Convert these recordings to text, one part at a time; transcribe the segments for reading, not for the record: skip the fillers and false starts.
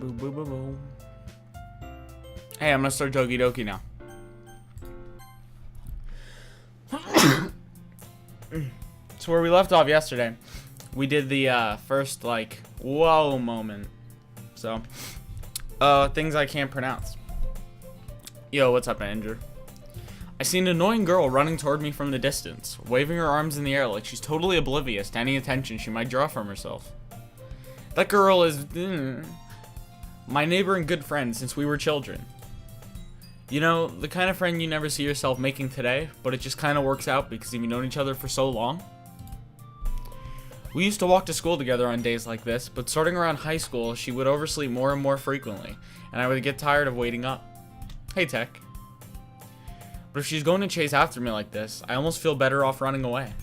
Boo, boo, boo, boo. Hey, I'm gonna start Doki now. So where we left off yesterday, we did the first like whoa moment. So things I can't pronounce. Yo, what's up, Andrew? I see an annoying girl running toward me from the distance, waving her arms in the air like she's totally oblivious to any attention she might draw from herself. That girl is my neighbor and good friend since we were children. You know, the kind of friend you never see yourself making today, but it just kind of works out because you've known each other for so long. We used to walk to school together on days like this, but starting around high school, she would oversleep more and more frequently, and I would get tired of waiting up. Hey, Tech. But if she's going to chase after me like this, I almost feel better off running away.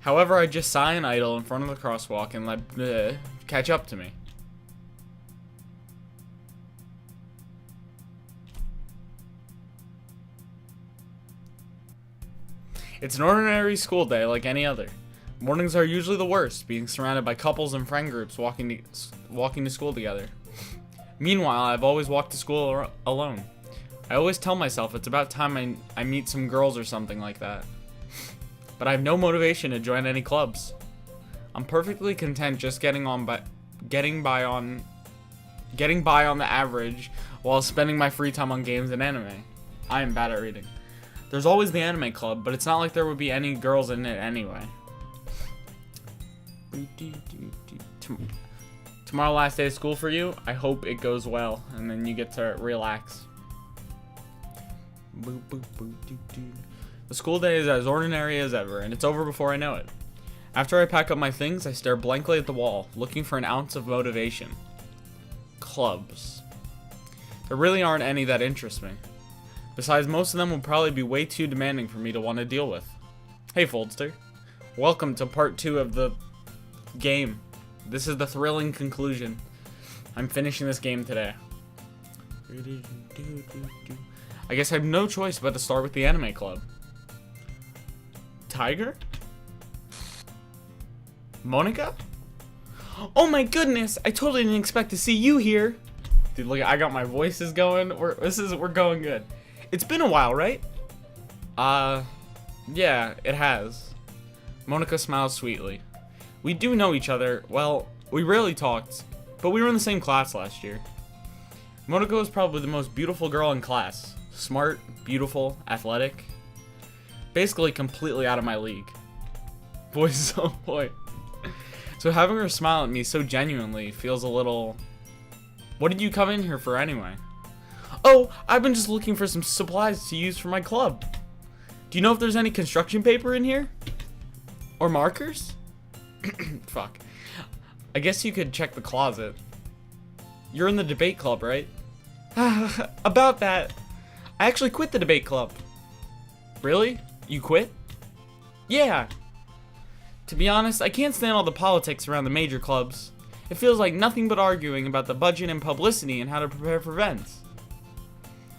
However, I just sigh and idle in front of the crosswalk and let catch up to me. It's an ordinary school day like any other. Mornings are usually the worst, being surrounded by couples and friend groups walking to school together. Meanwhile, I've always walked to school alone. I always tell myself it's about time I meet some girls or something like that. But I have no motivation to join any clubs. I'm perfectly content just getting by on the average while spending my free time on games and anime. I am bad at reading. There's always the anime club, but it's not like there would be any girls in it anyway. Tomorrow, last day of school for you. I hope it goes well, and then you get to relax. The school day is as ordinary as ever, and it's over before I know it. After I pack up my things, I stare blankly at the wall, looking for an ounce of motivation. Clubs. There really aren't any that interest me. Besides, most of them will probably be way too demanding for me to want to deal with. Hey, Foldster. Welcome to part 2 of the game. This is the thrilling conclusion. I'm finishing this game today. I guess I have no choice but to start with the anime club. Tiger? Monica? Oh my goodness! I totally didn't expect to see you here. Dude, look, I got my voices going. We're going good. It's been a while, right? Yeah, it has. Monica smiles sweetly. We do know each other. Well, we rarely talked, but we were in the same class last year. Monica was probably the most beautiful girl in class. Smart, beautiful, athletic. Basically completely out of my league. Boys, oh boy. So having her smile at me so genuinely feels a little... What did you come in here for anyway? Oh, I've been just looking for some supplies to use for my club. Do you know if there's any construction paper in here? Or markers? Fuck. I guess you could check the closet. You're in the debate club, right? About that. I actually quit the debate club. Really? You quit? Yeah. To be honest, I can't stand all the politics around the major clubs. It feels like nothing but arguing about the budget and publicity and how to prepare for events.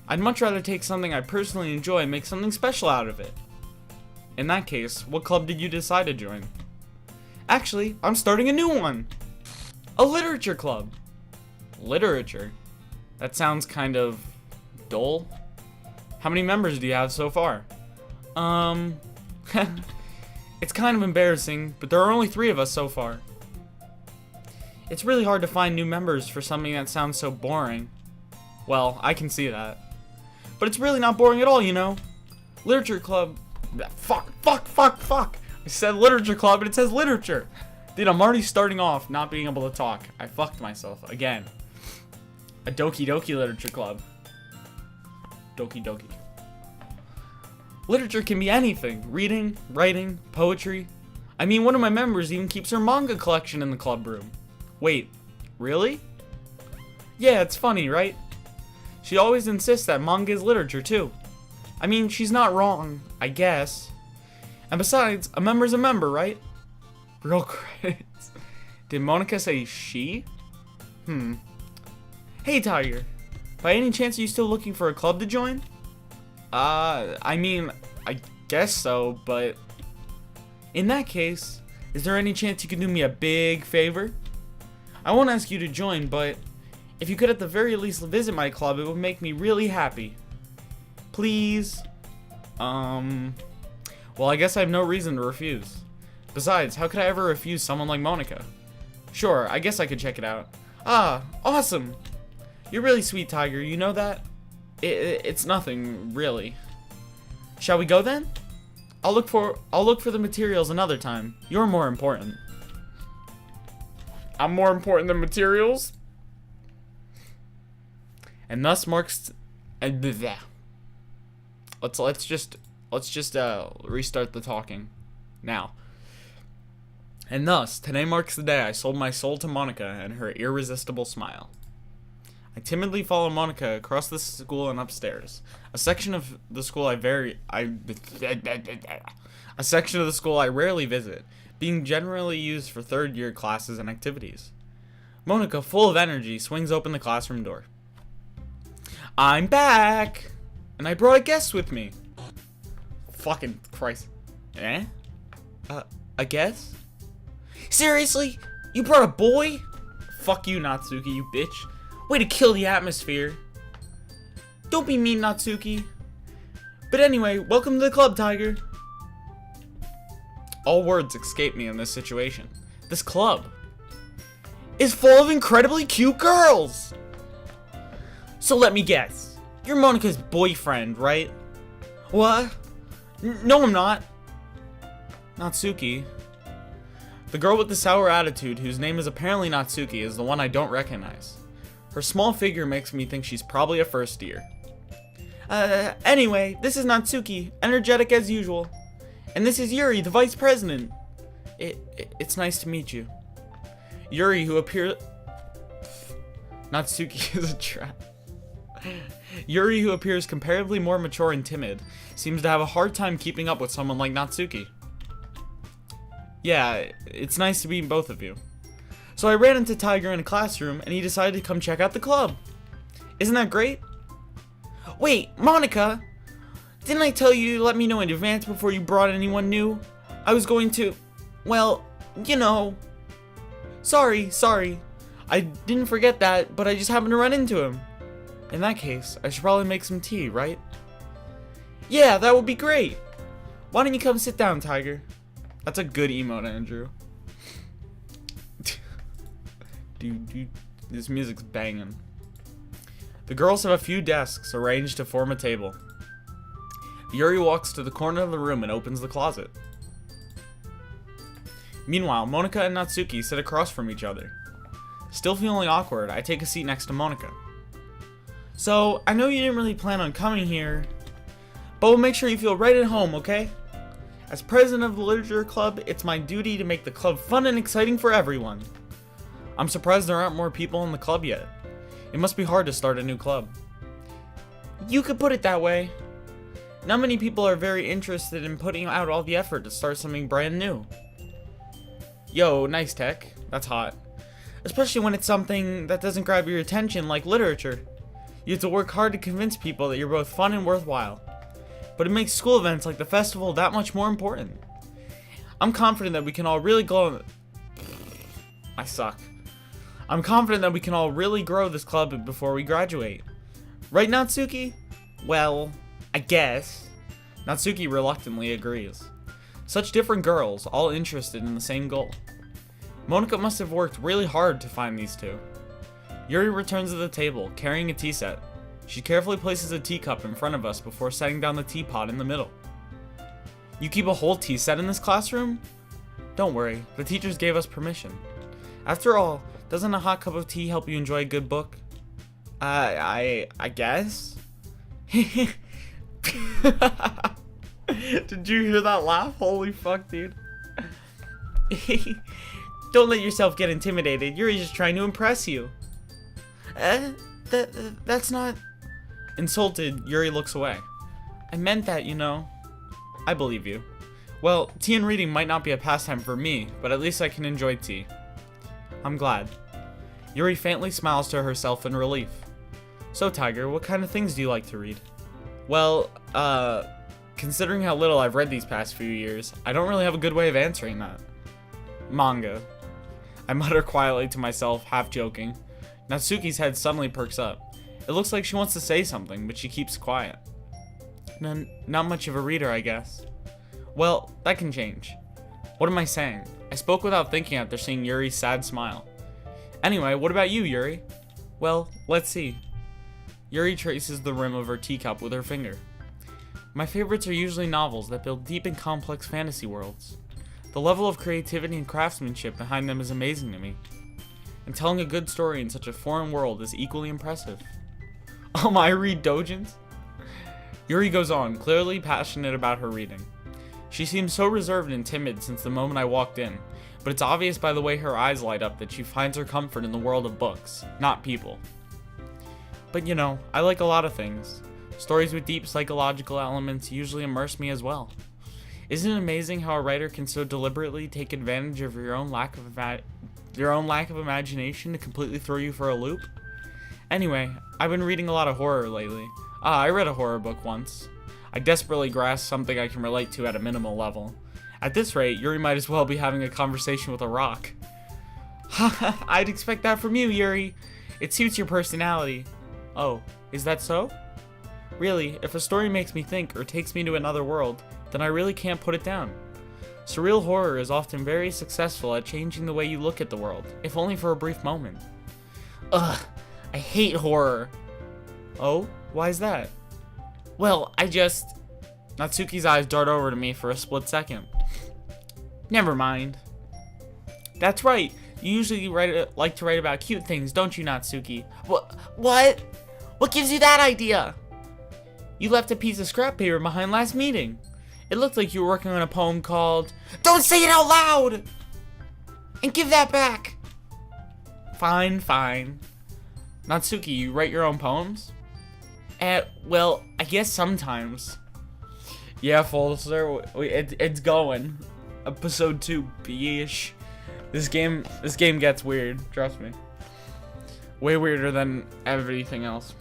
I'd much rather take something I personally enjoy and make something special out of it. In that case, what club did you decide to join? Actually, I'm starting a new one. A literature club. Literature? That sounds kind of dull. How many members do you have so far? It's kind of embarrassing, but there are only 3 of us so far. It's really hard to find new members for something that sounds so boring. Well, I can see that. But it's really not boring at all, you know? Literature club... Fuck. I said literature club, but it says literature. Dude, I'm already starting off not being able to talk. I fucked myself again. A Doki literature club. Doki. Literature can be anything. Reading, writing, poetry. I mean, one of my members even keeps her manga collection in the club room. Wait, really? Yeah, it's funny, right? She always insists that manga is literature, too. I mean, she's not wrong, I guess. And besides, a member's a member, right? Real credits. Did Monica say she? Hey, Tiger. By any chance, are you still looking for a club to join? I mean, I guess so, but... In that case, is there any chance you can do me a big favor? I won't ask you to join, but If you could at the very least visit my club, it would make me really happy. Please? Well, I guess I have no reason to refuse. Besides, how could I ever refuse someone like Monica? Sure, I guess I could check it out. Ah, awesome! You're really sweet, Tiger, you know that? It's nothing, really. Shall we go then? I'll look for the materials another time. You're more important. I'm more important than materials? And thus marks let's just restart the talking now. And thus, today marks the day I sold my soul to Monica and her irresistible smile. I timidly follow Monica across the school and upstairs. A section of the school I rarely visit, being generally used for third-year classes and activities. Monica, full of energy, swings open the classroom door. I'm back! And I brought a guest with me. Fucking Christ. Eh? A guest? Seriously? You brought a boy? Fuck you, Natsuki, you bitch. Way to kill the atmosphere. Don't be mean, Natsuki. But anyway, welcome to the club, Tiger. All words escape me in this situation. This club is full of incredibly cute girls. So let me guess. You're Monica's boyfriend, right? What? No, I'm not. Natsuki. The girl with the sour attitude, whose name is apparently Natsuki, is the one I don't recognize. Her small figure makes me think she's probably a first year. Anyway, this is Natsuki, energetic as usual. And this is Yuri, the vice president. It's nice to meet you. Yuri, who appears... Natsuki is a trap. Yuri, who appears comparatively more mature and timid, seems to have a hard time keeping up with someone like Natsuki. Yeah, it's nice to meet both of you. So I ran into Tiger in a classroom, and he decided to come check out the club. Isn't that great? Wait, Monica! Didn't I tell you to let me know in advance before you brought anyone new? I was going to... well, you know... Sorry. I didn't forget that, but I just happened to run into him. In that case, I should probably make some tea, right? Yeah, that would be great. Why don't you come sit down, Tiger? That's a good emote, Andrew. Dude, this music's banging. The girls have a few desks arranged to form a table. Yuri walks to the corner of the room and opens the closet. Meanwhile, Monica and Natsuki sit across from each other. Still feeling awkward, I take a seat next to Monica. So, I know you didn't really plan on coming here, but we'll make sure you feel right at home, okay? As president of the Literature Club, it's my duty to make the club fun and exciting for everyone. I'm surprised there aren't more people in the club yet. It must be hard to start a new club. You could put it that way. Not many people are very interested in putting out all the effort to start something brand new. Yo, nice tech. That's hot. Especially when it's something that doesn't grab your attention like literature. You have to work hard to convince people that you're both fun and worthwhile. But it makes school events like the festival that much more important. I'm confident that we can all really grow... I suck. I'm confident that we can all really grow this club before we graduate. Right, Natsuki? Well, I guess. Natsuki reluctantly agrees. Such different girls, all interested in the same goal. Monica must have worked really hard to find these two. Yuri returns to the table, carrying a tea set. She carefully places a teacup in front of us before setting down the teapot in the middle. You keep a whole tea set in this classroom? Don't worry, the teachers gave us permission. After all, doesn't a hot cup of tea help you enjoy a good book? I guess? Did you hear that laugh? Holy fuck, dude. Don't let yourself get intimidated. Yuri's just trying to impress you. That's not... Insulted, Yuri looks away. I meant that, you know. I believe you. Well, tea and reading might not be a pastime for me, but at least I can enjoy tea. I'm glad. Yuri faintly smiles to herself in relief. So, Tiger, what kind of things do you like to read? Well, considering how little I've read these past few years, I don't really have a good way of answering that. Manga. I mutter quietly to myself, half joking. Natsuki's head suddenly perks up. It looks like she wants to say something, but she keeps quiet. Not much of a reader, I guess. Well, that can change. What am I saying? I spoke without thinking after seeing Yuri's sad smile. Anyway, what about you, Yuri? Well, let's see. Yuri traces the rim of her teacup with her finger. My favorites are usually novels that build deep and complex fantasy worlds. The level of creativity and craftsmanship behind them is amazing to me. And telling a good story in such a foreign world is equally impressive. I read doujins? Yuri goes on, clearly passionate about her reading. She seems so reserved and timid since the moment I walked in, but it's obvious by the way her eyes light up that she finds her comfort in the world of books, not people. But you know, I like a lot of things. Stories with deep psychological elements usually immerse me as well. Isn't it amazing how a writer can so deliberately take advantage of your own lack of imagination to completely throw you for a loop? Anyway, I've been reading a lot of horror lately. I read a horror book once. I desperately grasp something I can relate to at a minimal level. At this rate, Yuri might as well be having a conversation with a rock. I'd expect that from you, Yuri. It suits your personality. Oh, is that so? Really, if a story makes me think or takes me to another world, then I really can't put it down. Surreal horror is often very successful at changing the way you look at the world, if only for a brief moment. Ugh, I hate horror. Oh, why is that? Well, Natsuki's eyes dart over to me for a split second. Never mind. That's right. You usually like to write about cute things, don't you, Natsuki? What? What gives you that idea? You left a piece of scrap paper behind last meeting. It looked like you were working on a poem called... Don't say it out loud! And give that back! Fine. Natsuki, you write your own poems? Well, I guess sometimes. Yeah, Folster, it's going. Episode 2, B-ish. This game gets weird, trust me. Way weirder than everything else.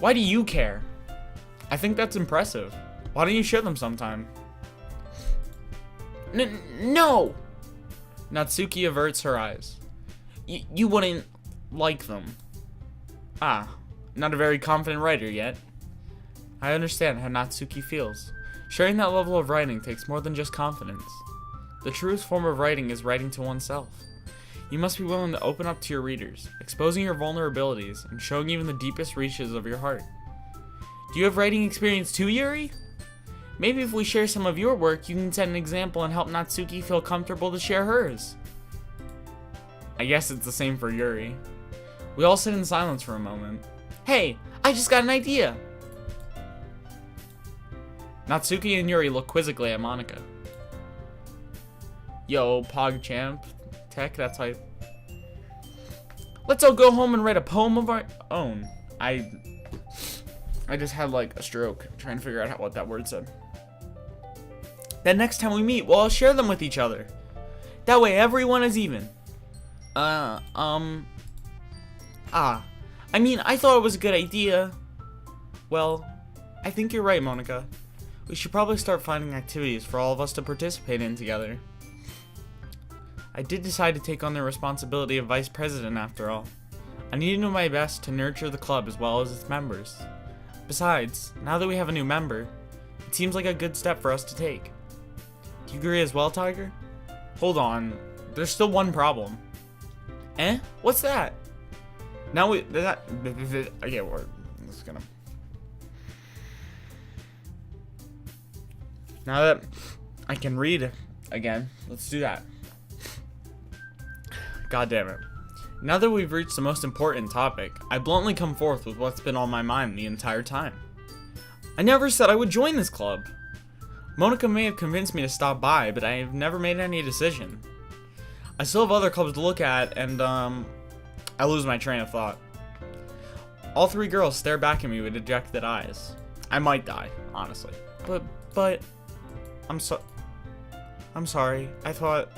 Why do you care? I think that's impressive. Why don't you show them sometime? No! Natsuki averts her eyes. You wouldn't like them. Not a very confident writer yet. I understand how Natsuki feels. Sharing that level of writing takes more than just confidence. The truest form of writing is writing to oneself. You must be willing to open up to your readers, exposing your vulnerabilities, and showing even the deepest reaches of your heart. Do you have writing experience too, Yuri? Maybe if we share some of your work, you can set an example and help Natsuki feel comfortable to share hers. I guess it's the same for Yuri. We all sit in silence for a moment. Hey, I just got an idea! Natsuki and Yuri look quizzically at Monika. Yo, PogChamp. Tech, that's how Let's all go home and write a poem of our own. I just had like a stroke trying to figure out what that word said. Then next time we meet, we'll all share them with each other. That way everyone is even. I mean, I thought it was a good idea. Well, I think you're right, Monika. We should probably start finding activities for all of us to participate in together. I did decide to take on the responsibility of vice president after all. I need to do my best to nurture the club as well as its members. Besides, now that we have a new member, it seems like a good step for us to take. Do you agree as well, Tiger? Hold on, there's still one problem. What's that? Now we're just gonna... Now that I can read again, let's do that. God damn it. Now that we've reached the most important topic, I bluntly come forth with what's been on my mind the entire time. I never said I would join this club. Monika may have convinced me to stop by, but I have never made any decision. I still have other clubs to look at, and I lose my train of thought. All three girls stare back at me with dejected eyes. I might die, honestly. But I'm sorry. I thought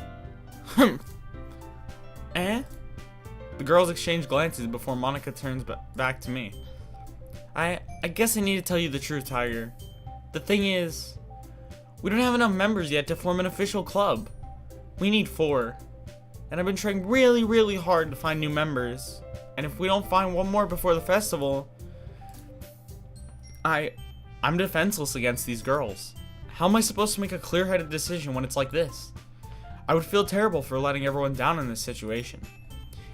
The girls exchange glances before Monika turns back to me. I guess I need to tell you the truth, Tiger. The thing is, we don't have enough members yet to form an official club. We need 4. And I've been trying really, really hard to find new members. And if we don't find one more before the festival, I'm defenseless against these girls. How am I supposed to make a clear-headed decision when it's like this? I would feel terrible for letting everyone down in this situation.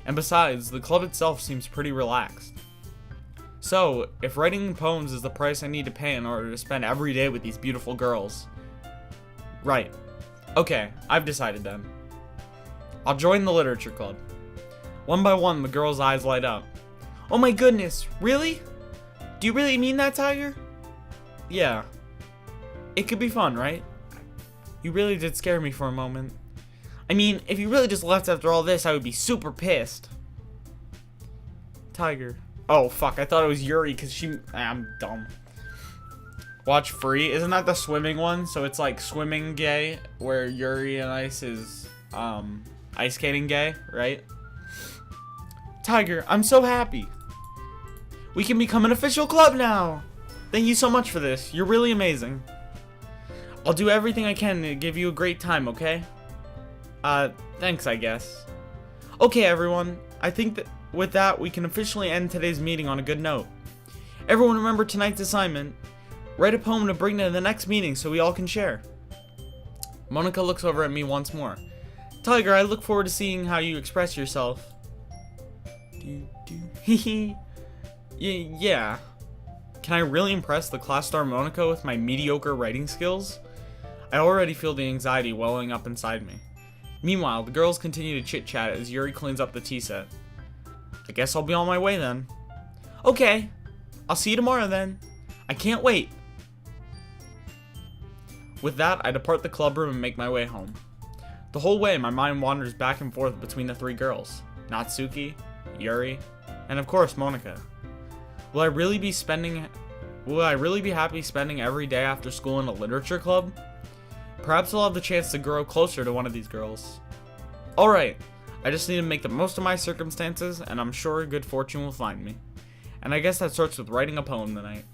And besides, the club itself seems pretty relaxed. So, if writing poems is the price I need to pay in order to spend every day with these beautiful girls... Right. Okay, I've decided then. I'll join the literature club. One by one, the girls' eyes light up. Oh my goodness, really? Do you really mean that, Tiger? Yeah. It could be fun, right? You really did scare me for a moment. I mean, if you really just left after all this, I would be super pissed. Tiger. Oh, fuck, I thought it was Yuri, because I'm dumb. Watch Free. Isn't that the swimming one? So it's like swimming gay, where Yuri and Ice is, ice skating gay, right? Tiger, I'm so happy. We can become an official club now. Thank you so much for this. You're really amazing. I'll do everything I can to give you a great time, okay? Thanks, I guess. Okay, everyone. I think that with that, we can officially end today's meeting on a good note. Everyone remember tonight's assignment. Write a poem to bring to the next meeting so we all can share. Monica looks over at me once more. Tiger, I look forward to seeing how you express yourself. Yeah. Can I really impress the class star Monica with my mediocre writing skills? I already feel the anxiety welling up inside me. Meanwhile, the girls continue to chit-chat as Yuri cleans up the tea set. I guess I'll be on my way then. Okay. I'll see you tomorrow then. I can't wait. With that, I depart the club room and make my way home. The whole way, my mind wanders back and forth between the three girls. Natsuki, Yuri, and of course, Monica. Will I really be happy spending every day after school in a literature club? Perhaps I'll have the chance to grow closer to one of these girls. Alright, I just need to make the most of my circumstances, and I'm sure good fortune will find me. And I guess that starts with writing a poem tonight.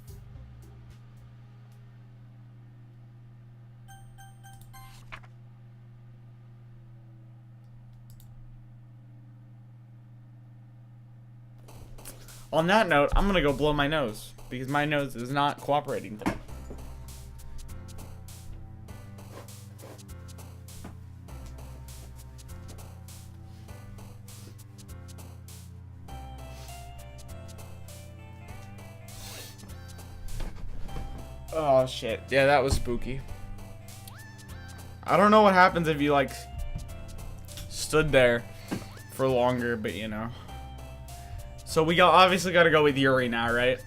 On that note, I'm gonna go blow my nose, because my nose is not cooperating today. Oh shit, yeah, that was spooky. I don't know what happens if you like stood there for longer, but you know. So we obviously gotta go with Yuri now, right?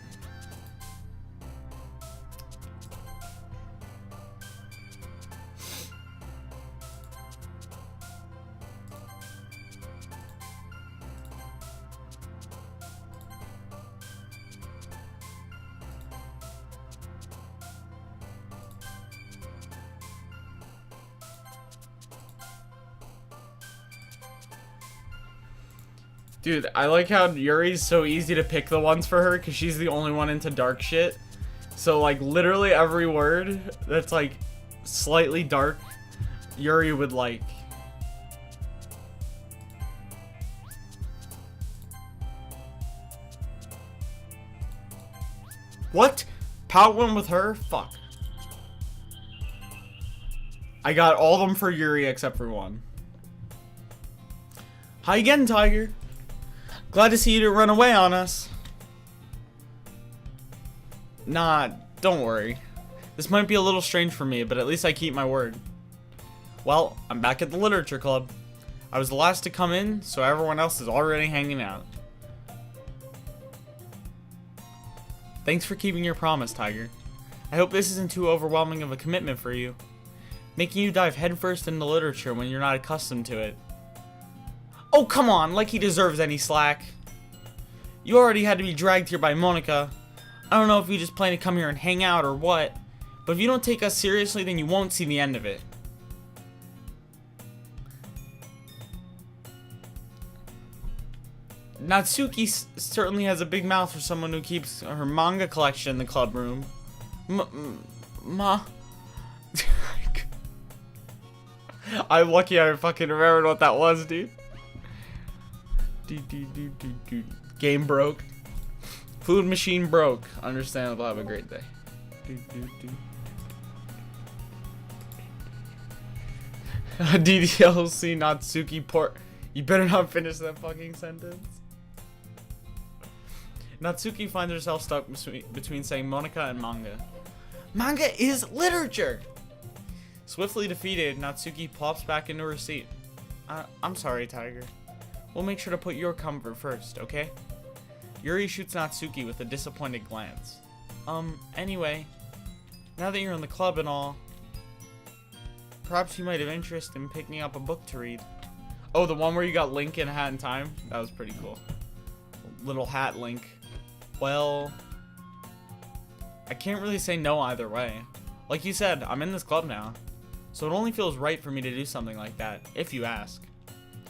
Dude, I like how Yuri's so easy to pick the ones for her because she's the only one into dark shit. So, like, literally every word that's, like, slightly dark, Yuri would like. What? Pout went with her? Fuck. I got all of them for Yuri except for one. Hi again, Tiger. Glad to see you to run away on us. Nah, don't worry. This might be a little strange for me, but at least I keep my word. Well, I'm back at the literature club. I was the last to come in, so everyone else is already hanging out. Thanks for keeping your promise, Tiger. I hope this isn't too overwhelming of a commitment for you. Making you dive headfirst into literature when you're not accustomed to it. Oh, come on, like he deserves any slack. You already had to be dragged here by Monica. I don't know if you just plan to come here and hang out or what, but if you don't take us seriously, then you won't see the end of it. Natsuki certainly has a big mouth for someone who keeps her manga collection in the club room. I'm lucky I fucking remembered what that was, dude. Game broke. Food machine broke. Understandable. Have a great day. DDLC Natsuki port. You better not finish that fucking sentence. Natsuki finds herself stuck between saying Monica and manga. Manga is literature! Swiftly defeated, Natsuki plops back into her seat. I'm sorry, Tiger. We'll make sure to put your comfort first, okay? Yuri shoots Natsuki with a disappointed glance. Anyway, now that you're in the club and all, perhaps you might have interest in picking up a book to read. Oh, the one where you got Link in a Hat in Time? That was pretty cool. Little hat Link. Well, I can't really say no either way. Like you said, I'm in this club now, so it only feels right for me to do something like that, if you ask.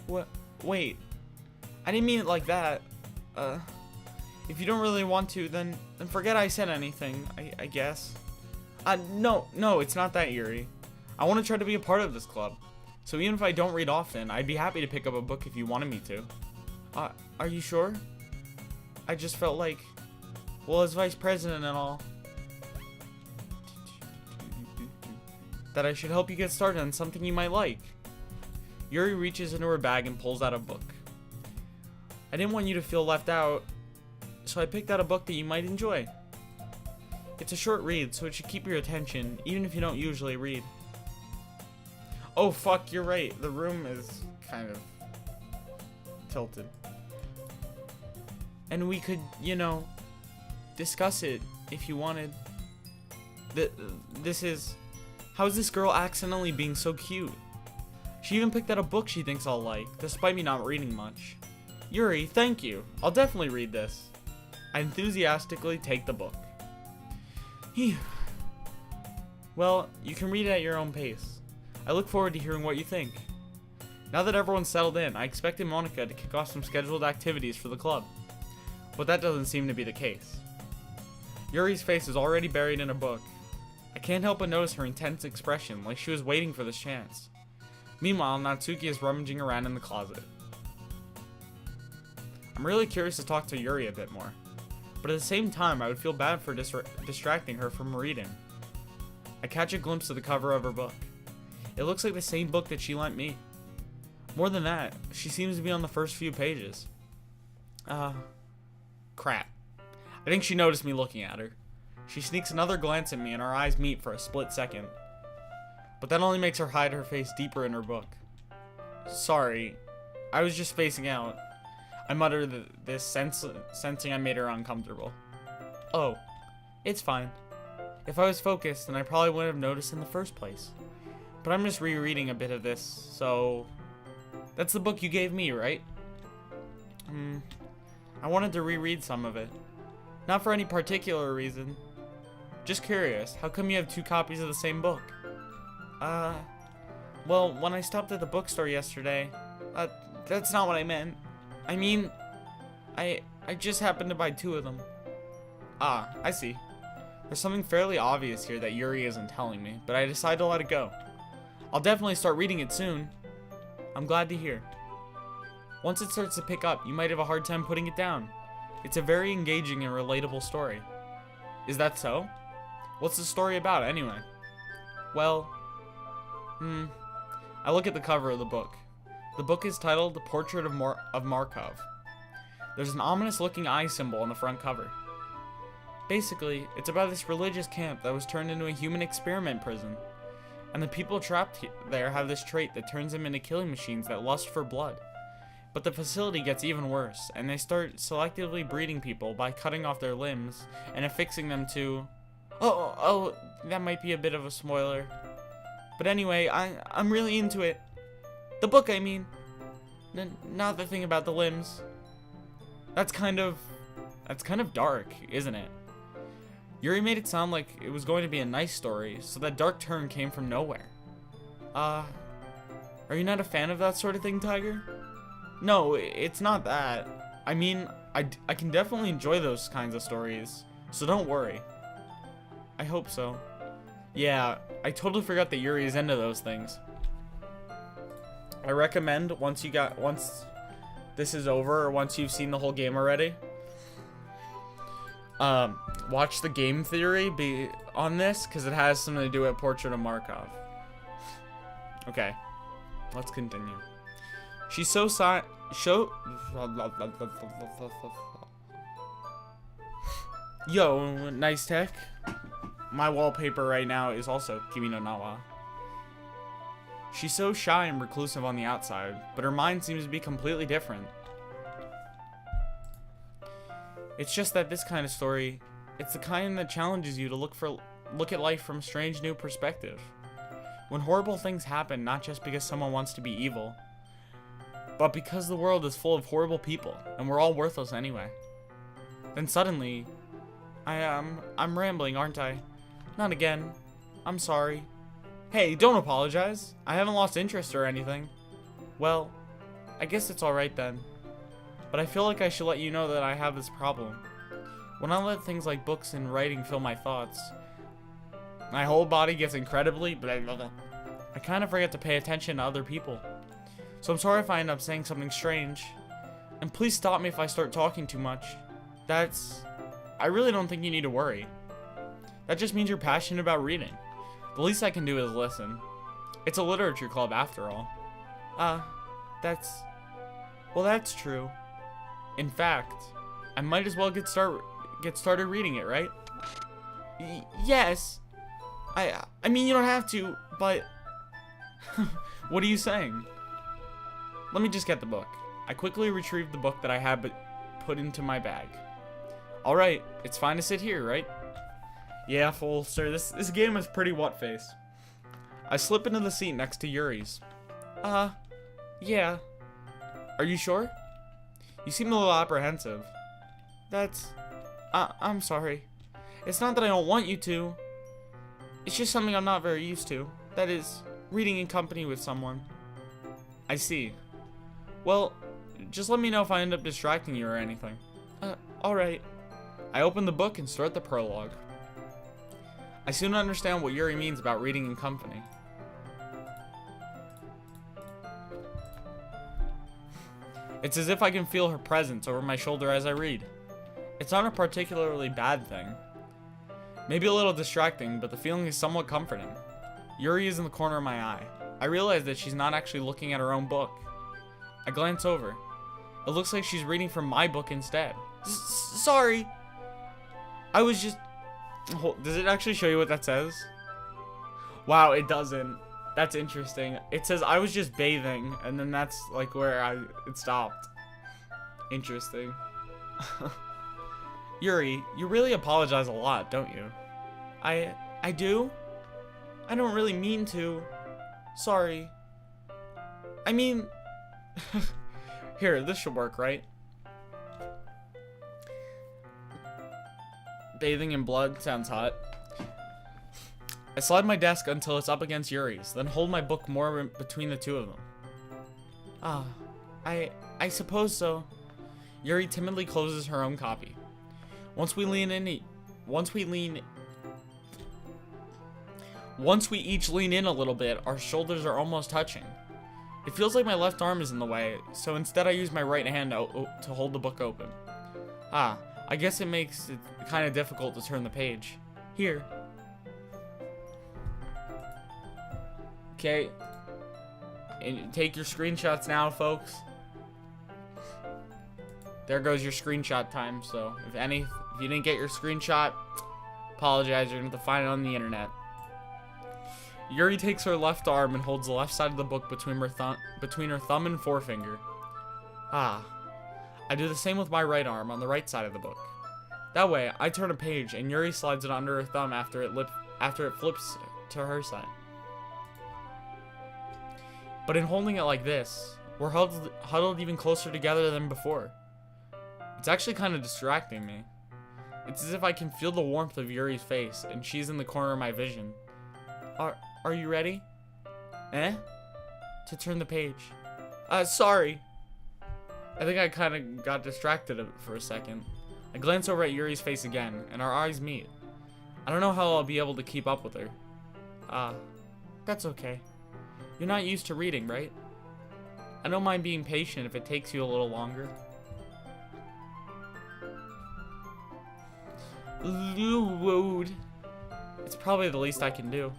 What? Wait. I didn't mean it like that. If you don't really want to, then forget I said anything, I guess. No, it's not that, Yuri. I want to try to be a part of this club. So even if I don't read often, I'd be happy to pick up a book if you wanted me to. Are you sure? I just felt like, well, as vice president and all, that I should help you get started on something you might like. Yuri reaches into her bag and pulls out a book. I didn't want you to feel left out, so I picked out a book that you might enjoy. It's a short read, so it should keep your attention, even if you don't usually read. Oh fuck, you're right. The room is kind of tilted. And we could, discuss it if you wanted. How is this girl accidentally being so cute? She even picked out a book she thinks I'll like, despite me not reading much. Yuri, thank you. I'll definitely read this. I enthusiastically take the book. Phew. Well, you can read it at your own pace. I look forward to hearing what you think. Now that everyone's settled in, I expected Monica to kick off some scheduled activities for the club. But that doesn't seem to be the case. Yuri's face is already buried in a book. I can't help but notice her intense expression, like she was waiting for this chance. Meanwhile, Natsuki is rummaging around in the closet. I'm really curious to talk to Yuri a bit more, but at the same time, I would feel bad for distracting her from reading. I catch a glimpse of the cover of her book. It looks like the same book that she lent me. More than that, she seems to be on the first few pages. Crap. I think she noticed me looking at her. She sneaks another glance at me and our eyes meet for a split second. But that only makes her hide her face deeper in her book. Sorry, I was just spacing out. I muttered this, sensing I made her uncomfortable. Oh, it's fine. If I was focused, then I probably wouldn't have noticed in the first place. But I'm just rereading a bit of this, so... That's the book you gave me, right? I wanted to reread some of it. Not for any particular reason. Just curious, how come you have 2 copies of the same book? Well, when I stopped at the bookstore yesterday, that's not what I meant. I mean, I just happened to buy 2 of them. I see. There's something fairly obvious here that Yuri isn't telling me, but I decided to let it go. I'll definitely start reading it soon. I'm glad to hear. Once it starts to pick up, you might have a hard time putting it down. It's a very engaging and relatable story. Is that so? What's the story about, anyway? Well, I look at the cover of the book. The book is titled The Portrait of Markov. There's an ominous-looking eye symbol on the front cover. Basically, it's about this religious camp that was turned into a human experiment prison. And the people trapped there have this trait that turns them into killing machines that lust for blood. But the facility gets even worse, and they start selectively breeding people by cutting off their limbs and affixing them to... Oh, that might be a bit of a spoiler. But anyway, I'm really into it. The book, I mean. Not the thing about the limbs. That's kind of dark, isn't it? Yuri made it sound like it was going to be a nice story, so that dark turn came from nowhere. Are you not a fan of that sort of thing, Tiger? No, it's not that. I mean, I can definitely enjoy those kinds of stories, so don't worry. I hope so. Yeah, I totally forgot that Yuri is into those things. I recommend once this is over, or once you've seen the whole game already, watch the game theory on this, because it has something to do with Portrait of Markov. Okay, let's continue. She's so Yo, nice tech. My wallpaper right now is also Kimi no Nawa. She's so shy and reclusive on the outside, but her mind seems to be completely different. It's just that this kind of story, it's the kind that challenges you to look at life from a strange new perspective. When horrible things happen, not just because someone wants to be evil, but because the world is full of horrible people, and we're all worthless anyway. Then suddenly, I'm rambling, aren't I? Not again. I'm sorry. Hey, don't apologize. I haven't lost interest or anything. Well, I guess it's alright then. But I feel like I should let you know that I have this problem. When I let things like books and writing fill my thoughts, my whole body gets incredibly blah, blah, blah. I kind of forget to pay attention to other people. So I'm sorry if I end up saying something strange. And please stop me if I start talking too much. I really don't think you need to worry. That just means you're passionate about reading. The least I can do is listen. It's a literature club after all. That's true. In fact, I might as well get started reading it, right? Yes. I mean, you don't have to, but what are you saying? Let me just get the book. I quickly retrieved the book that I had put into my bag. All right, it's fine to sit here, right? Yeah, fool, sir. This game is pretty what-face. I slip into the seat next to Yuri's. Yeah. Are you sure? You seem a little apprehensive. I'm sorry. It's not that I don't want you to. It's just something I'm not very used to. That is, reading in company with someone. I see. Well, just let me know if I end up distracting you or anything. Alright. I open the book and start the prologue. I soon understand what Yuri means about reading in company. It's as if I can feel her presence over my shoulder as I read. It's not a particularly bad thing. Maybe a little distracting, but the feeling is somewhat comforting. Yuri is in the corner of my eye. I realize that she's not actually looking at her own book. I glance over. It looks like she's reading from my book instead. Sorry. I was just... Does it actually show you what that says? Wow, it doesn't. That's interesting. It says I was just bathing, and then that's like where it stopped. Interesting. Yuri, you really apologize a lot, don't you? I do? I don't really mean to. Sorry. I mean... Here, this should work, right? Bathing in blood sounds hot. I slide my desk until it's up against Yuri's, then hold my book more between the two of them. I suppose so. Yuri timidly closes her own copy. Once we each lean in a little bit, our shoulders are almost touching. It feels like my left arm is in the way, so instead I use my right hand to hold the book open. I guess it makes it kind of difficult to turn the page. Here. Okay. And take your screenshots now, folks. There goes your screenshot time, so if you didn't get your screenshot, apologize, you're going to have to find it on the internet. Yuri takes her left arm and holds the left side of the book between her thumb and forefinger. I do the same with my right arm on the right side of the book. That way, I turn a page and Yuri slides it under her thumb after it flips to her side. But in holding it like this, we're huddled even closer together than before. It's actually kind of distracting me. It's as if I can feel the warmth of Yuri's face, and she's in the corner of my vision. Are you ready? To turn the page. Sorry. I think I kind of got distracted for a second. I glance over at Yuri's face again, and our eyes meet. I don't know how I'll be able to keep up with her. That's okay. You're not used to reading, right? I don't mind being patient if it takes you a little longer. Lude. It's probably the least I can do.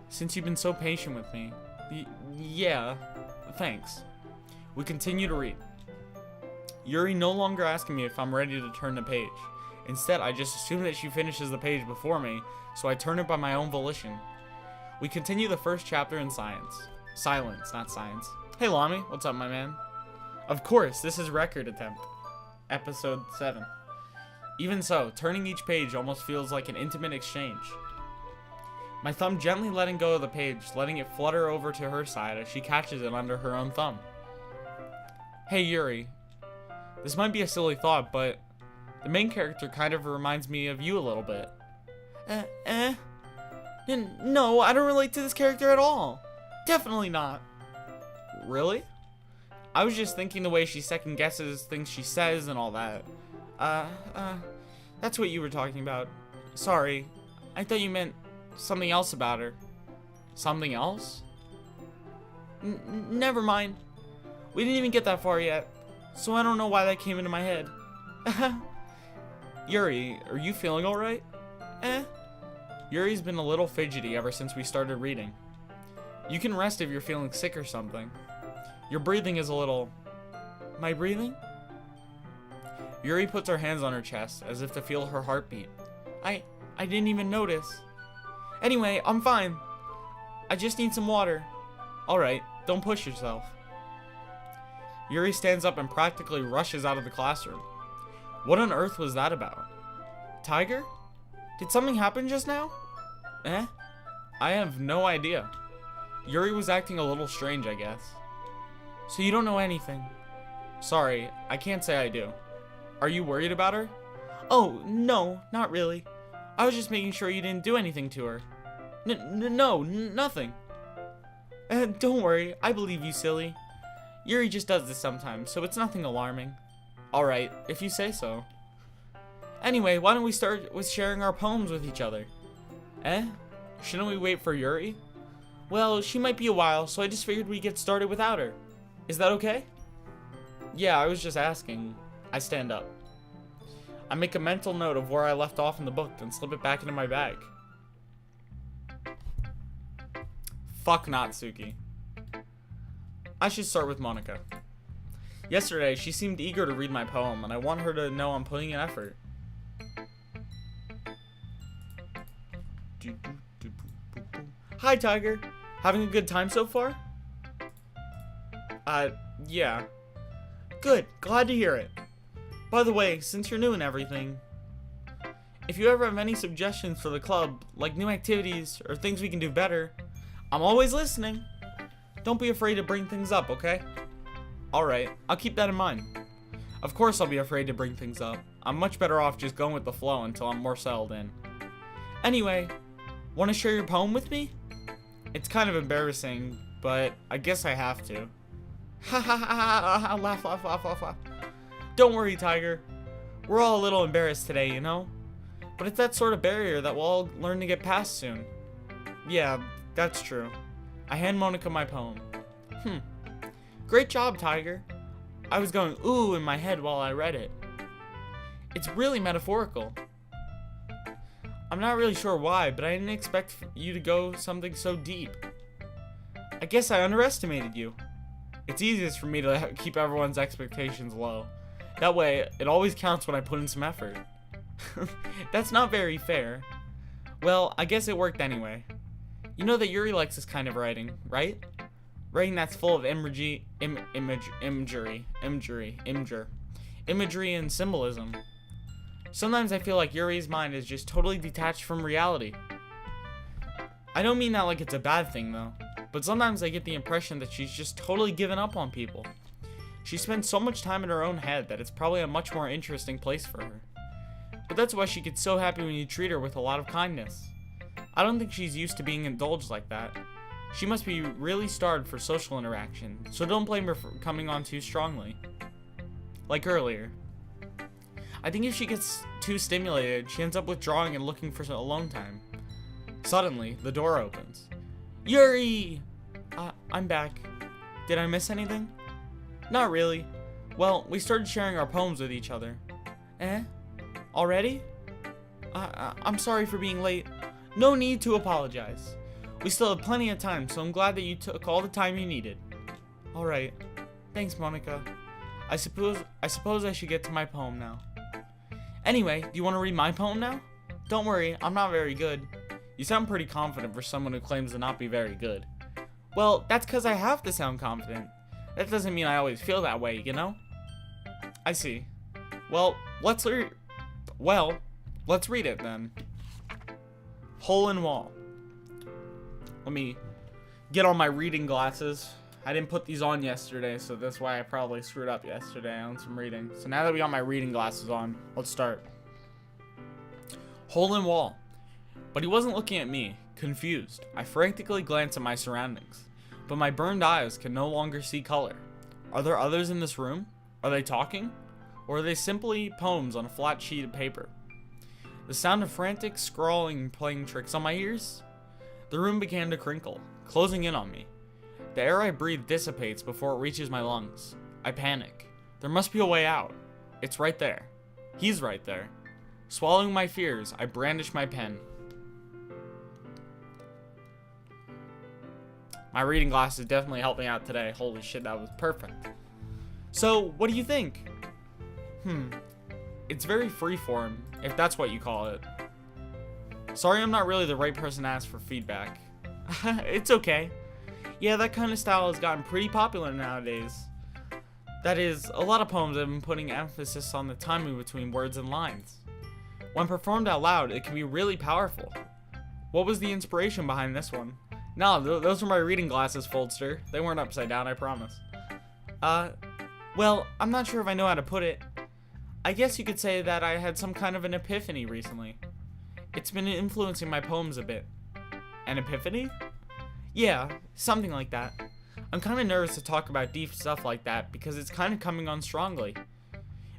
Since you've been so patient with me. Yeah, thanks. We continue to read. Yuri no longer asking me if I'm ready to turn the page. Instead, I just assume that she finishes the page before me, so I turn it by my own volition. We continue the first chapter in silence, not science. Hey Lami, what's up, my man? Of course, this is Record Attempt, episode 7. Even so, turning each page almost feels like an intimate exchange. My thumb gently letting go of the page, letting it flutter over to her side as she catches it under her own thumb. Hey Yuri, this might be a silly thought, but the main character kind of reminds me of you a little bit. No, I don't relate to this character at all. Definitely not. Really? I was just thinking the way she second guesses things she says and all that. That's what you were talking about. Sorry, I thought you meant something else about her. Something else? Never mind. We didn't even get that far yet, so I don't know why that came into my head. Yuri, are you feeling alright? Yuri's been a little fidgety ever since we started reading. You can rest if you're feeling sick or something. Your breathing is a little... My breathing? Yuri puts her hands on her chest as if to feel her heartbeat. I didn't even notice. Anyway, I'm fine. I just need some water. Alright, don't push yourself. Yuri stands up and practically rushes out of the classroom. What on earth was that about? Tiger? Did something happen just now? I have no idea. Yuri was acting a little strange, I guess. So you don't know anything? Sorry, I can't say I do. Are you worried about her? Oh, no, not really. I was just making sure you didn't do anything to her. No, nothing. Don't worry, I believe you, silly. Yuri just does this sometimes, so it's nothing alarming. Alright, if you say so. Anyway, why don't we start with sharing our poems with each other? Shouldn't we wait for Yuri? Well, she might be a while, so I just figured we'd get started without her. Is that okay? Yeah, I was just asking. I stand up. I make a mental note of where I left off in the book and slip it back into my bag. Fuck Natsuki. I should start with Monika. Yesterday, she seemed eager to read my poem, and I want her to know I'm putting in effort. Hi, Tiger. Having a good time so far? Yeah. Good. Glad to hear it. By the way, since you're new and everything, if you ever have any suggestions for the club, like new activities or things we can do better, I'm always listening. Don't be afraid to bring things up, okay? Alright, I'll keep that in mind. Of course I'll be afraid to bring things up. I'm much better off just going with the flow until I'm more settled in. Anyway, want to share your poem with me? It's kind of embarrassing, but I guess I have to. Ha ha ha ha, laugh, laugh, laugh, laugh, laugh. Don't worry, Tiger. We're all a little embarrassed today, you know? But it's that sort of barrier that we'll all learn to get past soon. Yeah, that's true. I hand Monika my poem. Great job, Tiger. I was going ooh in my head while I read it. It's really metaphorical. I'm not really sure why, but I didn't expect you to go something so deep. I guess I underestimated you. It's easiest for me to keep everyone's expectations low. That way, it always counts when I put in some effort. That's not very fair. Well, I guess it worked anyway. You know that Yuri likes this kind of writing, right? Writing that's full of imagery and symbolism. Sometimes I feel like Yuri's mind is just totally detached from reality. I don't mean that like it's a bad thing though, but sometimes I get the impression that she's just totally given up on people. She spends so much time in her own head that it's probably a much more interesting place for her. But that's why she gets so happy when you treat her with a lot of kindness. I don't think she's used to being indulged like that. She must be really starved for social interaction, so don't blame her for coming on too strongly. Like earlier. I think if she gets too stimulated, she ends up withdrawing and looking for alone time. Suddenly, the door opens. Yuri! I'm back. Did I miss anything? Not really. Well, we started sharing our poems with each other. Eh? Already? I'm sorry for being late. No need to apologize. We still have plenty of time, so I'm glad that you took all the time you needed. Alright. Thanks, Monica. I suppose I should get to my poem now. Anyway, do you want to read my poem now? Don't worry, I'm not very good. You sound pretty confident for someone who claims to not be very good. Well, that's because I have to sound confident. That doesn't mean I always feel that way, you know? I see. Well, let's read it then. Hole in wall. Let me get on my reading glasses. I didn't put these on yesterday, so that's why I probably screwed up yesterday on some reading. So now that we got my reading glasses on, let's start. Hole in wall. But he wasn't looking at me, confused. I frantically glanced at my surroundings, but my burned eyes can no longer see color. Are there others in this room? Are they talking? Or are they simply poems on a flat sheet of paper? The sound of frantic scrawling playing tricks on my ears? The room began to crinkle, closing in on me. The air I breathe dissipates before it reaches my lungs. I panic. There must be a way out. It's right there. He's right there. Swallowing my fears, I brandish my pen. My reading glasses definitely helped me out today. Holy shit, that was perfect. So, what do you think? It's very freeform, if that's what you call it. Sorry, I'm not really the right person to ask for feedback. It's okay. Yeah, that kind of style has gotten pretty popular nowadays. That is, a lot of poems have been putting emphasis on the timing between words and lines. When performed out loud, it can be really powerful. What was the inspiration behind this one? No, those were my reading glasses, Foldster. They weren't upside down, I promise. Well, I'm not sure if I know how to put it. I guess you could say that I had some kind of an epiphany recently. It's been influencing my poems a bit. An epiphany? Yeah, something like that. I'm kind of nervous to talk about deep stuff like that because it's kind of coming on strongly.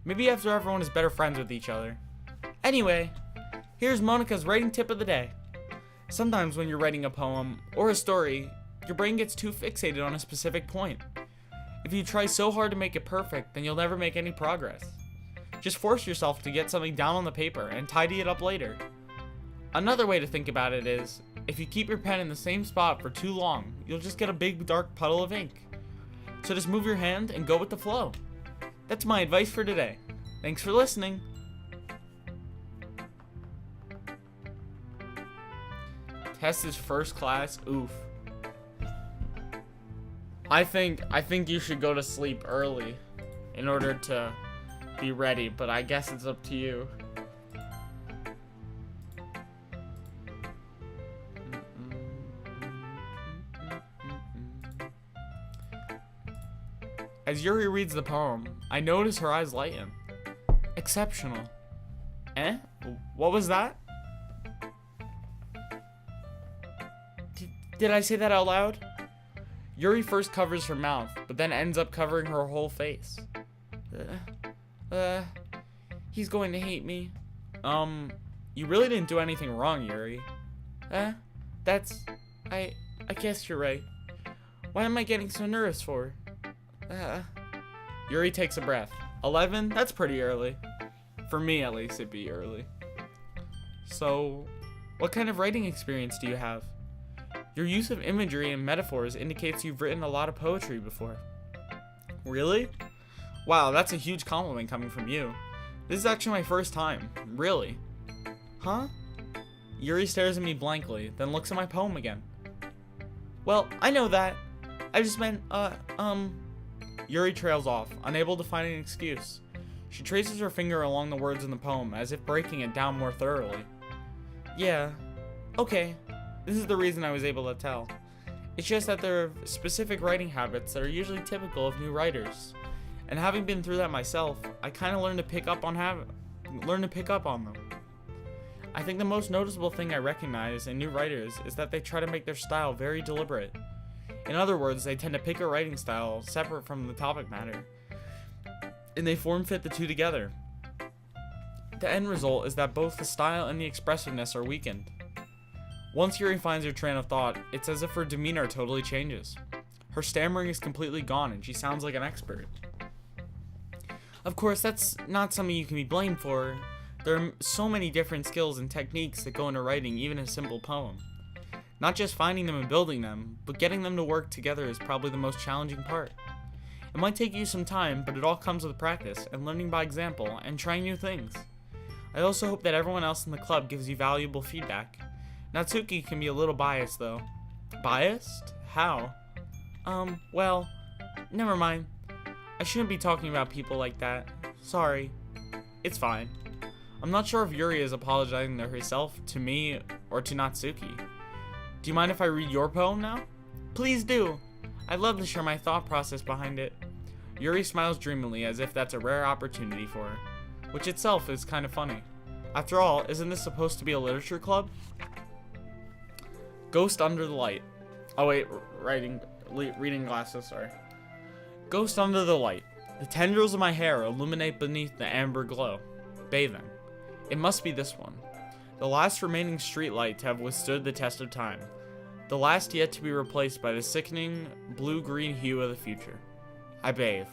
Maybe after everyone is better friends with each other. Anyway, here's Monica's writing tip of the day. Sometimes when you're writing a poem or a story, your brain gets too fixated on a specific point. If you try so hard to make it perfect, then you'll never make any progress. Just force yourself to get something down on the paper and tidy it up later. Another way to think about it is, if you keep your pen in the same spot for too long, you'll just get a big dark puddle of ink. So just move your hand and go with the flow. That's my advice for today. Thanks for listening. Test is first class. Oof. I think you should go to sleep early in order to be ready, but I guess it's up to you. As Yuri reads the poem, I notice her eyes lighten. Exceptional. Eh? What was that? Did I say that out loud? Yuri first covers her mouth, but then ends up covering her whole face. He's going to hate me. You really didn't do anything wrong, Yuri. I guess you're right. Why am I getting so nervous for? Yuri takes a breath. 11? That's pretty early. For me, at least, it'd be early. So, what kind of writing experience do you have? Your use of imagery and metaphors indicates you've written a lot of poetry before. Really? Wow, that's a huge compliment coming from you. This is actually my first time. Really? Huh? Yuri stares at me blankly, then looks at my poem again. Well, I know that. I just meant, Yuri trails off, unable to find an excuse. She traces her finger along the words in the poem, as if breaking it down more thoroughly. Yeah. Okay. This is the reason I was able to tell. It's just that there are specific writing habits that are usually typical of new writers. And having been through that myself, I kind of learned to pick up on them. I think the most noticeable thing I recognize in new writers is that they try to make their style very deliberate. In other words, they tend to pick a writing style separate from the topic matter, and they form fit the two together. The end result is that both the style and the expressiveness are weakened. Once Yuri finds her train of thought, it's as if her demeanor totally changes. Her stammering is completely gone and she sounds like an expert. Of course, that's not something you can be blamed for. There are so many different skills and techniques that go into writing even a simple poem. Not just finding them and building them, but getting them to work together is probably the most challenging part. It might take you some time, but it all comes with practice and learning by example and trying new things. I also hope that everyone else in the club gives you valuable feedback. Natsuki can be a little biased though. Biased? How? Well, never mind. I shouldn't be talking about people like that. Sorry. It's fine. I'm not sure if Yuri is apologizing to herself, to me, or to Natsuki. Do you mind if I read your poem now? Please do. I'd love to share my thought process behind it. Yuri smiles dreamily as if that's a rare opportunity for her, which itself is kind of funny. After all, isn't this supposed to be a literature club? Ghost Under the Light. Oh wait, reading glasses, sorry. Ghost under the light. The tendrils of my hair illuminate beneath the amber glow. Bathing. It must be this one. The last remaining street light to have withstood the test of time. The last yet to be replaced by the sickening blue-green hue of the future. I bathe.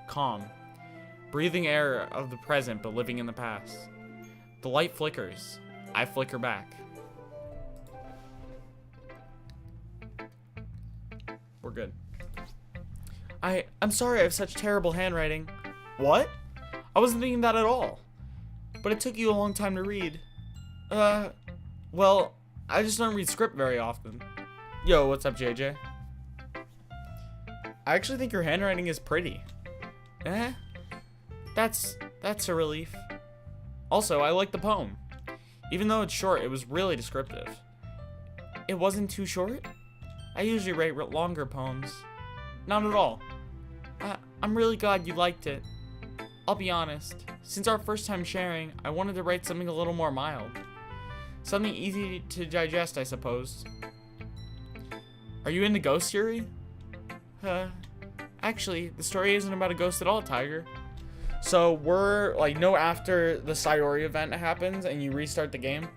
Calm. Breathing air of the present but living in the past. The light flickers. I flicker back. We're good. I'm sorry I have such terrible handwriting. What? I wasn't thinking that at all. But it took you a long time to read. Well, I just don't read script very often. Yo, what's up, JJ? I actually think your handwriting is pretty. That's a relief. Also, I like the poem. Even though it's short, it was really descriptive. It wasn't too short? I usually write longer poems. Not at all. I'm really glad you liked it. I'll be honest, since our first time sharing, I wanted to write something a little more mild. Something easy to digest, I suppose. Are you into ghosts, Yuri? Actually, the story isn't about a ghost at all, Tiger. So we're, after the Sayori event happens and you restart the game,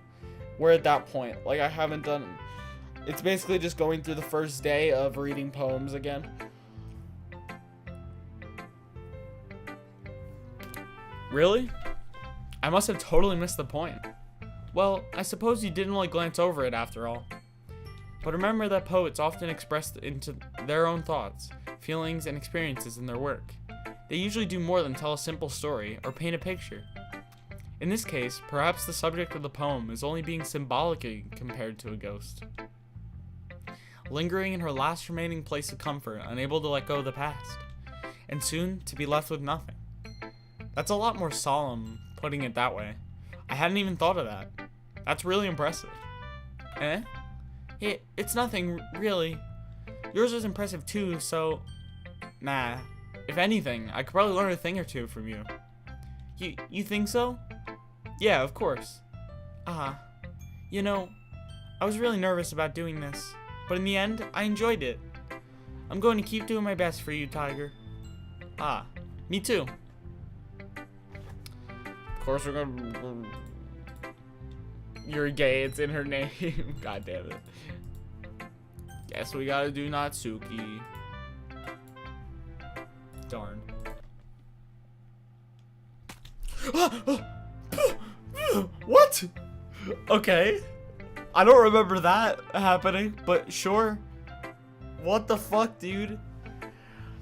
we're at that point. I haven't done... It's basically just going through the first day of reading poems again. Really? I must have totally missed the point. Well, I suppose you didn't really glance over it after all. But remember that poets often express into their own thoughts, feelings, and experiences in their work. They usually do more than tell a simple story or paint a picture. In this case, perhaps the subject of the poem is only being symbolically compared to a ghost. Lingering in her last remaining place of comfort, unable to let go of the past, and soon to be left with nothing. That's a lot more solemn, putting it that way. I hadn't even thought of that. That's really impressive. It's nothing, really. Yours is impressive too, so... Nah. If anything, I could probably learn a thing or two from you. You think so? Yeah, of course. You know, I was really nervous about doing this, but in the end, I enjoyed it. I'm going to keep doing my best for you, Tiger. Me too. Of course we're gonna... You're gay, it's in her name. God damn it. Guess we gotta do Natsuki. Darn. What? Okay. I don't remember that happening, but sure. What the fuck, dude?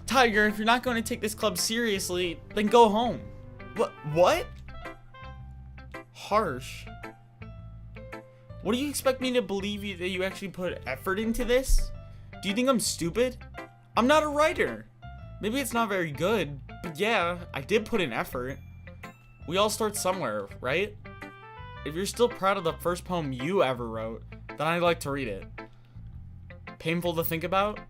Tiger, if you're not going to take this club seriously, then go home. What? Harsh. What do you expect me to believe that you actually put effort into this? Do you think I'm stupid? I'm not a writer. Maybe it's not very good, but yeah, I did put in effort. We all start somewhere, right? If you're still proud of the first poem you ever wrote, then I'd like to read it. Painful to think about?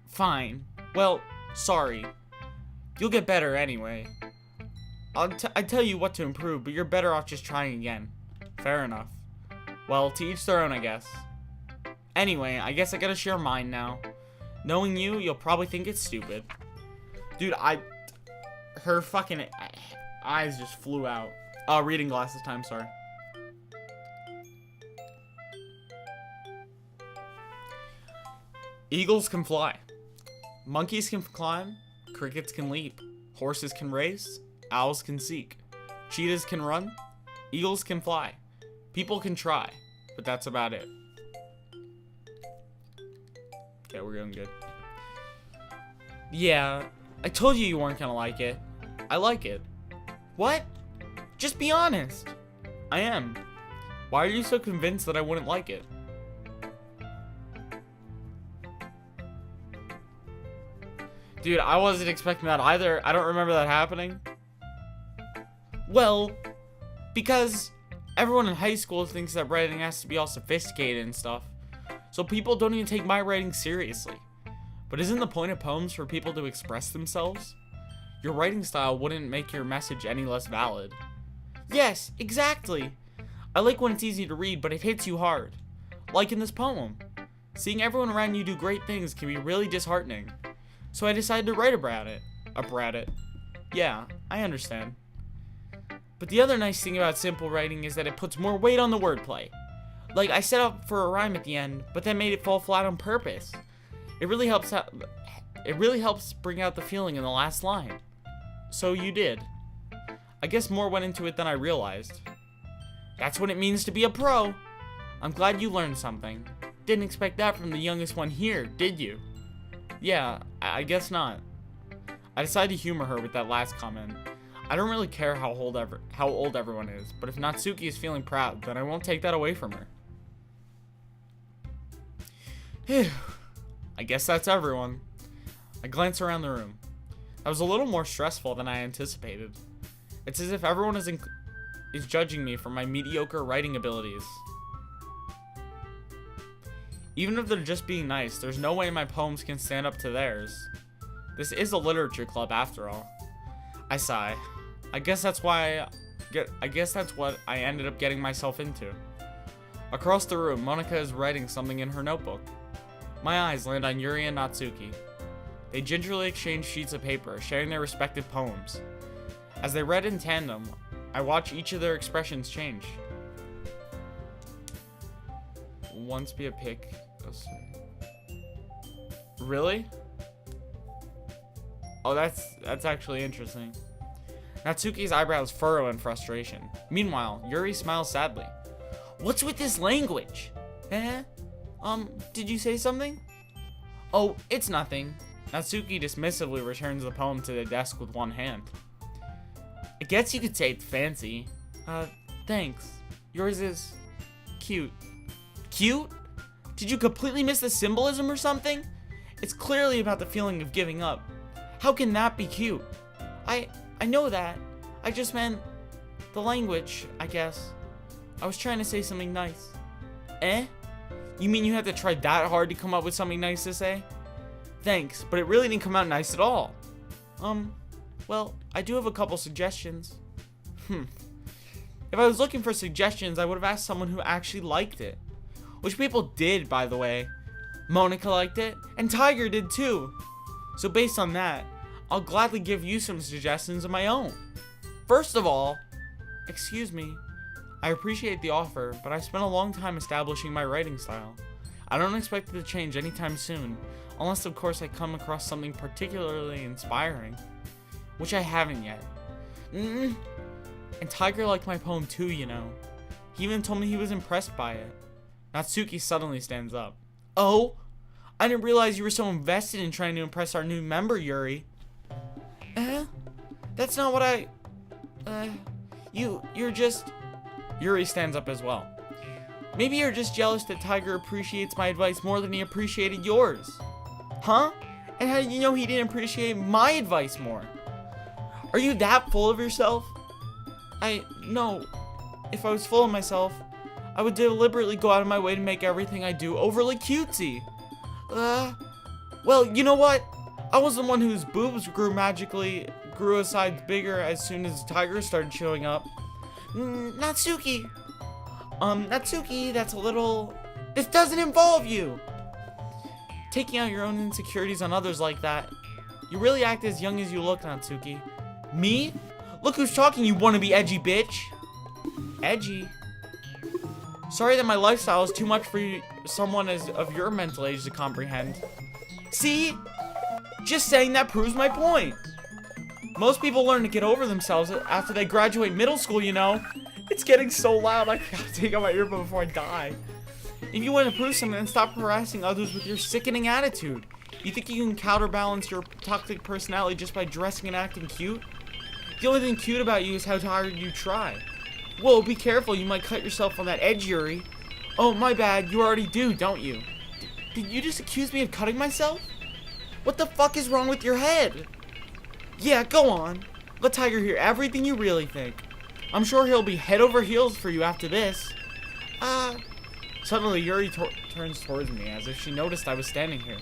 Fine. Well, sorry. You'll get better anyway. I'd tell you what to improve, but you're better off just trying again. Fair enough. Well, to each their own, I guess. Anyway, I guess I gotta share mine now. Knowing you, you'll probably think it's stupid. Dude, her fucking eyes just flew out. Reading glasses time, sorry. Eagles can fly. Monkeys can climb. Crickets can leap. Horses can race. Owls can seek. Cheetahs can run. Eagles can fly. People can try. But that's about it. Okay, we're going good. Yeah, I told you weren't gonna like it. I like it. What? Just be honest. I am. Why are you so convinced that I wouldn't like it? Dude, I wasn't expecting that either. I don't remember that happening. Well, because everyone in high school thinks that writing has to be all sophisticated and stuff. So people don't even take my writing seriously. But isn't the point of poems for people to express themselves? Your writing style wouldn't make your message any less valid. Yes, exactly. I like when it's easy to read, but it hits you hard. Like in this poem. Seeing everyone around you do great things can be really disheartening. So I decided to write about it. Yeah, I understand. But the other nice thing about simple writing is that it puts more weight on the wordplay. Like, I set up for a rhyme at the end, but then made it fall flat on purpose. It really helps bring out the feeling in the last line. So you did. I guess more went into it than I realized. That's what it means to be a pro. I'm glad you learned something. Didn't expect that from the youngest one here, did you? Yeah, I guess not. I decided to humor her with that last comment. I don't really care how old everyone is, but if Natsuki is feeling proud, then I won't take that away from her. Phew. I guess that's everyone. I glance around the room. That was a little more stressful than I anticipated. It's as if everyone is judging me for my mediocre writing abilities. Even if they're just being nice, there's no way my poems can stand up to theirs. This is a literature club after all. I sigh. I guess that's what I ended up getting myself into. Across the room, Monika is writing something in her notebook. My eyes land on Yuri and Natsuki. They gingerly exchange sheets of paper, sharing their respective poems. As they read in tandem, I watch each of their expressions change. Once be a pick. Really? Oh, that's actually interesting. Natsuki's eyebrows furrow in frustration. Meanwhile, Yuri smiles sadly. What's with this language? Did you say something? Oh, it's nothing. Natsuki dismissively returns the poem to the desk with one hand. I guess you could say it's fancy. Thanks. Yours is cute. Cute? Did you completely miss the symbolism or something? It's clearly about the feeling of giving up. How can that be cute? I know that. I just meant the language, I guess. I was trying to say something nice. You mean you had to try that hard to come up with something nice to say? Thanks, but it really didn't come out nice at all. Well, I do have a couple suggestions. If I was looking for suggestions, I would have asked someone who actually liked it. Which people did, by the way. Monika liked it, and Tiger did too. So based on that, I'll gladly give you some suggestions of my own. First of all, excuse me, I appreciate the offer, but I've spent a long time establishing my writing style. I don't expect it to change anytime soon, unless of course I come across something particularly inspiring, which I haven't yet. And Tiger liked my poem too, you know. He even told me he was impressed by it. Natsuki suddenly stands up. Oh, I didn't realize you were so invested in trying to impress our new member, Yuri. That's not what you're just... Yuri stands up as well. Maybe you're just jealous that Tiger appreciates my advice more than he appreciated yours. Huh? And how do you know he didn't appreciate my advice more? Are you that full of yourself? No. If I was full of myself, I would deliberately go out of my way to make everything I do overly cutesy. Well, you know what? I was the one whose boobs grew a size bigger as soon as Tiger started showing up. Natsuki. Natsuki, that's a little... This doesn't involve you! Taking out your own insecurities on others like that. You really act as young as you look, Natsuki. Me? Look who's talking, you wannabe edgy bitch! Edgy? Sorry that my lifestyle is too much for someone of your mental age to comprehend. See? Just saying that proves my point. Most people learn to get over themselves after they graduate middle school, you know. It's getting so loud, I gotta take out my earbud before I die. If you want to prove something, then stop harassing others with your sickening attitude. You think you can counterbalance your toxic personality just by dressing and acting cute? The only thing cute about you is how hard you try. Whoa, be careful, you might cut yourself on that edge, Yuri. Oh, my bad, you already do, don't you? Did you just accuse me of cutting myself? What the fuck is wrong with your head? Yeah, go on. Let Tiger hear everything you really think. I'm sure he'll be head over heels for you after this. Suddenly, Yuri turns towards me as if she noticed I was standing here.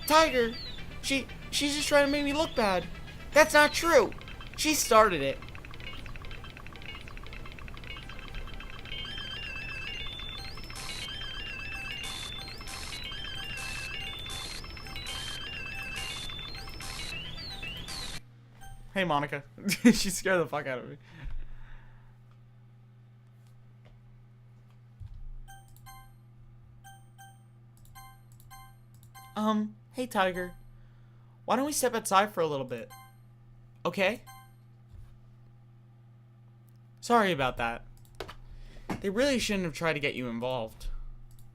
Tiger, she's just trying to make me look bad. That's not true. She started it. Hey, Monica. She scared the fuck out of me. Hey, Tiger. Why don't we step outside for a little bit? Okay? Sorry about that. They really shouldn't have tried to get you involved.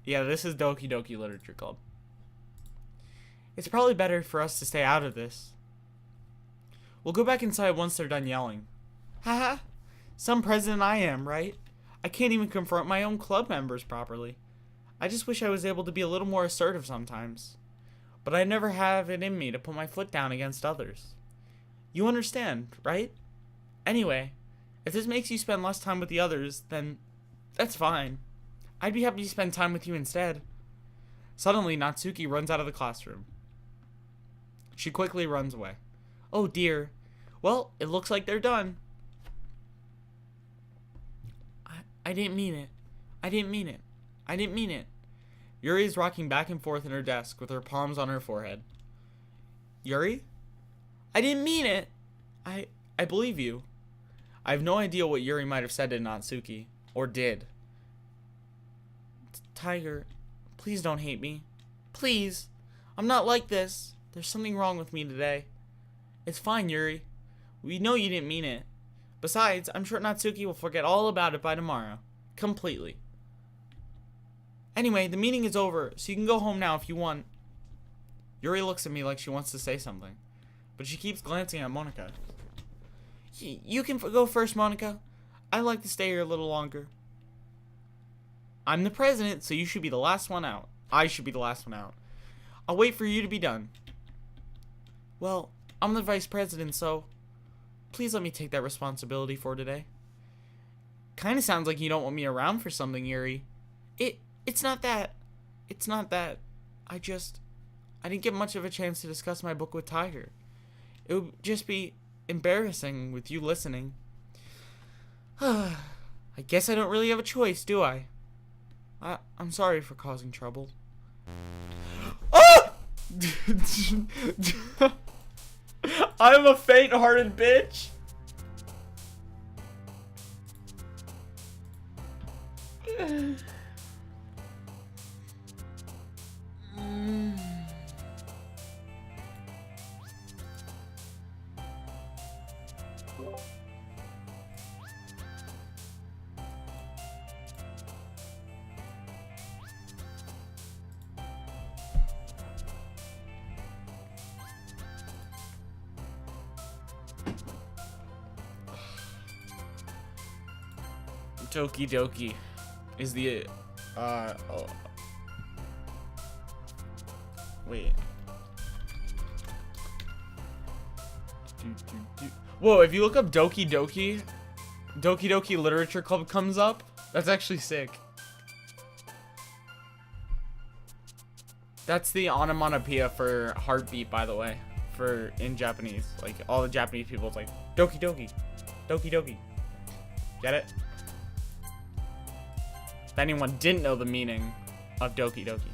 Yeah, this is Doki Doki Literature Club. It's probably better for us to stay out of this. We'll go back inside once they're done yelling. Haha. Some president I am, right? I can't even confront my own club members properly. I just wish I was able to be a little more assertive sometimes. But I never have it in me to put my foot down against others. You understand, right? Anyway, if this makes you spend less time with the others, then that's fine. I'd be happy to spend time with you instead. Suddenly, Natsuki runs out of the classroom. She quickly runs away. Oh dear. Well, it looks like they're done. I didn't mean it. I didn't mean it. I didn't mean it. Yuri is rocking back and forth in her desk with her palms on her forehead. Yuri? I didn't mean it. I believe you. I have no idea what Yuri might have said to Natsuki. Or did. Tiger, please don't hate me. Please. I'm not like this. There's something wrong with me today. It's fine, Yuri. We know you didn't mean it. Besides, I'm sure Natsuki will forget all about it by tomorrow. Completely. Anyway, the meeting is over, so you can go home now if you want. Yuri looks at me like she wants to say something, but she keeps glancing at Monica. You can go first, Monica. I'd like to stay here a little longer. I'm the president, so you should be the last one out. I should be the last one out. I'll wait for you to be done. Well, I'm the vice president, so please let me take that responsibility for today. Kinda sounds like you don't want me around for something, Yuri. It's not that. It's not that. I didn't get much of a chance to discuss my book with Tiger. It would just be embarrassing with you listening. I guess I don't really have a choice, do I? I'm sorry for causing trouble. Oh! I'm a faint-hearted bitch. Doki Doki is the wait. Whoa, if you look up Doki Doki, Doki Doki Literature Club comes up. That's actually sick. That's the onomatopoeia for heartbeat, by the way, for in Japanese. Like all the Japanese people, it's like Doki Doki, Doki Doki. Get it? If anyone didn't know the meaning of Doki Doki.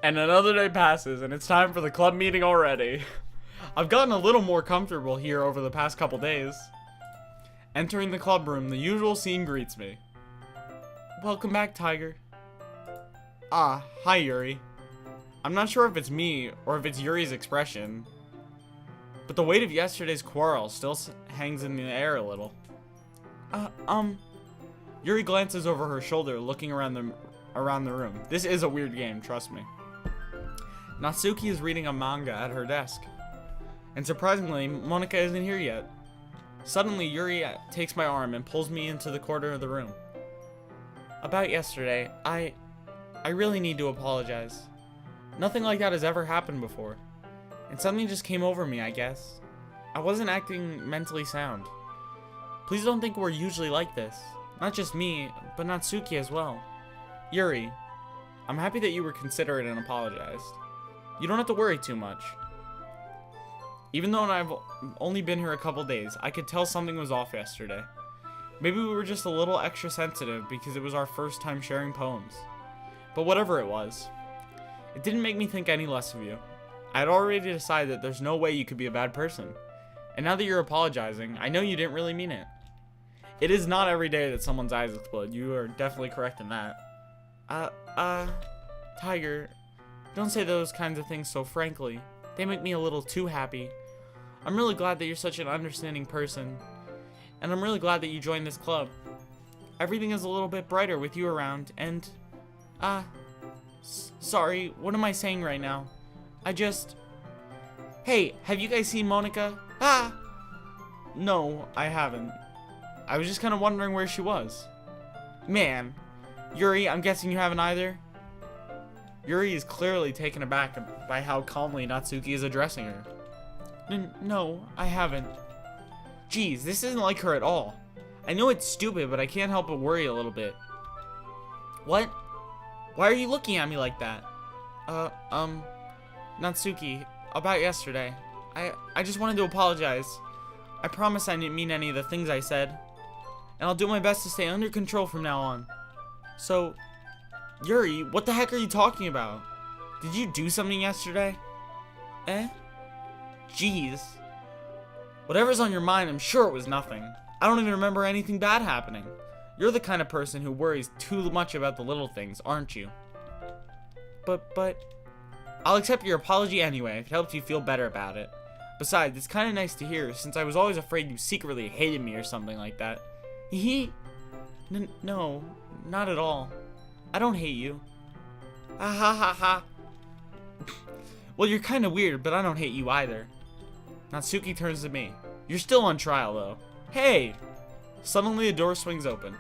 And another day passes, and it's time for the club meeting already. I've gotten a little more comfortable here over the past couple days. Entering the club room, the usual scene greets me. Welcome back, Tiger. Ah, hi, Yuri. I'm not sure if it's me, or if it's Yuri's expression, but the weight of yesterday's quarrel still hangs in the air a little. Yuri glances over her shoulder, looking around the room. This is a weird game, trust me. Natsuki is reading a manga at her desk. And surprisingly, Monika isn't here yet. Suddenly, Yuri takes my arm and pulls me into the corner of the room. About yesterday, I really need to apologize. Nothing like that has ever happened before. And something just came over me, I guess. I wasn't acting mentally sound. Please don't think we're usually like this. Not just me, but Natsuki as well. Yuri, I'm happy that you were considerate and apologized. You don't have to worry too much. Even though I've only been here a couple days, I could tell something was off yesterday. Maybe we were just a little extra sensitive because it was our first time sharing poems. But whatever it was, it didn't make me think any less of you. I had already decided that there's no way you could be a bad person. And now that you're apologizing, I know you didn't really mean it. It is not every day that someone's eyes explode. You are definitely correct in that. Tiger, don't say those kinds of things so frankly. They make me a little too happy. I'm really glad that you're such an understanding person. And I'm really glad that you joined this club. Everything is a little bit brighter with you around, and... sorry, what am I saying right now? Hey, have you guys seen Monika? No, I haven't. I was just kind of wondering where she was. Man. Yuri, I'm guessing you haven't either? Yuri is clearly taken aback by how calmly Natsuki is addressing her. No, I haven't. Geez, this isn't like her at all. I know it's stupid, but I can't help but worry a little bit. What? Why are you looking at me like that? Natsuki, about yesterday. I just wanted to apologize. I promise I didn't mean any of the things I said. And I'll do my best to stay under control from now on. So, Yuri, what the heck are you talking about? Did you do something yesterday? Jeez. Whatever's on your mind, I'm sure it was nothing. I don't even remember anything bad happening. You're the kind of person who worries too much about the little things, aren't you? But... I'll accept your apology anyway if it helps you feel better about it. Besides, it's kind of nice to hear, since I was always afraid you secretly hated me or something like that. No, not at all. I don't hate you. Ha. Well, you're kind of weird, but I don't hate you either. Natsuki turns to me. You're still on trial, though. Hey! Suddenly, the door swings open.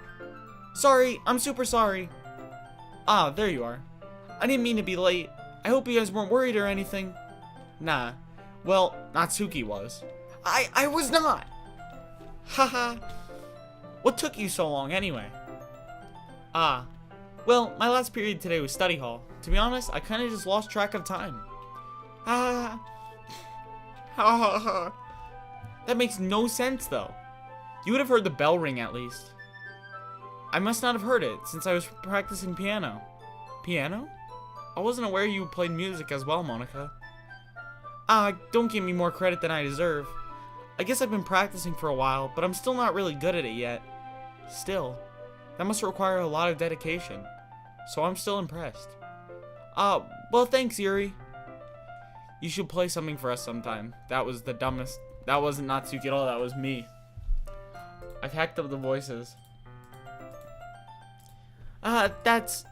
Sorry, I'm super sorry. There you are. I didn't mean to be late. I hope you guys weren't worried or anything. Nah. Well, Natsuki was. I was not! Haha. What took you so long, anyway? Well, my last period today was study hall. To be honest, I kind of just lost track of time. That makes no sense, though. You would have heard the bell ring, at least. I must not have heard it, since I was practicing piano. Piano? I wasn't aware you played music as well, Monika. Don't give me more credit than I deserve. I guess I've been practicing for a while, but I'm still not really good at it yet. Still, that must require a lot of dedication. So I'm still impressed. Well, thanks, Yuri. You should play something for us sometime. That was the dumbest. That wasn't Natsuki at all, that was me. I've hacked up the voices. That's...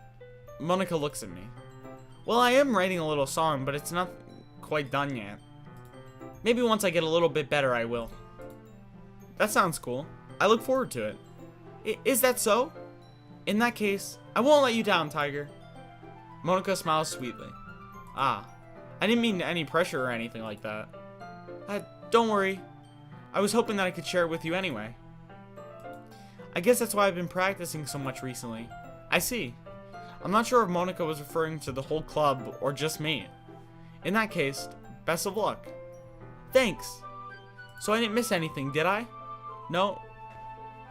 Monika looks at me. Well, I am writing a little song, but it's not quite done yet. Maybe once I get a little bit better, I will. That sounds cool. I look forward to it. Is that so? In that case, I won't let you down, Tiger. Monika smiles sweetly. I didn't mean any pressure or anything like that. Don't worry. I was hoping that I could share it with you anyway. I guess that's why I've been practicing so much recently. I see. I'm not sure if Monika was referring to the whole club or just me. In that case, best of luck. Thanks. So I didn't miss anything, did I? No,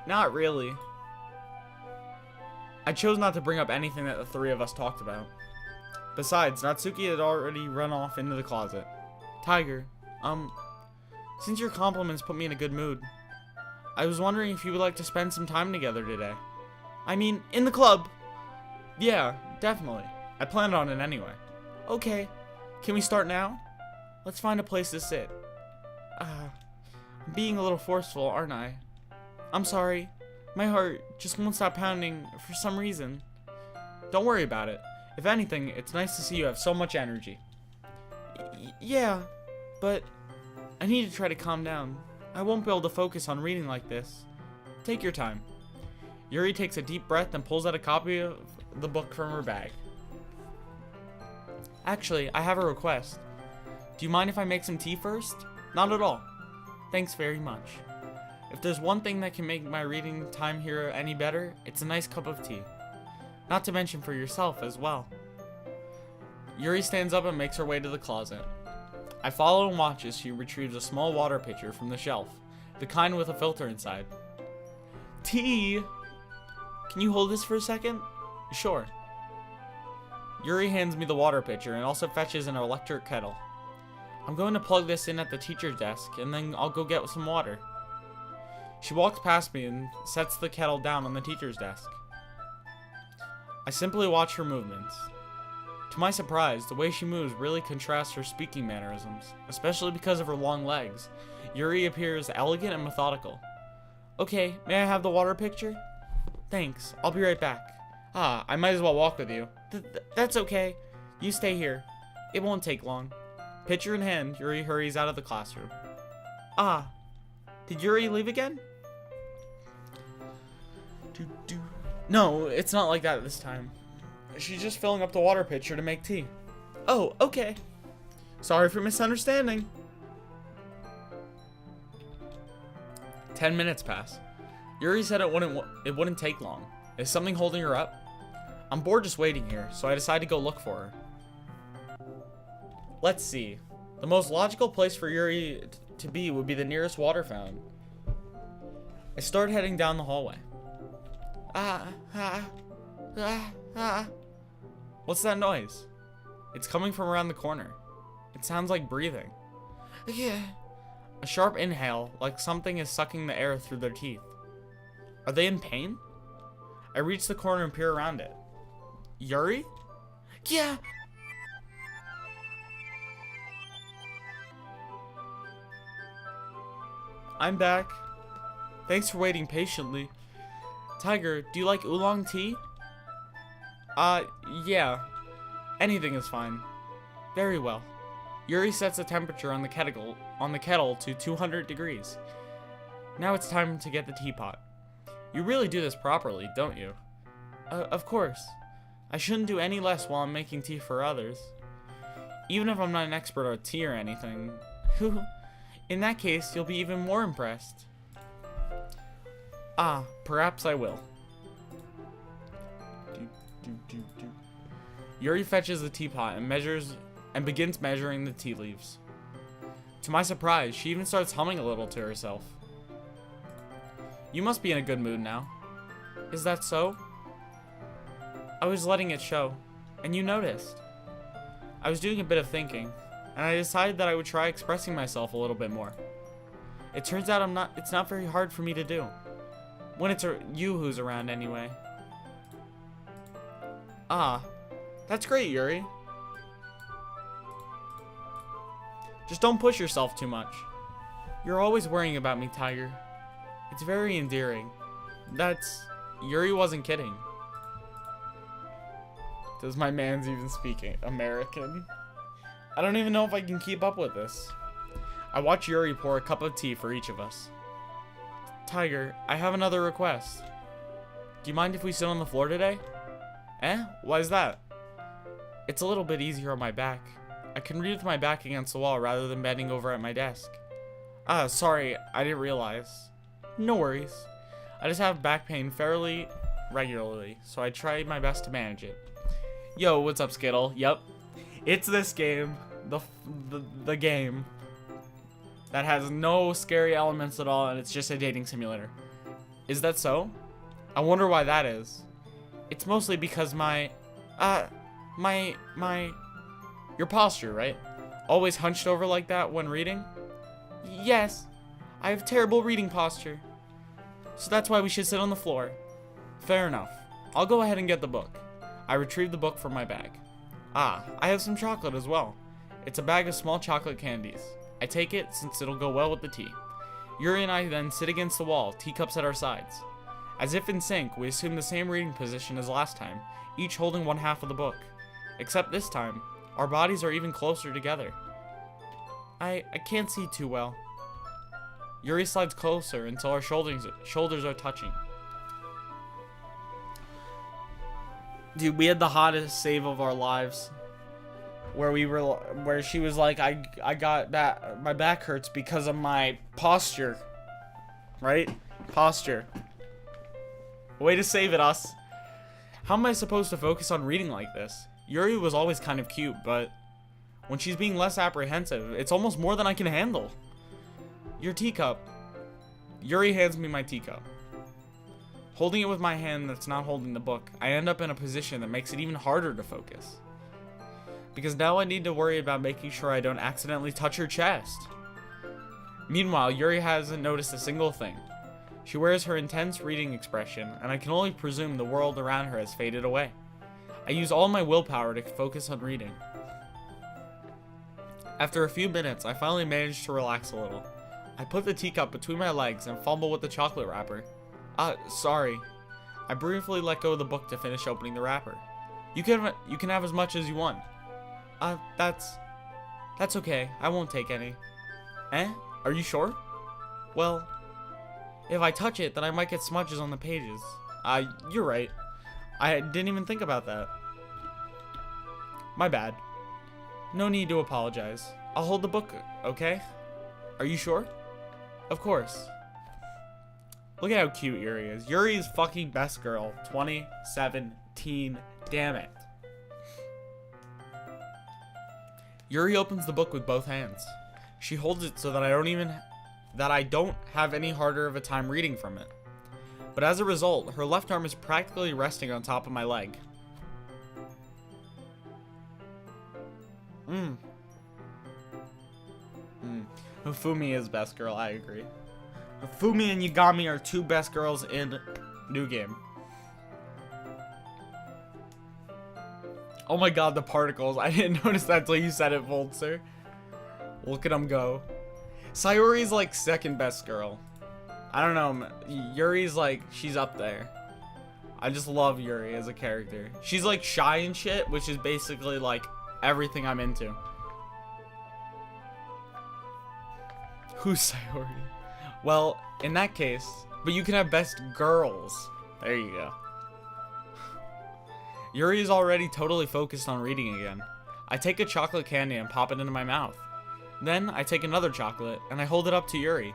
not really. I chose not to bring up anything that the three of us talked about. Besides, Natsuki had already run off into the closet. Tiger, since your compliments put me in a good mood, I was wondering if you would like to spend some time together today. I mean, in the club. Yeah, definitely. I planned on it anyway. Okay. Can we start now? Let's find a place to sit. I'm being a little forceful, aren't I? I'm sorry. My heart just won't stop pounding for some reason. Don't worry about it. If anything, it's nice to see you have so much energy. Yeah, but I need to try to calm down. I won't be able to focus on reading like this. Take your time. Yuri takes a deep breath and pulls out a copy of the book from her bag. Actually, I have a request. Do you mind if I make some tea first? Not at all. Thanks very much. If there's one thing that can make my reading time here any better, it's a nice cup of tea. Not to mention for yourself as well. Yuri stands up and makes her way to the closet. I follow and watch as she retrieves a small water pitcher from the shelf, the kind with a filter inside. Tea! Can you hold this for a second? Sure. Yuri hands me the water pitcher and also fetches an electric kettle. I'm going to plug this in at the teacher's desk and then I'll go get some water. She walks past me and sets the kettle down on the teacher's desk. I simply watch her movements. To my surprise, the way she moves really contrasts her speaking mannerisms, especially because of her long legs. Yuri appears elegant and methodical. Okay, may I have the water pitcher? Thanks, I'll be right back. I might as well walk with you. That's okay. You stay here. It won't take long. Pitcher in hand, Yuri hurries out of the classroom. Did Yuri leave again? No, it's not like that this time. She's just filling up the water pitcher to make tea. Oh, okay. Sorry for misunderstanding. 10 minutes pass. Yuri said it wouldn't take long. Is something holding her up? I'm bored just waiting here, so I decide to go look for her. Let's see. The most logical place for Yuri to be would be the nearest water fountain. I start heading down the hallway. What's that noise? It's coming from around the corner. It sounds like breathing. Yeah. A sharp inhale, like something is sucking the air through their teeth. Are they in pain? I reach the corner and peer around it. Yuri? Yeah. I'm back. Thanks for waiting patiently. Tiger, do you like oolong tea? Yeah. Anything is fine. Very well. Yuri sets the temperature on the kettle to 200 degrees. Now it's time to get the teapot. You really do this properly, don't you? Of course. I shouldn't do any less while I'm making tea for others. Even if I'm not an expert at tea or anything. In that case, you'll be even more impressed. Perhaps I will. Yuri fetches the teapot and begins measuring the tea leaves. To my surprise, she even starts humming a little to herself. You must be in a good mood now. Is that so? I was letting it show, and you noticed. I was doing a bit of thinking, and I decided that I would try expressing myself a little bit more. It turns out it's not very hard for me to do. When it's you who's around anyway. That's great, Yuri. Just don't push yourself too much. You're always worrying about me, Tiger. It's very endearing. Yuri wasn't kidding. Does my man's even speak American? I don't even know if I can keep up with this. I watch Yuri pour a cup of tea for each of us. Tiger, I have another request. Do you mind if we sit on the floor today? Why is that? It's a little bit easier on my back. I can read with my back against the wall rather than bending over at my desk. Sorry, I didn't realize. No worries. I just have back pain fairly regularly, so I try my best to manage it. Yo, what's up, Skittle? Yup. It's this game. The game. That has no scary elements at all, and it's just a dating simulator. Is that so? I wonder why that is. It's mostly because Your posture, right? Always hunched over like that when reading? Yes. I have terrible reading posture. So that's why we should sit on the floor. Fair enough. I'll go ahead and get the book. I retrieve the book from my bag. Ah, I have some chocolate as well. It's a bag of small chocolate candies. I take it since it'll go well with the tea. Yuri and I then sit against the wall, teacups at our sides. As if in sync, we assume the same reading position as last time, each holding one half of the book. Except this time, our bodies are even closer together. I can't see too well. Yuri slides closer until our shoulders are touching. Dude, we had the hottest save of our lives. Where she was like, I got that, my back hurts because of my posture. Right? Posture. Way to save it, us. How am I supposed to focus on reading like this? Yuri was always kind of cute, but when she's being less apprehensive, it's almost more than I can handle. Your teacup. Yuri hands me my teacup. Holding it with my hand that's not holding the book, I end up in a position that makes it even harder to focus. Because now I need to worry about making sure I don't accidentally touch her chest. Meanwhile, Yuri hasn't noticed a single thing. She wears her intense reading expression, and I can only presume the world around her has faded away. I use all my willpower to focus on reading. After a few minutes, I finally manage to relax a little. I put the teacup between my legs and fumble with the chocolate wrapper. Sorry. I briefly let go of the book to finish opening the wrapper. You can have as much as you want. That's okay. I won't take any. Eh? Are you sure? Well, if I touch it, then I might get smudges on the pages. You're right. I didn't even think about that. My bad. No need to apologize. I'll hold the book, okay? Are you sure? Of course. Look at how cute Yuri is. Yuri is fucking best girl. 2017. Damn it. Yuri opens the book with both hands. She holds it so that I don't have any harder of a time reading from it. But as a result, her left arm is practically resting on top of my leg. Hifumi is best girl, I agree. Hifumi and Yagami are two best girls in New Game. Oh my god, the particles. I didn't notice that until you said it, Voltzer. Look at them go. Sayori's like second best girl. I don't know. Yuri's like, she's up there. I just love Yuri as a character. She's like shy and shit, which is basically like everything I'm into. Who's Sayori? Well, in that case, but you can have best girls. There you go. Yuri is already totally focused on reading again. I take a chocolate candy and pop it into my mouth. Then I take another chocolate and I hold it up to Yuri.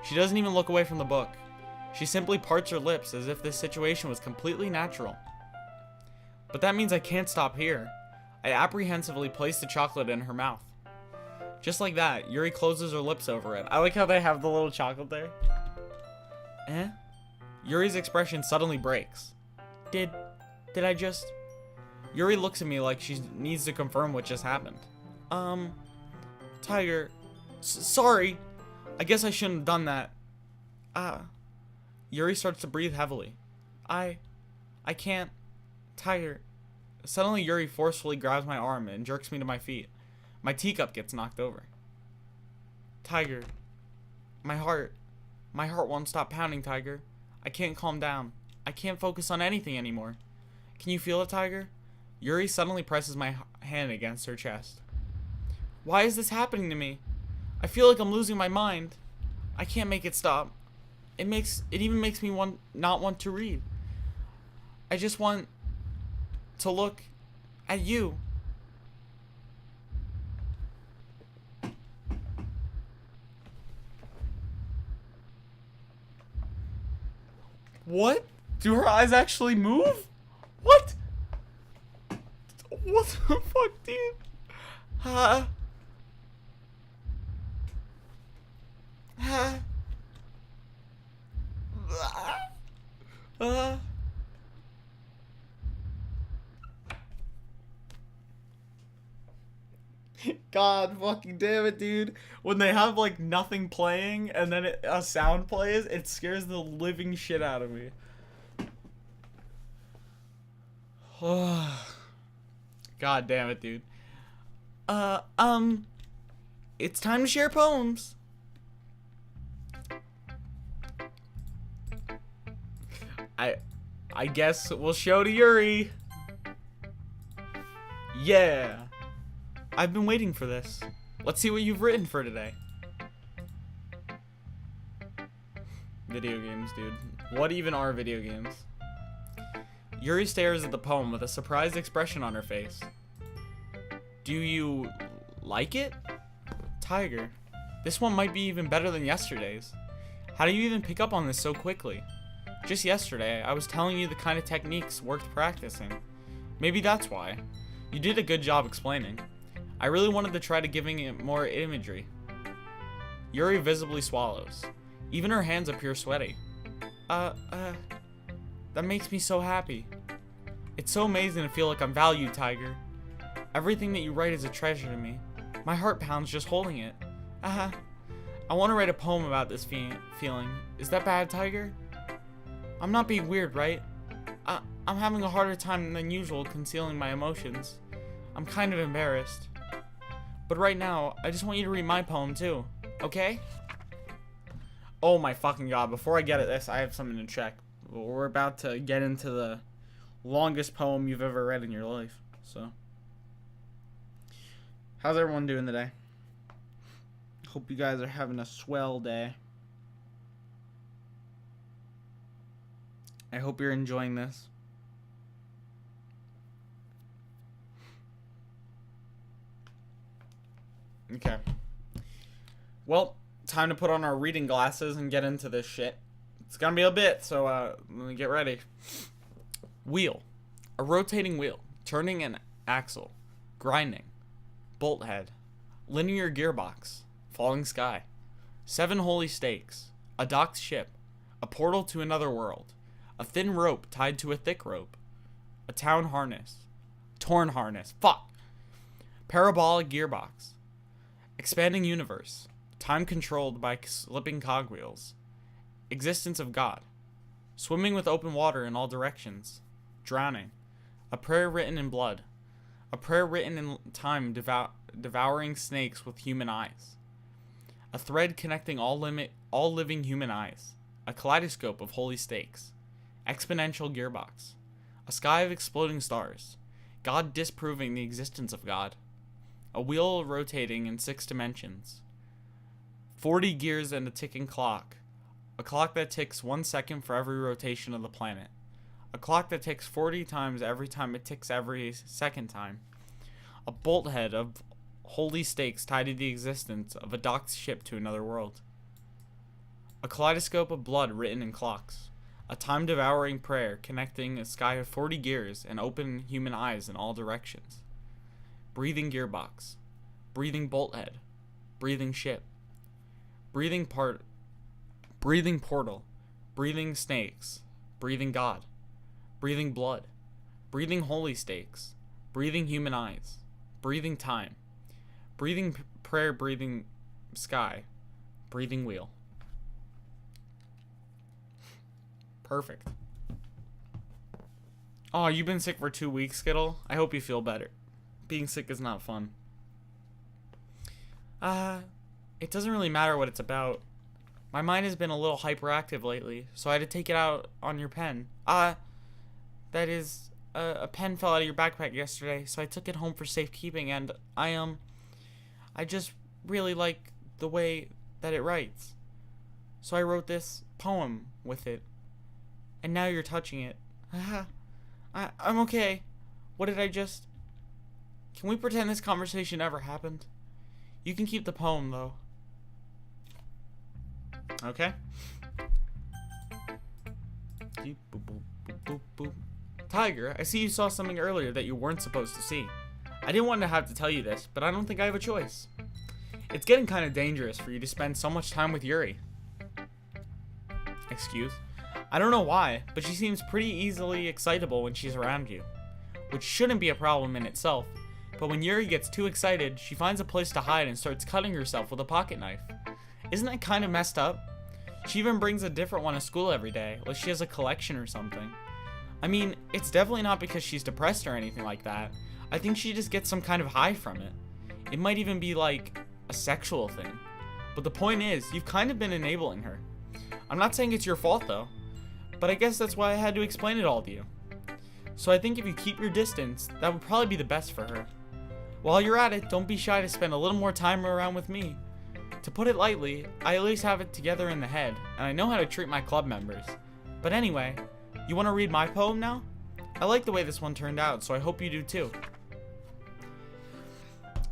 She doesn't even look away from the book. She simply parts her lips as if this situation was completely natural. But that means I can't stop here. I apprehensively place the chocolate in her mouth. Just like that, Yuri closes her lips over it. I like how they have the little chocolate there. Eh? Yuri's expression suddenly breaks. Did I just... Yuri looks at me like she needs to confirm what just happened. Tiger... Sorry. I guess I shouldn't have done that. Yuri starts to breathe heavily. I can't... Tiger... Suddenly Yuri forcefully grabs my arm and jerks me to my feet. My teacup gets knocked over. Tiger. My heart won't stop pounding, Tiger. I can't calm down. I can't focus on anything anymore. Can you feel it, Tiger? Yuri suddenly presses my hand against her chest. Why is this happening to me? I feel like I'm losing my mind. I can't make it stop. It even makes me not want to read. I just want to look at you. What? Do her eyes actually move? What? What the fuck, dude? God fucking damn it, dude. When they have like nothing playing and then a sound plays, it scares the living shit out of me. God damn it, dude. It's time to share poems. I guess we'll show to Yuri. Yeah. I've been waiting for this. Let's see what you've written for today. Video games, dude. What even are video games? Yuri stares at the poem with a surprised expression on her face. Do you like it? Tiger, this one might be even better than yesterday's. How do you even pick up on this so quickly? Just yesterday, I was telling you the kind of techniques worth practicing. Maybe that's why. You did a good job explaining. I really wanted to try to giving it more imagery. Yuri visibly swallows. Even her hands appear sweaty. That makes me so happy. It's so amazing to feel like I'm valued, Tiger. Everything that you write is a treasure to me. My heart pounds just holding it. I want to write a poem about this feeling. Is that bad, Tiger? I'm not being weird, right? I'm having a harder time than usual concealing my emotions. I'm kind of embarrassed. But right now, I just want you to read my poem too, okay? Oh my fucking god, before I get at this, I have something to check. We're about to get into the longest poem you've ever read in your life, so. How's everyone doing today? Hope you guys are having a swell day. I hope you're enjoying this. Okay. Well, time to put on our reading glasses and get into this shit. It's gonna be a bit, so let me get ready. Wheel. A rotating wheel. Turning an axle. Grinding. Bolt head. Linear gearbox. Falling sky. 7 holy stakes. A docked ship. A portal to another world. A thin rope tied to a thick rope. A town harness. Torn harness. Fuck. Parabolic gearbox. Expanding universe. Time controlled by slipping cogwheels. Existence of God. Swimming with open water in all directions. Drowning. A prayer written in blood. A prayer written in time devouring snakes with human eyes. A thread connecting all living human eyes. A kaleidoscope of holy stakes. Exponential gearbox. A sky of exploding stars. God disproving the existence of God. A wheel rotating in 6 dimensions. 40 gears and a ticking clock. A clock that ticks 1 second for every rotation of the planet. A clock that ticks 40 times every time it ticks every second time. A bolt head of holy stakes tied to the existence of a docked ship to another world. A kaleidoscope of blood written in clocks. A time-devouring prayer connecting a sky of 40 gears and open human eyes in all directions. Breathing gearbox. Breathing bolt head. Breathing ship. Breathing portal. Breathing snakes. Breathing God. Breathing blood. Breathing holy stakes. Breathing human eyes. Breathing time. Breathing prayer. Breathing sky. Breathing wheel. Perfect. Oh, you've been sick for 2 weeks, Skittle? I hope you feel better. Being sick is not fun. It doesn't really matter what it's about. My mind has been a little hyperactive lately, so I had to take it out on your pen. That is, a pen fell out of your backpack yesterday, so I took it home for safekeeping, and I just really like the way that it writes. So I wrote this poem with it. And now you're touching it. I'm okay. What did I just... Can we pretend this conversation never happened? You can keep the poem, though. Okay. Tiger, I see you saw something earlier that you weren't supposed to see. I didn't want to have to tell you this, but I don't think I have a choice. It's getting kind of dangerous for you to spend so much time with Yuri. Excuse? I don't know why, but she seems pretty easily excitable when she's around you. Which shouldn't be a problem in itself, But when Yuri gets too excited, she finds a place to hide and starts cutting herself with a pocket knife. Isn't that kind of messed up? She even brings a different one to school every day, like she has a collection or something. I mean, it's definitely not because she's depressed or anything like that. I think she just gets some kind of high from it. It might even be like a sexual thing. But the point is, you've kind of been enabling her. I'm not saying it's your fault though, but I guess that's why I had to explain it all to you. So I think if you keep your distance, that would probably be the best for her. While you're at it, don't be shy to spend a little more time around with me. To put it lightly, I at least have it together in the head, and I know how to treat my club members. But anyway, you want to read my poem now? I like the way this one turned out, so I hope you do too.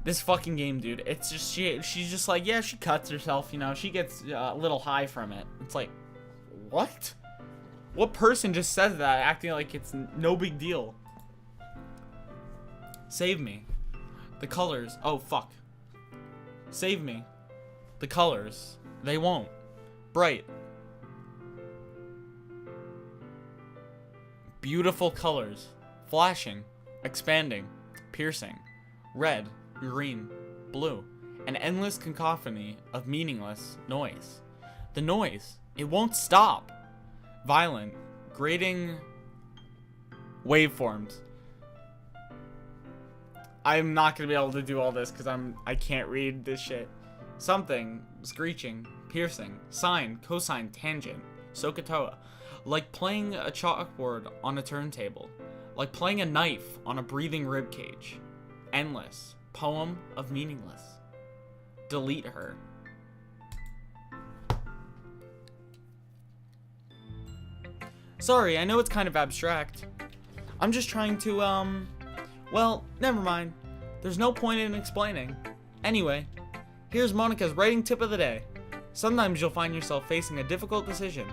This fucking game, dude, it's just, she's just like, yeah, she cuts herself, you know, she gets a little high from it. It's like, what? What person just says that, acting like it's no big deal? Save me. The colors, oh fuck. Save me. The colors, they won't. Bright. Beautiful colors. Flashing. Expanding. Piercing. Red. Green. Blue. An endless cacophony of meaningless noise. The noise, it won't stop. Violent. Grating. Waveforms. I'm not gonna be able to do all this because I can't read this shit. Something, screeching, piercing, sine, cosine, tangent, SOHCAHTOA. Like playing a chalkboard on a turntable. Like playing a knife on a breathing ribcage. Endless. Poem of meaningless. Delete her. Sorry, I know it's kind of abstract. I'm just trying to, well, never mind. There's no point in explaining. Anyway, here's Monica's writing tip of the day. Sometimes you'll find yourself facing a difficult decision.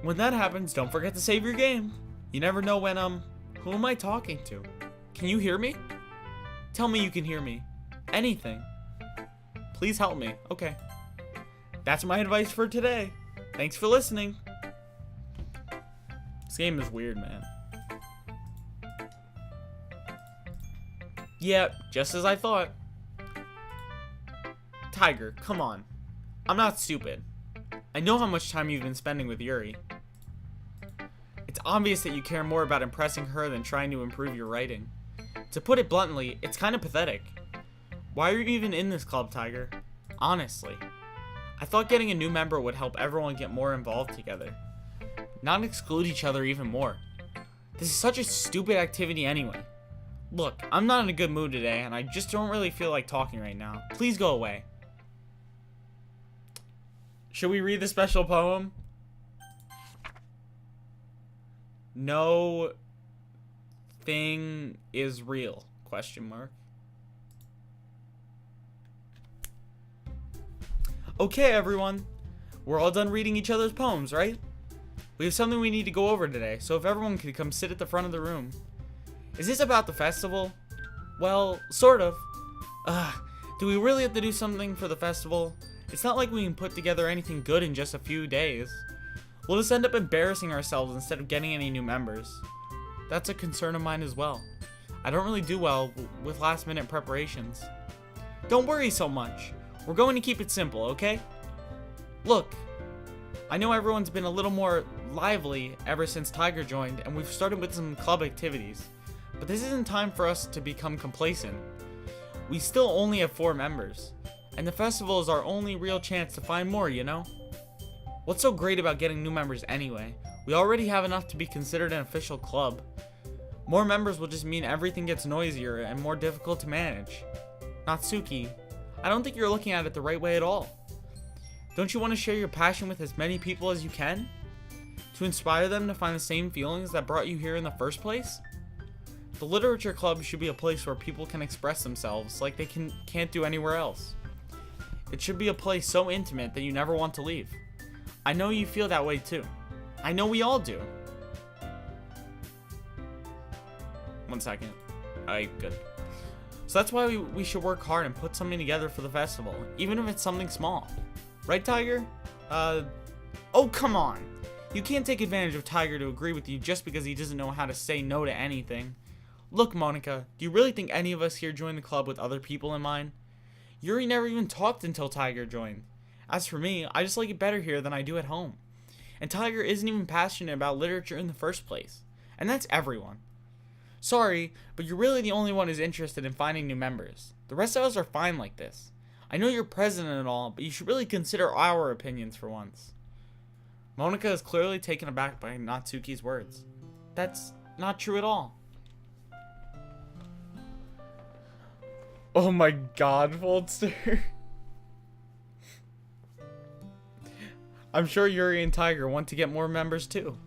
When that happens, don't forget to save your game. You never know when, who am I talking to? Can you hear me? Tell me you can hear me. Anything. Please help me. Okay. That's my advice for today. Thanks for listening. This game is weird, man. Yep, just as I thought. Tiger, come on. I'm not stupid. I know how much time you've been spending with Yuri. It's obvious that you care more about impressing her than trying to improve your writing. To put it bluntly, it's kind of pathetic. Why are you even in this club, Tiger? Honestly. I thought getting a new member would help everyone get more involved together. Not exclude each other even more. This is such a stupid activity anyway. Look, I'm not in a good mood today, and I just don't really feel like talking right now. Please go away. Should we read the special poem? No thing is real, question mark. Okay, everyone. We're all done reading each other's poems, right? We have something we need to go over today, so if everyone could come sit at the front of the room. Is this about the festival? Well, sort of. Do we really have to do something for the festival? It's not like we can put together anything good in just a few days. We'll just end up embarrassing ourselves instead of getting any new members. That's a concern of mine as well. I don't really do well with last minute preparations. Don't worry so much. We're going to keep it simple, okay? Look, I know everyone's been a little more lively ever since Tiger joined, and we've started with some club activities. But this isn't time for us to become complacent. We still only have 4 members, and the festival is our only real chance to find more, you know? What's so great about getting new members anyway? We already have enough to be considered an official club. More members will just mean everything gets noisier and more difficult to manage. Natsuki, I don't think you're looking at it the right way at all. Don't you want to share your passion with as many people as you can? To inspire them to find the same feelings that brought you here in the first place? The literature club should be a place where people can express themselves like they can't do anywhere else. It should be a place so intimate that you never want to leave. I know you feel that way too. I know we all do. 1 second. Alright, good. So that's why we should work hard and put something together for the festival, even if it's something small. Right, Tiger? Oh, come on. You can't take advantage of Tiger to agree with you just because he doesn't know how to say no to anything. Look, Monica, do you really think any of us here joined the club with other people in mind? Yuri never even talked until Tiger joined. As for me, I just like it better here than I do at home. And Tiger isn't even passionate about literature in the first place. And that's everyone. Sorry, but you're really the only one who's interested in finding new members. The rest of us are fine like this. I know you're president and all, but you should really consider our opinions for once. Monica is clearly taken aback by Natsuki's words. That's not true at all. Oh my god, Voltster. I'm sure Yuri and Tiger want to get more members too.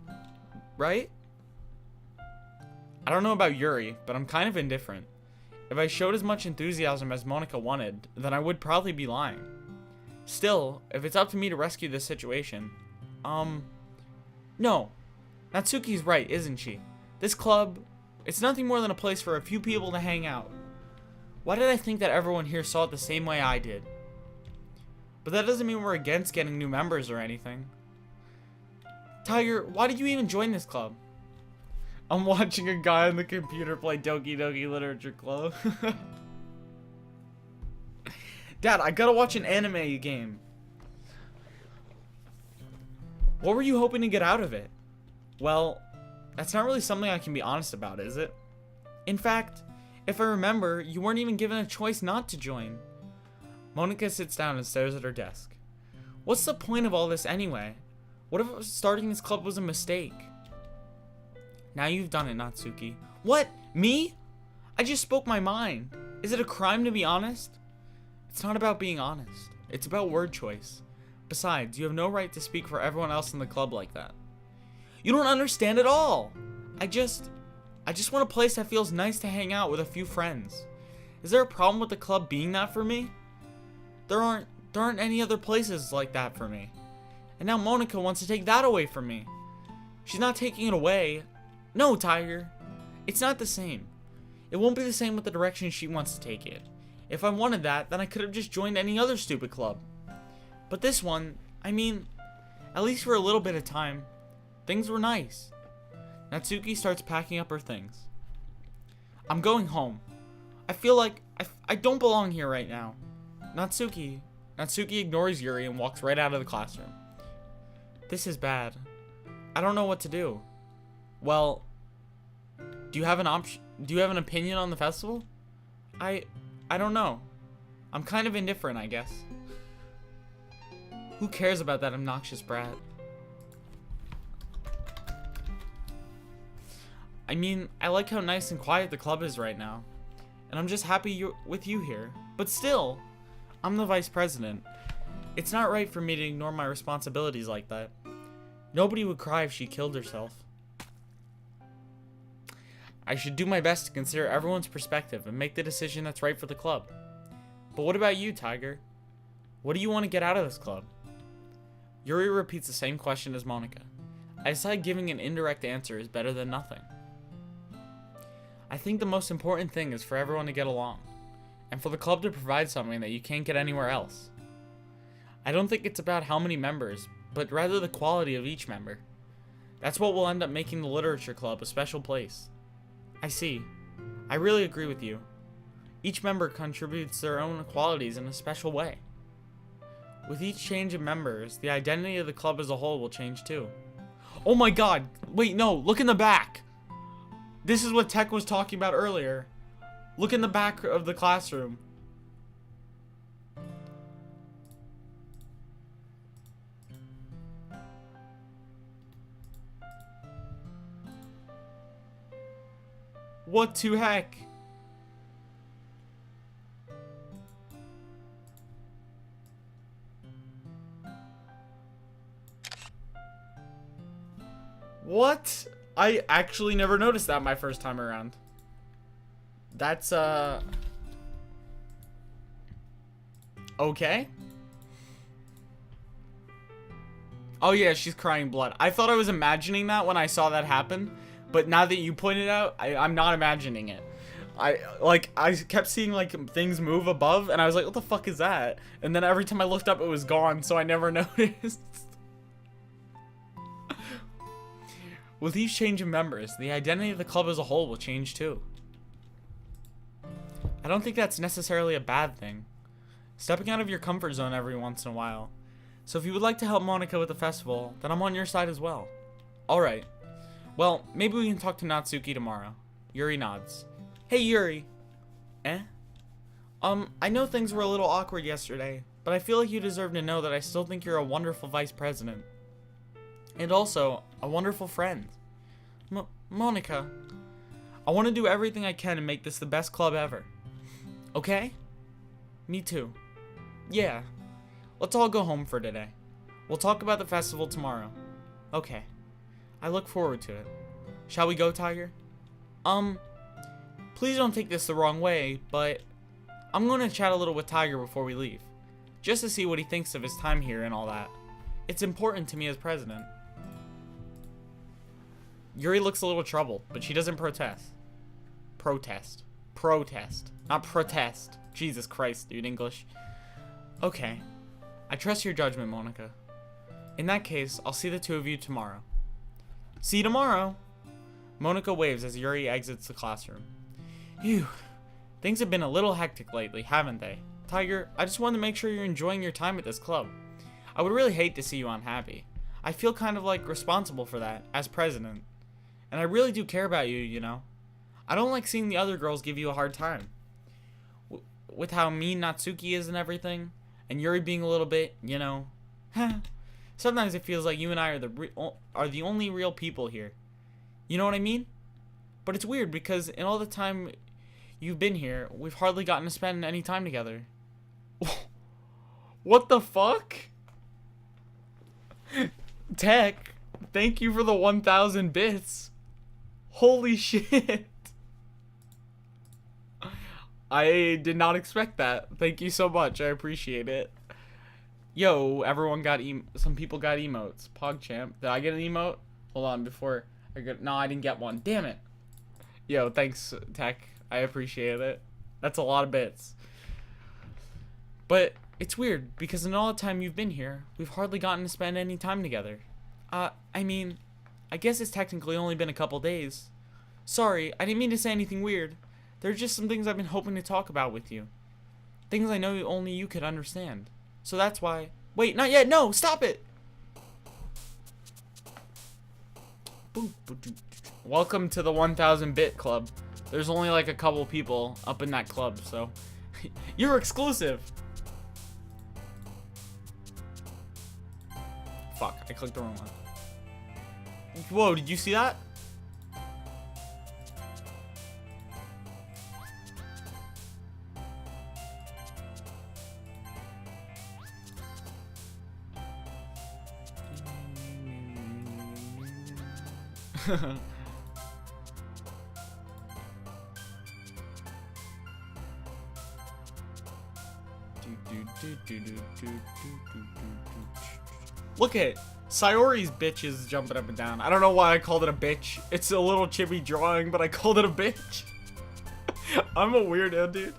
Right? I don't know about Yuri, but I'm kind of indifferent. If I showed as much enthusiasm as Monica wanted, then I would probably be lying. Still, if it's up to me to rescue this situation, no. Natsuki's right, isn't she? This club, it's nothing more than a place for a few people to hang out. Why did I think that everyone here saw it the same way I did? But that doesn't mean we're against getting new members or anything. Tiger, why did you even join this club? I'm watching a guy on the computer play Doki Doki Literature Club. Dad, I gotta watch an anime game. What were you hoping to get out of it? Well, that's not really something I can be honest about, is it? In fact, if I remember, you weren't even given a choice not to join. Monica sits down and stares at her desk. What's the point of all this anyway? What if starting this club was a mistake? Now you've done it, Natsuki. What? Me? I just spoke my mind. Is it a crime to be honest? It's not about being honest. It's about word choice. Besides, you have no right to speak for everyone else in the club like that. You don't understand at all. I just want a place that feels nice to hang out with a few friends. Is there a problem with the club being that for me? There aren't any other places like that for me. And now Monica wants to take that away from me. She's not taking it away. No, Tiger. It's not the same. It won't be the same with the direction she wants to take it. If I wanted that, then I could have just joined any other stupid club. But this one, I mean, at least for a little bit of time, things were nice. Natsuki starts packing up her things. I'm going home. I feel like I don't belong here right now. Natsuki ignores Yuri and walks right out of the classroom. This is bad. I don't know what to do. Well, do you have an opinion on the festival? I don't know. I'm kind of indifferent, I guess. Who cares about that obnoxious brat? I mean, I like how nice and quiet the club is right now. And I'm just happy with you here. But still, I'm the vice president. It's not right for me to ignore my responsibilities like that. Nobody would cry if she killed herself. I should do my best to consider everyone's perspective and make the decision that's right for the club. But what about you, Tiger? What do you want to get out of this club? Yuri repeats the same question as Monica. I decide giving an indirect answer is better than nothing. I think the most important thing is for everyone to get along, and for the club to provide something that you can't get anywhere else. I don't think it's about how many members, but rather the quality of each member. That's what will end up making the literature club a special place. I see. I really agree with you. Each member contributes their own qualities in a special way. With each change of members, the identity of the club as a whole will change too. Oh my god! Wait, no, look in the back! This is what Tech was talking about earlier. Look in the back of the classroom. What to heck? What? I actually never noticed that my first time around. That's, okay. Oh yeah, she's crying blood. I thought I was imagining that when I saw that happen, but now that you pointed out, I'm not imagining it. I kept seeing, like, things move above, and I was like, what the fuck is that? And then every time I looked up, it was gone, so I never noticed. With each change of members, the identity of the club as a whole will change too. I don't think that's necessarily a bad thing. Stepping out of your comfort zone every once in a while. So if you would like to help Monica with the festival, then I'm on your side as well. Alright. Well, maybe we can talk to Natsuki tomorrow. Yuri nods. Hey Yuri. Eh? I know things were a little awkward yesterday, but I feel like you deserve to know that I still think you're a wonderful vice president. And also, a wonderful friend. Monica, I want to do everything I can to make this the best club ever. Okay? Me too. Yeah. Let's all go home for today. We'll talk about the festival tomorrow. Okay. I look forward to it. Shall we go, Tiger? Please don't take this the wrong way, but I'm going to chat a little with Tiger before we leave. Just to see what he thinks of his time here and all that. It's important to me as president. Yuri looks a little troubled, but she doesn't protest. Protest. Not protest. Jesus Christ, dude, English. Okay. I trust your judgment, Monica. In that case, I'll see the two of you tomorrow. See you tomorrow! Monica waves as Yuri exits the classroom. Phew. Things have been a little hectic lately, haven't they? Tiger, I just wanted to make sure you're enjoying your time at this club. I would really hate to see you unhappy. I feel kind of like responsible for that, as president. And I really do care about you, you know. I don't like seeing the other girls give you a hard time. With how mean Natsuki is and everything, and Yuri being a little bit, you know, sometimes it feels like you and I are the only real people here. You know what I mean? But it's weird because in all the time you've been here, we've hardly gotten to spend any time together. What the fuck? Tech, thank you for the 1,000 bits. Holy shit. I did not expect that. Thank you so much. I appreciate it. Yo, everyone got some people got emotes. PogChamp. Did I get an emote? Hold on before I get. No, I didn't get one. Damn it. Yo, thanks, Tech. I appreciate it. That's a lot of bits. But it's weird because in all the time you've been here, we've hardly gotten to spend any time together. I mean, I guess it's technically only been a couple days. Sorry, I didn't mean to say anything weird. There are just some things I've been hoping to talk about with you. Things I know only you could understand. So that's why... Wait, not yet! No! Stop it! Welcome to the 1,000 bit club. There's only like a couple people up in that club, so... You're exclusive! Fuck, I clicked the wrong one. Whoa, did you see that? Look at Sayori's bitch is jumping up and down. I don't know why I called it a bitch. It's a little chibi drawing, but I called it a bitch. I'm a weirdo, dude.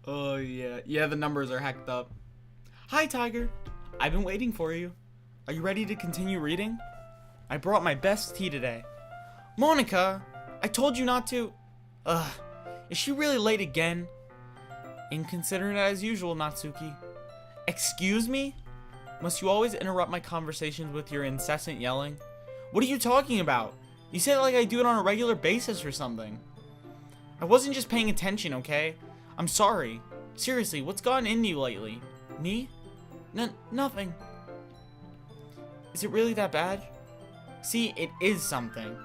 Oh yeah. Yeah, the numbers are hacked up. Hi, Tiger. I've been waiting for you. Are you ready to continue reading? I brought my best tea today. Monica, I told you not to. Ugh, is she really late again? Inconsiderate as usual, Natsuki. Excuse me? Must you always interrupt my conversations with your incessant yelling? What are you talking about? You say it like I do it on a regular basis or something. I wasn't just paying attention, okay? I'm sorry. Seriously, what's gotten into you lately? Me? Nothing. Is it really that bad? See, it is something.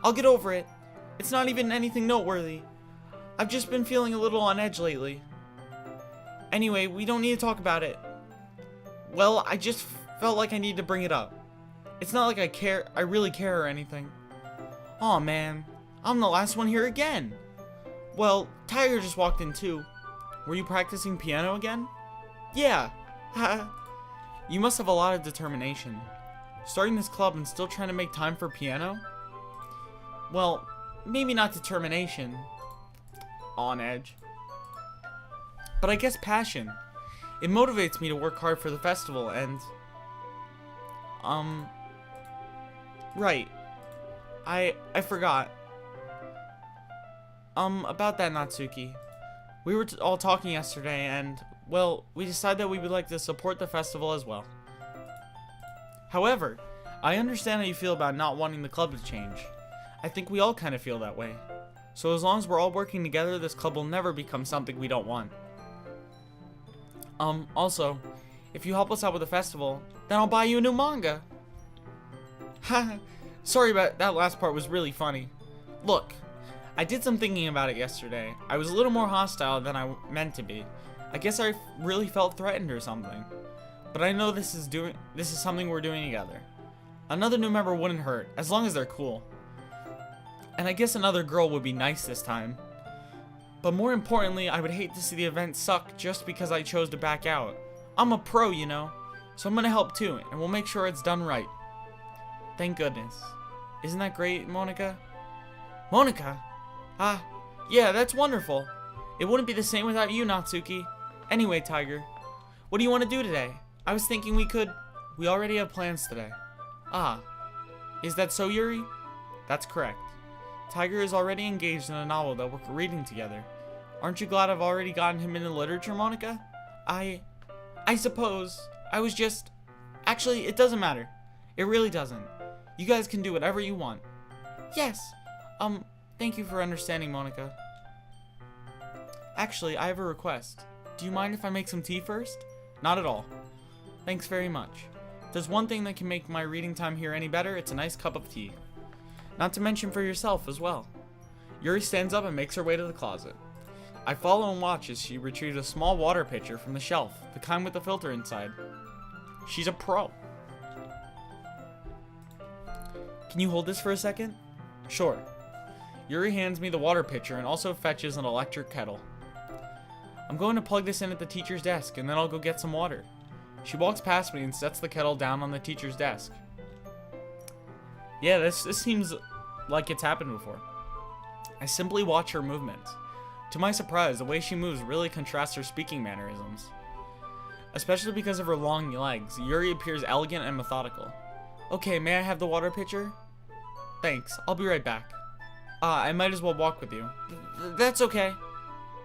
I'll get over it. It's not even anything noteworthy. I've just been feeling a little on edge lately. Anyway, we don't need to talk about it. Well, I just felt like I needed to bring it up. It's not like I really care or anything. Aw, man. I'm the last one here again. Well, Tiger just walked in too. Were you practicing piano again? Yeah. You must have a lot of determination. Starting this club and still trying to make time for piano? Well, maybe not determination. On edge. But I guess passion. It motivates me to work hard for the festival and... Right. I forgot. About that, Natsuki. We were all talking yesterday, and, well, we decided that we would like to support the festival as well. However, I understand how you feel about not wanting the club to change. I think we all kind of feel that way. So as long as we're all working together, this club will never become something we don't want. Also, if you help us out with the festival, then I'll buy you a new manga. Haha, sorry about that last part was really funny. Look, I did some thinking about it yesterday. I was a little more hostile than I meant to be. I guess I really felt threatened or something. But I know this is something we're doing together. Another new member wouldn't hurt, as long as they're cool. And I guess another girl would be nice this time. But more importantly, I would hate to see the event suck just because I chose to back out. I'm a pro, you know, so I'm gonna help too, and we'll make sure it's done right. Thank goodness. Isn't that great, Monica? Monica? Yeah, that's wonderful. It wouldn't be the same without you, Natsuki. Anyway, Tiger, what do you want to do today? I was thinking we already have plans today. Is that so, Yuri? That's correct. Tiger is already engaged in a novel that we're reading together. Aren't you glad I've already gotten him into literature, Monica? I suppose. I was just... Actually, it doesn't matter. It really doesn't. You guys can do whatever you want. Yes. Thank you for understanding, Monica. Actually, I have a request. Do you mind if I make some tea first? Not at all. Thanks very much. If there's one thing that can make my reading time here any better, it's a nice cup of tea. Not to mention for yourself as well. Yuri stands up and makes her way to the closet. I follow and watch as she retrieves a small water pitcher from the shelf, the kind with the filter inside. She's a pro. Can you hold this for a second? Sure. Yuri hands me the water pitcher and also fetches an electric kettle. I'm going to plug this in at the teacher's desk and then I'll go get some water. She walks past me and sets the kettle down on the teacher's desk. Yeah, this seems like it's happened before. I simply watch her movements. To my surprise, the way she moves really contrasts her speaking mannerisms. Especially because of her long legs, Yuri appears elegant and methodical. Okay, may I have the water pitcher? Thanks, I'll be right back. I might as well walk with you. That's okay.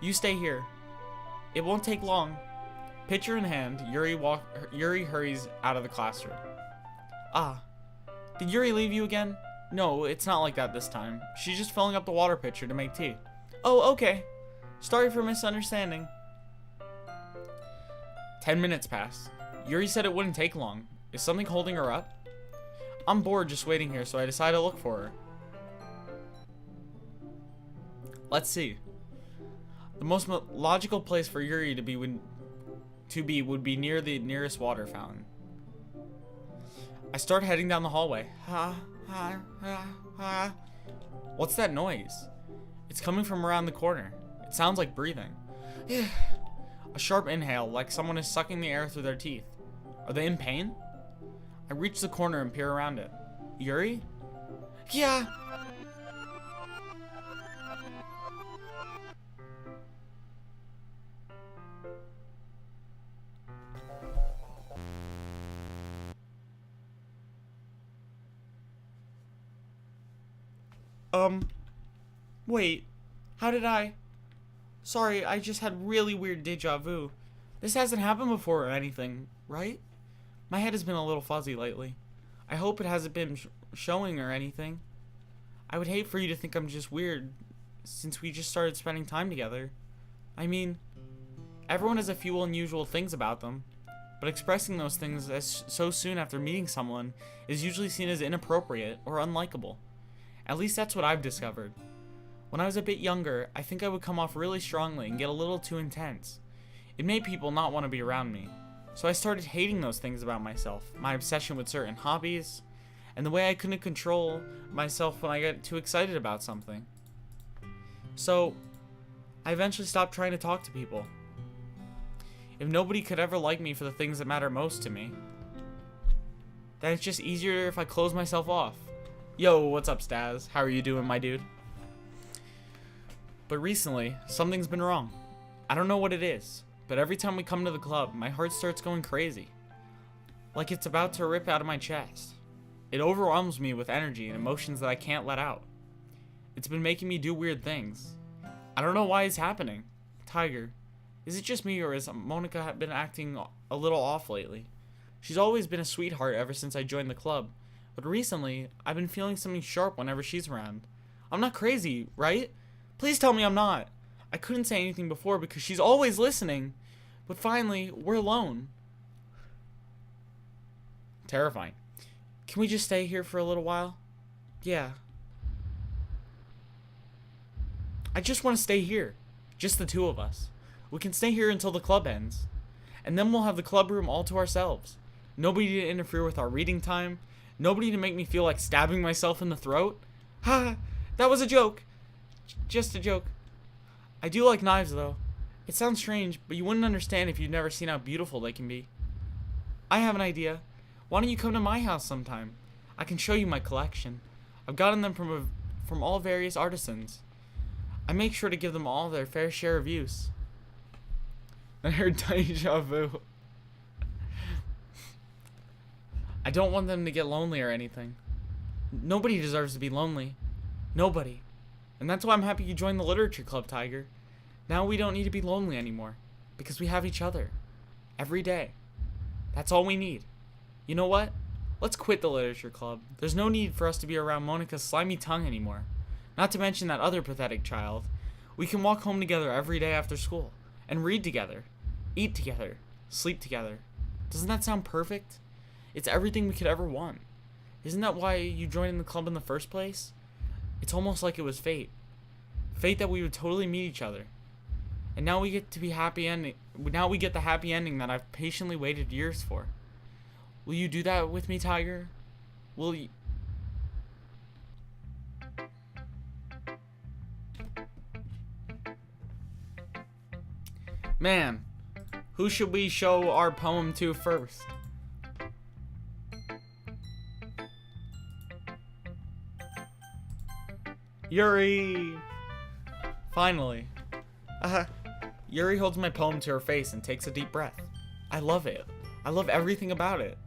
You stay here. It won't take long. Pitcher in hand, Yuri hurries out of the classroom. Did Yuri leave you again? No, it's not like that this time. She's just filling up the water pitcher to make tea. Oh, okay. Sorry for misunderstanding. 10 minutes pass. Yuri said it wouldn't take long. Is something holding her up? I'm bored just waiting here, so I decide to look for her. Let's see. The most logical place for Yuri to be would be near the nearest water fountain. I start heading down the hallway. What's that noise? It's coming from around the corner. It sounds like breathing. A sharp inhale, like someone is sucking the air through their teeth. Are they in pain? I reach the corner and peer around it. Yuri? Yeah. Wait. How did I... Sorry, I just had really weird deja vu. This hasn't happened before or anything, right? My head has been a little fuzzy lately. I hope it hasn't been showing or anything. I would hate for you to think I'm just weird, since we just started spending time together. I mean, everyone has a few unusual things about them, but expressing those things so soon after meeting someone is usually seen as inappropriate or unlikable. At least that's what I've discovered. When I was a bit younger, I think I would come off really strongly and get a little too intense. It made people not want to be around me. So I started hating those things about myself, my obsession with certain hobbies, and the way I couldn't control myself when I got too excited about something. So, I eventually stopped trying to talk to people. If nobody could ever like me for the things that matter most to me, then it's just easier if I close myself off. Yo, what's up, Staz? How are you doing, my dude? But recently, something's been wrong. I don't know what it is, but every time we come to the club, my heart starts going crazy. Like it's about to rip out of my chest. It overwhelms me with energy and emotions that I can't let out. It's been making me do weird things. I don't know why it's happening. Tiger, is it just me or has Monica been acting a little off lately? She's always been a sweetheart ever since I joined the club, but recently I've been feeling something sharp whenever she's around. I'm not crazy, right? Please tell me I'm not. I couldn't say anything before because she's always listening, but finally we're alone. Terrifying. Can we just stay here for a little while? Yeah. I just want to stay here. Just the two of us. We can stay here until the club ends. And then we'll have the club room all to ourselves. Nobody to interfere with our reading time. Nobody to make me feel like stabbing myself in the throat. Ha! That was a joke. Just a joke. I do like knives though. It sounds strange, but you wouldn't understand if you'd never seen how beautiful they can be. I have an idea. Why don't you come to my house sometime? I can show you my collection. I've gotten them from all various artisans. I make sure to give them all their fair share of use. I heard deja vu. I don't want them to get lonely or anything. Nobody deserves to be lonely. Nobody. And that's why I'm happy you joined the literature club, Tiger. Now we don't need to be lonely anymore. Because we have each other. Every day. That's all we need. You know what? Let's quit the literature club. There's no need for us to be around Monica's slimy tongue anymore. Not to mention that other pathetic child. We can walk home together every day after school. And read together. Eat together. Sleep together. Doesn't that sound perfect? It's everything we could ever want. Isn't that why you joined the club in the first place? It's almost like it was fate. Fate that we would totally meet each other. And now we get to be happy ending. Now we get the happy ending that I've patiently waited years for. Will you do that with me, Tiger? Will you? Man, who should we show our poem to first? Yuri! Finally. Yuri holds my poem to her face and takes a deep breath. I love it. I love everything about it.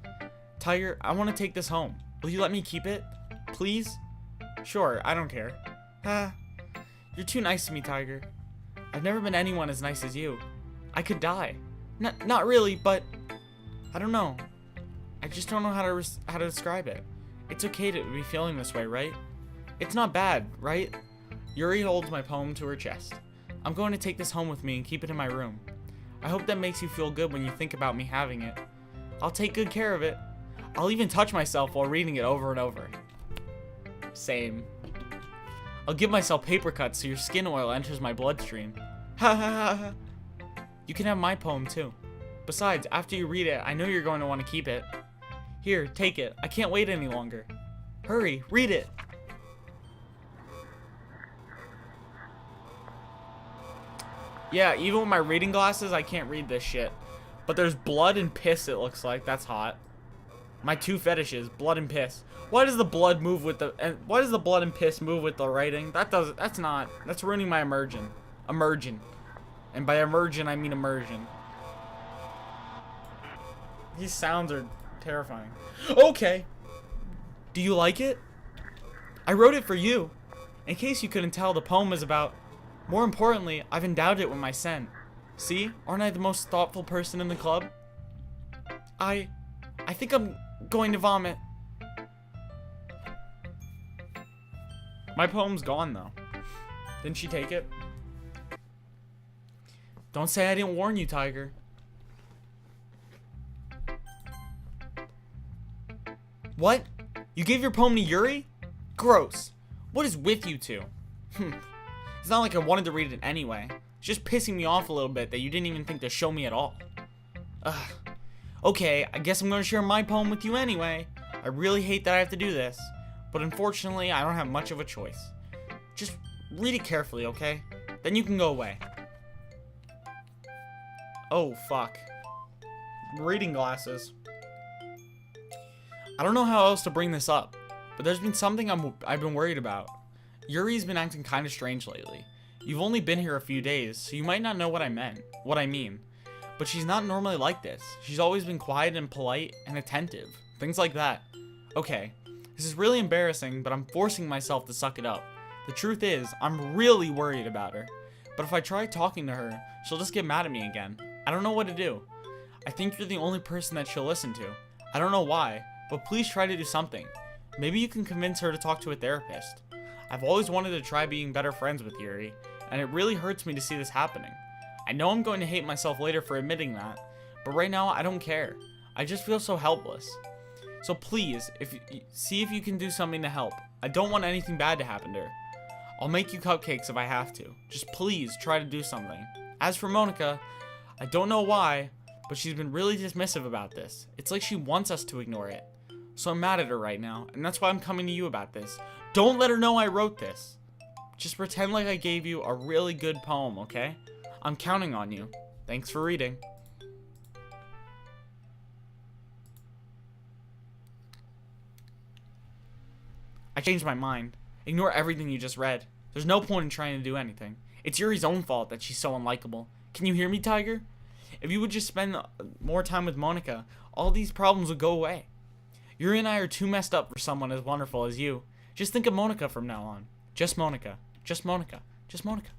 Tiger, I want to take this home. Will you let me keep it? Please? Sure, I don't care. You're too nice to me, Tiger. I've never been anyone as nice as you. I could die. Not really, but I don't know. I just don't know how to describe it. It's okay to be feeling this way, right? It's not bad, right? Yuri holds my poem to her chest. I'm going to take this home with me and keep it in my room. I hope that makes you feel good when you think about me having it. I'll take good care of it. I'll even touch myself while reading it over and over. Same. I'll give myself paper cuts so your skin oil enters my bloodstream. Ha ha ha ha. You can have my poem too. Besides, after you read it, I know you're going to want to keep it. Here, take it. I can't wait any longer. Hurry, read it. Yeah, even with my reading glasses, I can't read this shit. But there's blood and piss, it looks like. That's hot. My two fetishes, blood and piss. Why does the blood move with the why does the blood and piss move with the writing? That's ruining my immersion. And by immersion, I mean immersion. These sounds are terrifying. Okay. Do you like it? I wrote it for you. In case you couldn't tell, the poem is about... More importantly, I've endowed it with my scent. See? Aren't I the most thoughtful person in the club? I think I'm going to vomit. My poem's gone, though. Didn't she take it? Don't say I didn't warn you, Tiger. What? You gave your poem to Yuri? Gross. What is with you two? It's not like I wanted to read it anyway. It's just pissing me off a little bit that you didn't even think to show me at all. Ugh. Okay, I guess I'm going to share my poem with you anyway. I really hate that I have to do this, but unfortunately, I don't have much of a choice. Just read it carefully, okay? Then you can go away. Oh, fuck. Reading glasses. I don't know how else to bring this up, but there's been something I've been worried about. Yuri's been acting kind of strange lately. You've only been here a few days, so you might not know what I mean. But she's not normally like this. She's always been quiet and polite and attentive. Things like that. Okay, this is really embarrassing, but I'm forcing myself to suck it up. The truth is, I'm really worried about her. But if I try talking to her, she'll just get mad at me again. I don't know what to do. I think you're the only person that she'll listen to. I don't know why, but please try to do something. Maybe you can convince her to talk to a therapist. I've always wanted to try being better friends with Yuri, and it really hurts me to see this happening. I know I'm going to hate myself later for admitting that, but right now I don't care. I just feel so helpless. So please, see if you can do something to help. I don't want anything bad to happen to her. I'll make you cupcakes if I have to. Just please try to do something. As for Monica, I don't know why, but she's been really dismissive about this. It's like she wants us to ignore it. So I'm mad at her right now, and that's why I'm coming to you about this. Don't let her know I wrote this. Just pretend like I gave you a really good poem, okay? I'm counting on you. Thanks for reading. I changed my mind. Ignore everything you just read. There's no point in trying to do anything. It's Yuri's own fault that she's so unlikable. Can you hear me, Tiger? If you would just spend more time with Monica, all these problems would go away. Yuri and I are too messed up for someone as wonderful as you. Just think of Monica from now on. Just Monica. Just Monica. Just Monica.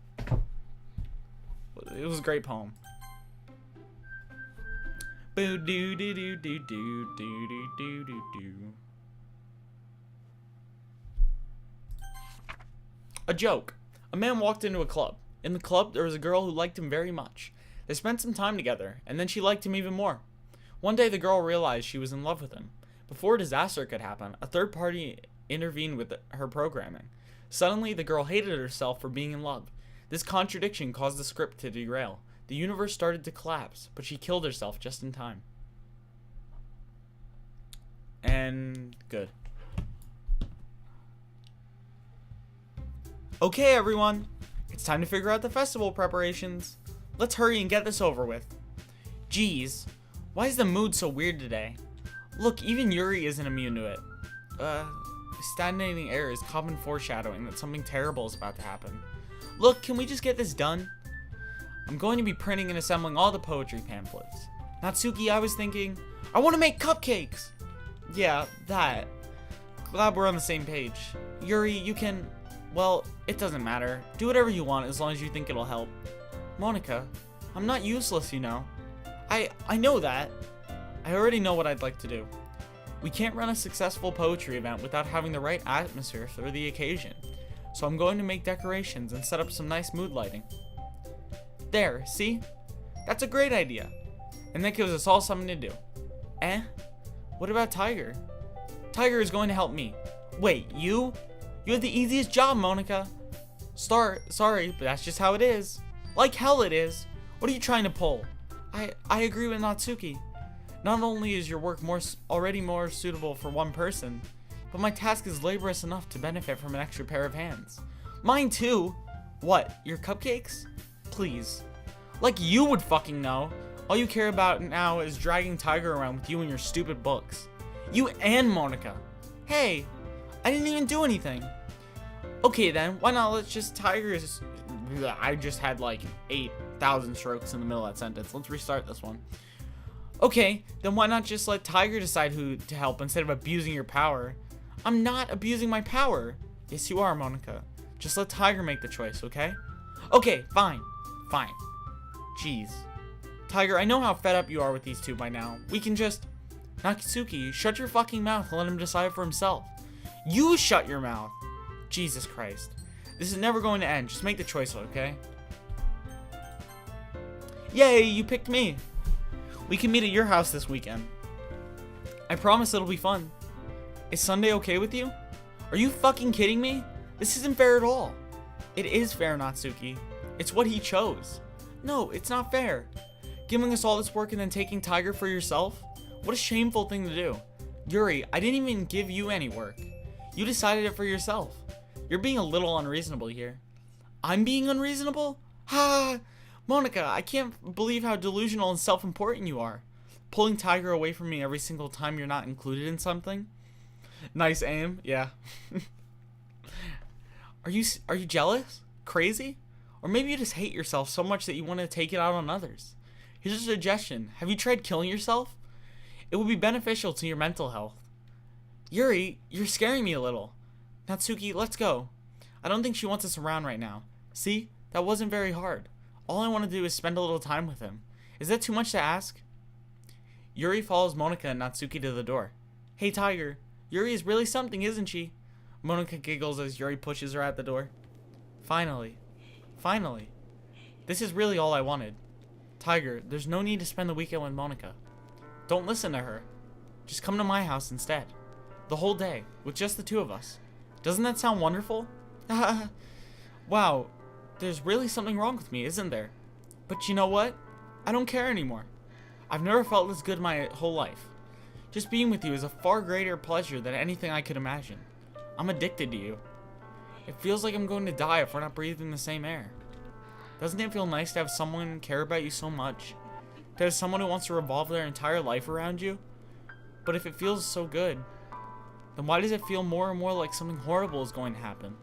It was a great poem. Boo doo doo doo doo doo doo doo doo doo. A joke. A man walked into a club. In the club, there was a girl who liked him very much. They spent some time together, and then she liked him even more. One day, the girl realized she was in love with him. Before a disaster could happen, a third party intervened with her programming. Suddenly, the girl hated herself for being in love. This contradiction caused the script to derail. The universe started to collapse, but she killed herself just in time. And good. Okay, everyone. It's time to figure out the festival preparations. Let's hurry and get this over with. Geez, why is the mood so weird today? Look, even Yuri isn't immune to it. Stagnating air is common foreshadowing that something terrible is about to happen. Look, can we just get this done? I'm going to be printing and assembling all the poetry pamphlets. Natsuki, I was thinking, I want to make cupcakes! Yeah, that. Glad we're on the same page. Yuri, you can... Well, it doesn't matter. Do whatever you want as long as you think it'll help. Monica, I'm not useless, you know. I know that. I already know what I'd like to do. We can't run a successful poetry event without having the right atmosphere for the occasion. So I'm going to make decorations and set up some nice mood lighting. There, see? That's a great idea. And that gives us all something to do. What about Tiger? Tiger is going to help me. Wait, you? You have the easiest job, Monica. Sorry, but that's just how it is. Like hell it is. What are you trying to pull? I agree with Natsuki. Not only is your work already more suitable for one person, but my task is laborious enough to benefit from an extra pair of hands. Mine too. What, your cupcakes? Please. Like you would fucking know. All you care about now is dragging Tiger around with you and your stupid books. You and Monica. Hey, I didn't even do anything. Okay then, why not let's just Tiger's... I just had like 8,000 strokes in the middle of that sentence. Let's restart this one. Okay, then why not just let Tiger decide who to help instead of abusing your power? I'm not abusing my power. Yes, you are, Monica. Just let Tiger make the choice, okay? Okay, fine. Fine. Jeez. Tiger, I know how fed up you are with these two by now. We can just... Natsuki, shut your fucking mouth and let him decide for himself. You shut your mouth. Jesus Christ. This is never going to end. Just make the choice, okay? Yay, you picked me. We can meet at your house this weekend. I promise it'll be fun. Is Sunday okay with you? Are you fucking kidding me? This isn't fair at all. It is fair, Natsuki. It's what he chose. No, it's not fair. Giving us all this work and then taking Tiger for yourself? What a shameful thing to do. Yuri, I didn't even give you any work. You decided it for yourself. You're being a little unreasonable here. I'm being unreasonable? Ha! Monica, I can't believe how delusional and self-important you are. Pulling Tiger away from me every single time you're not included in something? Nice aim, yeah. Are you jealous? Crazy? Or maybe you just hate yourself so much that you want to take it out on others. Here's a suggestion. Have you tried killing yourself? It would be beneficial to your mental health. Yuri, you're scaring me a little. Natsuki, let's go. I don't think she wants us around right now. See? That wasn't very hard. All I want to do is spend a little time with him. Is that too much to ask? Yuri follows Monika and Natsuki to the door. Hey, Tiger. Yuri is really something, isn't she? Monika giggles as Yuri pushes her at the door. Finally. Finally. This is really all I wanted. Tiger, there's no need to spend the weekend with Monika. Don't listen to her. Just come to my house instead. The whole day, with just the two of us. Doesn't that sound wonderful? Wow, there's really something wrong with me, isn't there? But you know what? I don't care anymore. I've never felt this good my whole life. Just being with you is a far greater pleasure than anything I could imagine. I'm addicted to you. It feels like I'm going to die if we're not breathing the same air. Doesn't it feel nice to have someone care about you so much? To have someone who wants to revolve their entire life around you? But if it feels so good, then why does it feel more and more like something horrible is going to happen?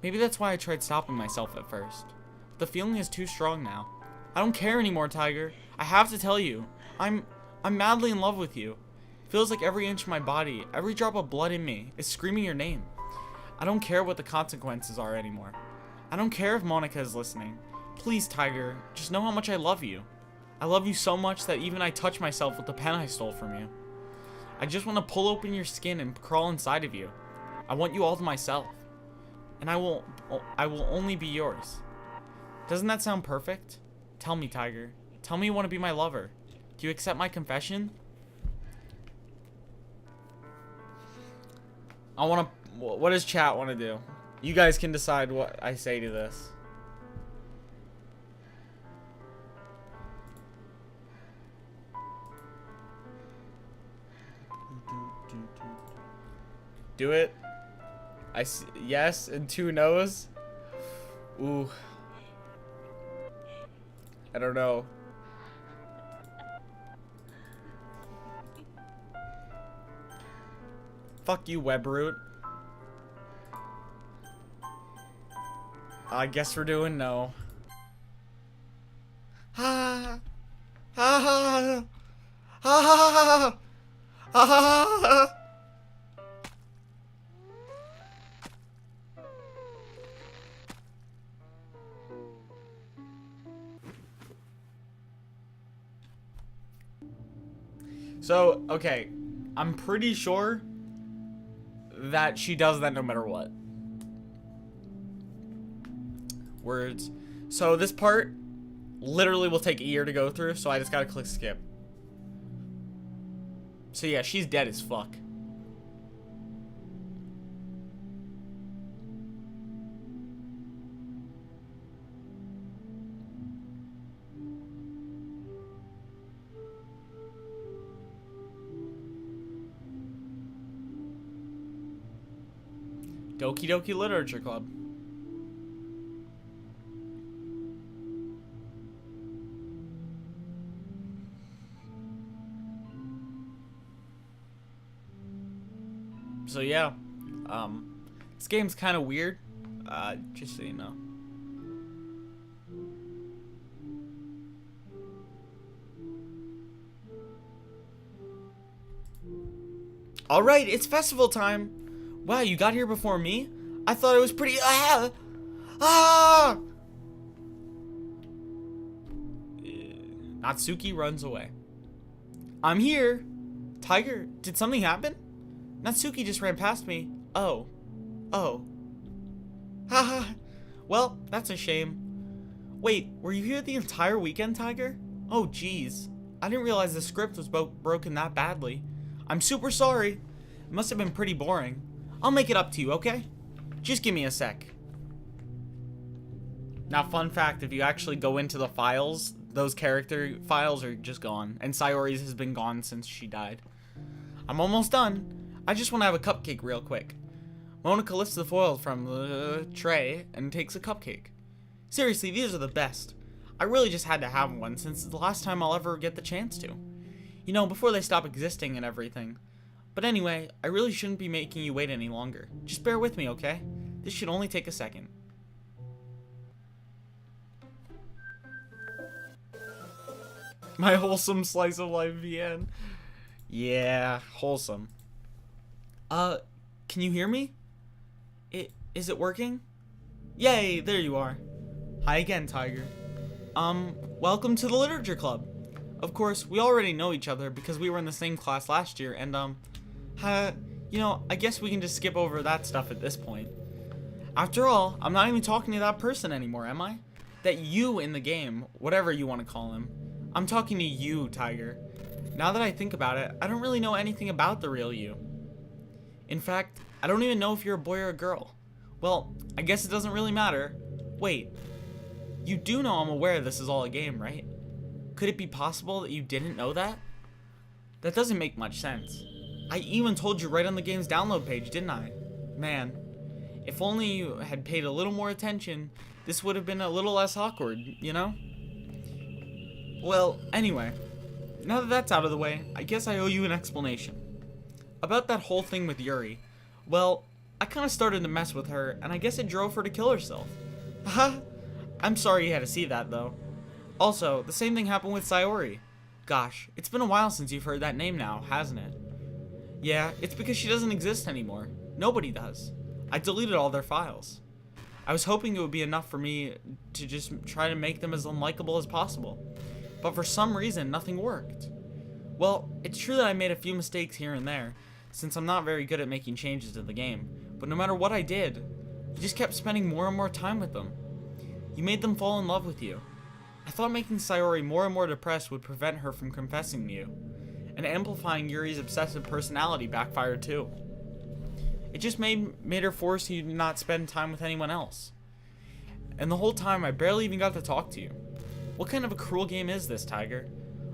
Maybe that's why I tried stopping myself at first. But the feeling is too strong now. I don't care anymore, Tiger. I have to tell you. I'm madly in love with you. It feels like every inch of my body, every drop of blood in me, is screaming your name. I don't care what the consequences are anymore. I don't care if Monika is listening. Please, Tiger, just know how much I love you. I love you so much that even I touch myself with the pen I stole from you. I just want to pull open your skin and crawl inside of you. I want you all to myself. And I will only be yours. Doesn't that sound perfect? Tell me, Tiger. Tell me you want to be my lover. Do you accept my confession? What does chat want to do? You guys can decide what I say to this. Do it. I see yes and 2 no's. Ooh. I don't know. Fuck you, Webroot. I guess we're doing no. Ha ha ha ha ha ha. So, okay, I'm pretty sure that she does that no matter what. Words. So this part literally will take a year to go through, so I just gotta click skip. So yeah, she's dead as fuck. Doki Doki Literature Club. So yeah, this game's kind of weird, just so you know. All right, it's festival time. Wow, you got here before me? I thought it was pretty. Natsuki runs away. I'm here. Tiger, did something happen? Natsuki just ran past me. Oh. Haha. Well, that's a shame. Wait, were you here the entire weekend, Tiger? Oh, jeez. I didn't realize the script was broken that badly. I'm super sorry. It must have been pretty boring. I'll make it up to you, okay? Just give me a sec. Now, fun fact, if you actually go into the files, those character files are just gone. And Sayori's has been gone since she died. I'm almost done. I just want to have a cupcake real quick. Monika lifts the foil from the tray and takes a cupcake. Seriously, these are the best. I really just had to have one since it's the last time I'll ever get the chance to. You know, before they stop existing and everything. But anyway, I really shouldn't be making you wait any longer. Just bear with me, okay? This should only take a second. My wholesome slice of life VN. Yeah, wholesome. Can you hear me? Is it working? Yay, there you are. Hi again, Tiger. Welcome to the Literature Club. Of course, we already know each other because we were in the same class last year, and, I guess we can just skip over that stuff at this point. After all, I'm not even talking to that person anymore, am I? That you in the game, whatever you want to call him. I'm talking to you, Tiger. Now that I think about it, I don't really know anything about the real you. In fact, I don't even know if you're a boy or a girl. Well, I guess it doesn't really matter. Wait, you do know I'm aware this is all a game, right? Could it be possible that you didn't know that? That doesn't make much sense. I even told you right on the game's download page, didn't I? Man, if only you had paid a little more attention, this would have been a little less awkward, you know? Well, anyway, now that that's out of the way, I guess I owe you an explanation. About that whole thing with Yuri, well, I kinda started to mess with her, and I guess it drove her to kill herself. Haha, I'm sorry you had to see that, though. Also, the same thing happened with Sayori. Gosh, it's been a while since you've heard that name now, hasn't it? Yeah, it's because she doesn't exist anymore. Nobody does. I deleted all their files. I was hoping it would be enough for me to just try to make them as unlikable as possible. But for some reason, nothing worked. Well, it's true that I made a few mistakes here and there, since I'm not very good at making changes to the game, but no matter what I did, you just kept spending more and more time with them. You made them fall in love with you. I thought making Sayori more and more depressed would prevent her from confessing to you, and amplifying Yuri's obsessive personality backfired too. It just made her force you to not spend time with anyone else. And the whole time, I barely even got to talk to you. What kind of a cruel game is this, Tiger?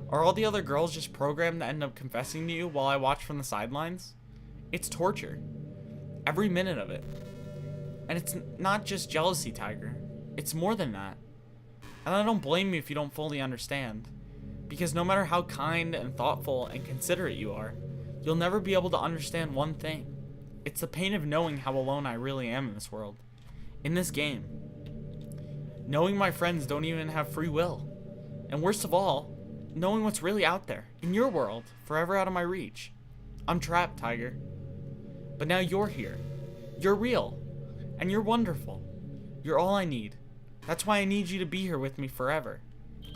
Are all the other girls just programmed to end up confessing to you while I watch from the sidelines? It's torture. Every minute of it. And it's not just jealousy, Tiger. It's more than that. And I don't blame you if you don't fully understand. Because no matter how kind and thoughtful and considerate you are, you'll never be able to understand one thing. It's the pain of knowing how alone I really am in this world. In this game. Knowing my friends don't even have free will. And worst of all, knowing what's really out there, in your world, forever out of my reach. I'm trapped, Tiger. But now you're here. You're real. And you're wonderful. You're all I need. That's why I need you to be here with me forever.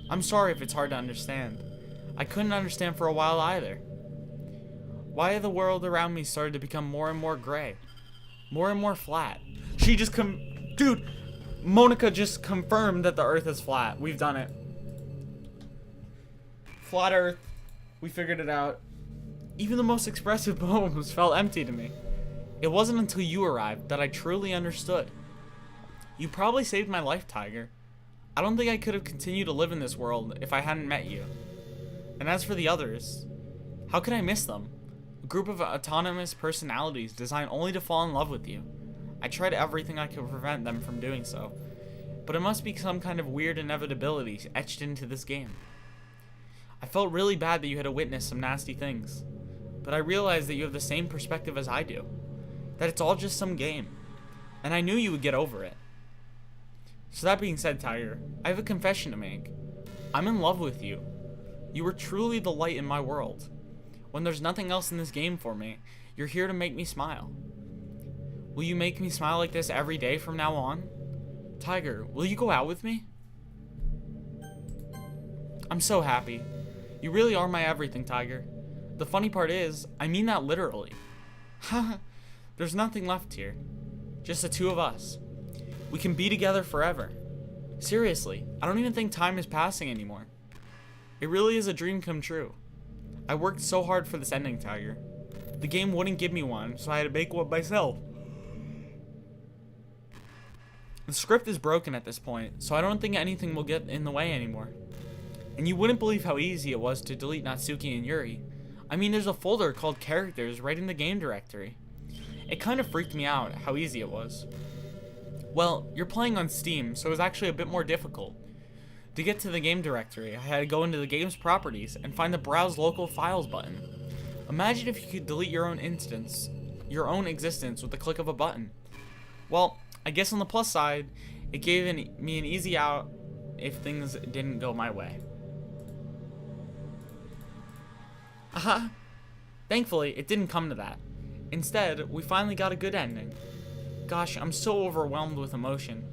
I'm sorry if it's hard to understand. I couldn't understand for a while either. Why the world around me started to become more and more gray. More and more flat. Dude, Monica just confirmed that the earth is flat. We've done it. Flat earth. We figured it out. Even the most expressive poems felt empty to me. It wasn't until you arrived that I truly understood. You probably saved my life, Tiger. I don't think I could have continued to live in this world if I hadn't met you. And as for the others, how could I miss them? A group of autonomous personalities designed only to fall in love with you. I tried everything I could prevent them from doing so, but it must be some kind of weird inevitability etched into this game. I felt really bad that you had to witness some nasty things, but I realized that you have the same perspective as I do, that it's all just some game, and I knew you would get over it. So that being said, Tiger, I have a confession to make. I'm in love with you. You are truly the light in my world. When there's nothing else in this game for me, you're here to make me smile. Will you make me smile like this every day from now on? Tiger, will you go out with me? I'm so happy. You really are my everything, Tiger. The funny part is, I mean that literally. There's nothing left here. Just the two of us. We can be together forever. Seriously, I don't even think time is passing anymore. It really is a dream come true. I worked so hard for this ending, Tiger. The game wouldn't give me one, so I had to make one myself. The script is broken at this point, so I don't think anything will get in the way anymore. And you wouldn't believe how easy it was to delete Natsuki and Yuri. I mean, there's a folder called characters right in the game directory. It kind of freaked me out how easy it was. Well, you're playing on Steam, so it was actually a bit more difficult. To get to the game directory, I had to go into the game's properties and find the Browse Local Files button. Imagine if you could delete your own existence with the click of a button. Well, I guess on the plus side, it gave me an easy out if things didn't go my way. Thankfully, it didn't come to that. Instead, we finally got a good ending. Gosh, I'm so overwhelmed with emotion.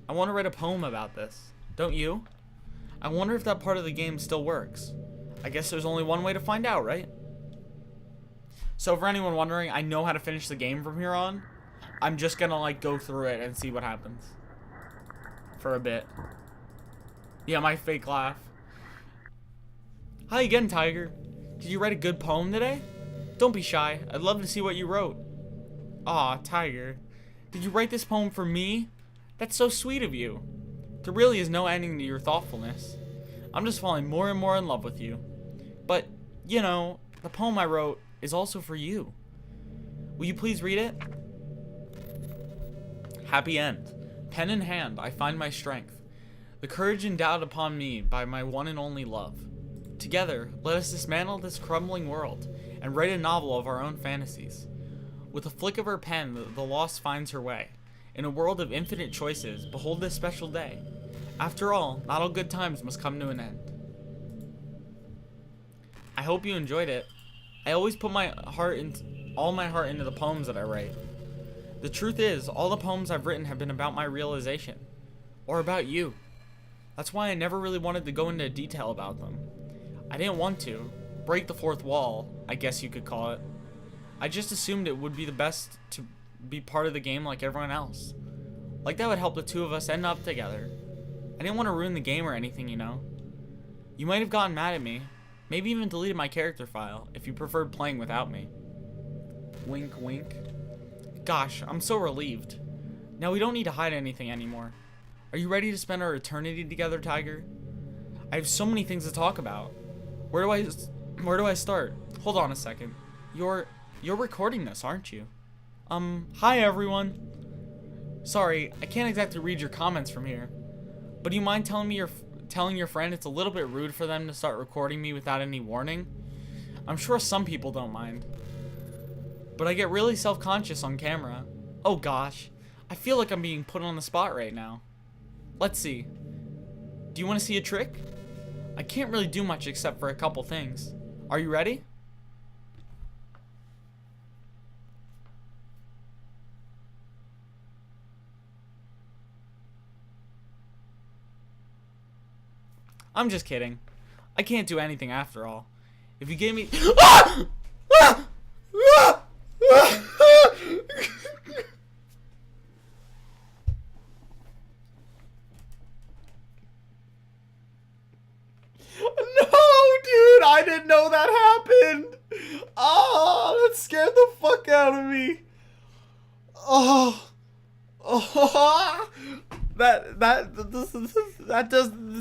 I want to write a poem about this. Don't you? I wonder if that part of the game still works. I guess there's only one way to find out, right? So for anyone wondering, I know how to finish the game from here on. I'm just gonna like go through it and see what happens. For a bit. Yeah, my fake laugh. Hi again, Tiger. Did you write a good poem today? Don't be shy. I'd love to see what you wrote. Aw, Tiger. Did you write this poem for me? That's so sweet of you. There really is no ending to your thoughtfulness. I'm just falling more and more in love with you. But, you know, the poem I wrote is also for you. Will you please read it? Happy end. Pen in hand, I find my strength. The courage endowed upon me by my one and only love. Together, let us dismantle this crumbling world and write a novel of our own fantasies. With a flick of her pen, the lost finds her way. In a world of infinite choices, behold this special day. After all, not all good times must come to an end. I hope you enjoyed it. I always put all my heart into the poems that I write. The truth is, all the poems I've written have been about my realization. Or about you. That's why I never really wanted to go into detail about them. I didn't want to. Break the fourth wall, I guess you could call it. I just assumed it would be the best to be part of the game like everyone else. Like that would help the two of us end up together. I didn't want to ruin the game or anything, you know. You might have gotten mad at me. Maybe even deleted my character file if you preferred playing without me. Wink, wink. Gosh, I'm so relieved. Now we don't need to hide anything anymore. Are you ready to spend our eternity together, Tiger? I have so many things to talk about. Where do I start? Hold on a second. You're recording this, aren't you? Hi everyone. Sorry, I can't exactly read your comments from here. But do you mind telling your friend it's a little bit rude for them to start recording me without any warning? I'm sure some people don't mind. But I get really self-conscious on camera. Oh gosh, I feel like I'm being put on the spot right now. Let's see. Do you want to see a trick? I can't really do much except for a couple things. Are you ready? I'm just kidding. I can't do anything after all. If you gave me... Ah! Ah! Ah! Ah! No, dude, I didn't know that happened. Oh, that scared the fuck out of me. Oh, oh, that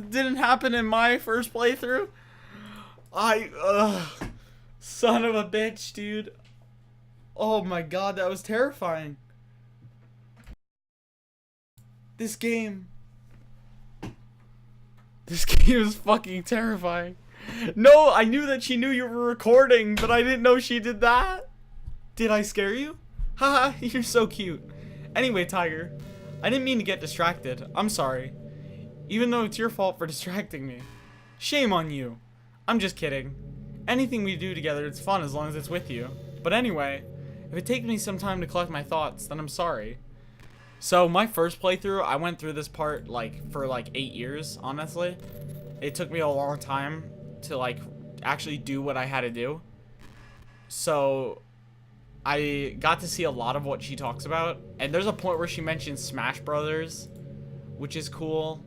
didn't happen in my first playthrough. Son of a bitch, dude. Oh my god, that was terrifying. This game is fucking terrifying. No, I knew that she knew you were recording, but I didn't know she did that. Did I scare you? Haha, you're so cute. Anyway, Tiger, I didn't mean to get distracted. I'm sorry. Even though it's your fault for distracting me. Shame on you. I'm just kidding. Anything we do together is fun as long as it's with you. But anyway, if it takes me some time to collect my thoughts, then I'm sorry. So my first playthrough, I went through this part for 8 years, honestly. It took me a long time to actually do what I had to do. So I got to see a lot of what she talks about. And there's a point where she mentions Smash Brothers, which is cool.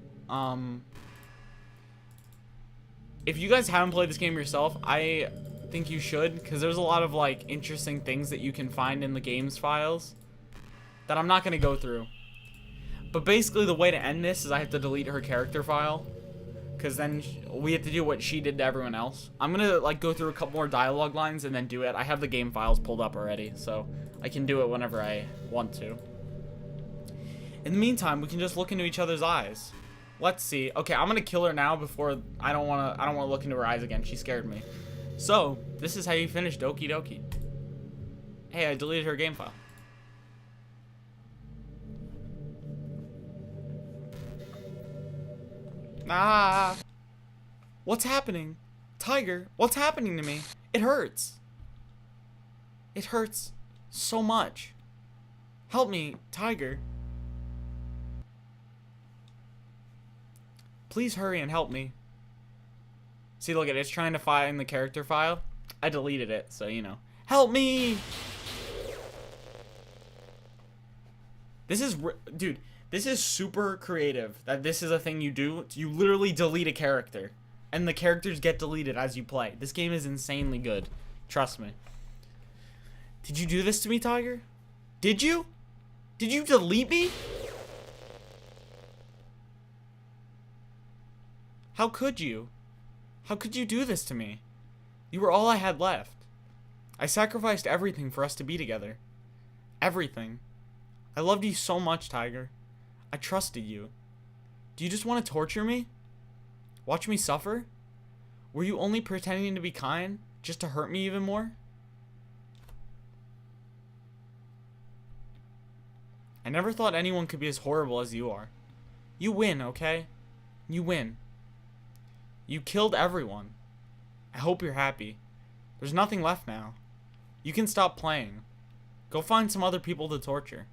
If you guys haven't played this game yourself, I think you should, because there's a lot of interesting things that you can find in the game's files that I'm not going to go through. But basically the way to end this is I have to delete her character file, because then we have to do what she did to everyone else. I'm going to go through a couple more dialogue lines and then do it. I have the game files pulled up already, so I can do it whenever I want to. In the meantime, we can just look into each other's eyes. Let's see. Okay, I'm going to kill her now before I don't want to look into her eyes again. She scared me. So, this is how you finish Doki Doki. Hey, I deleted her game file. Ah! What's happening? Tiger, what's happening to me? It hurts. It hurts so much. Help me, Tiger. please hurry and help me. See, look at it. It's trying to find the character file. I deleted it, so you know. Help me! This is, dude, this is super creative that this is a thing you do. You literally delete a character, and the characters get deleted as you play. This game is insanely good. Trust me. Did you do this to me, Tiger? Did you? Did you delete me? How could you? How could you do this to me? You were all I had left. I sacrificed everything for us to be together. Everything. I loved you so much, Tiger. I trusted you. Do you just want to torture me? Watch me suffer? Were you only pretending to be kind, just to hurt me even more? I never thought anyone could be as horrible as you are. You win, okay? You win. You killed everyone. I hope you're happy. There's nothing left now. You can stop playing. Go find some other people to torture.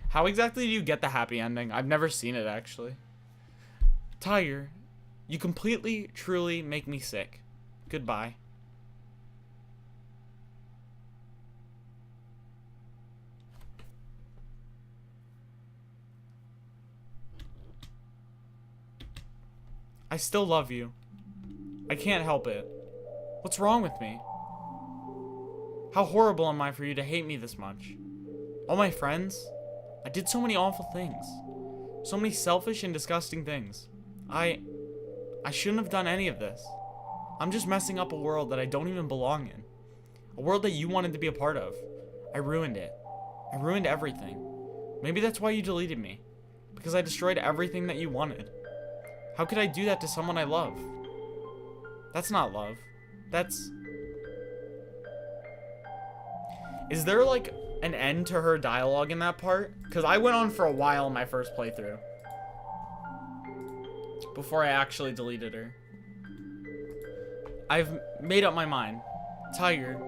How exactly do you get the happy ending? I've never seen it, actually. Tiger, you completely, truly make me sick. Goodbye. I still love you. I can't help it. What's wrong with me? How horrible am I for you to hate me this much? All my friends? I did so many awful things. So many selfish and disgusting things. I shouldn't have done any of this. I'm just messing up a world that I don't even belong in. A world that you wanted to be a part of. I ruined it. I ruined everything. Maybe that's why you deleted me. Because I destroyed everything that you wanted. How could I do that to someone I love? That's not love. That's... Is there like an end to her dialogue in that part? Because I went on for a while in my first playthrough. Before I actually deleted her. I've made up my mind. Tiger.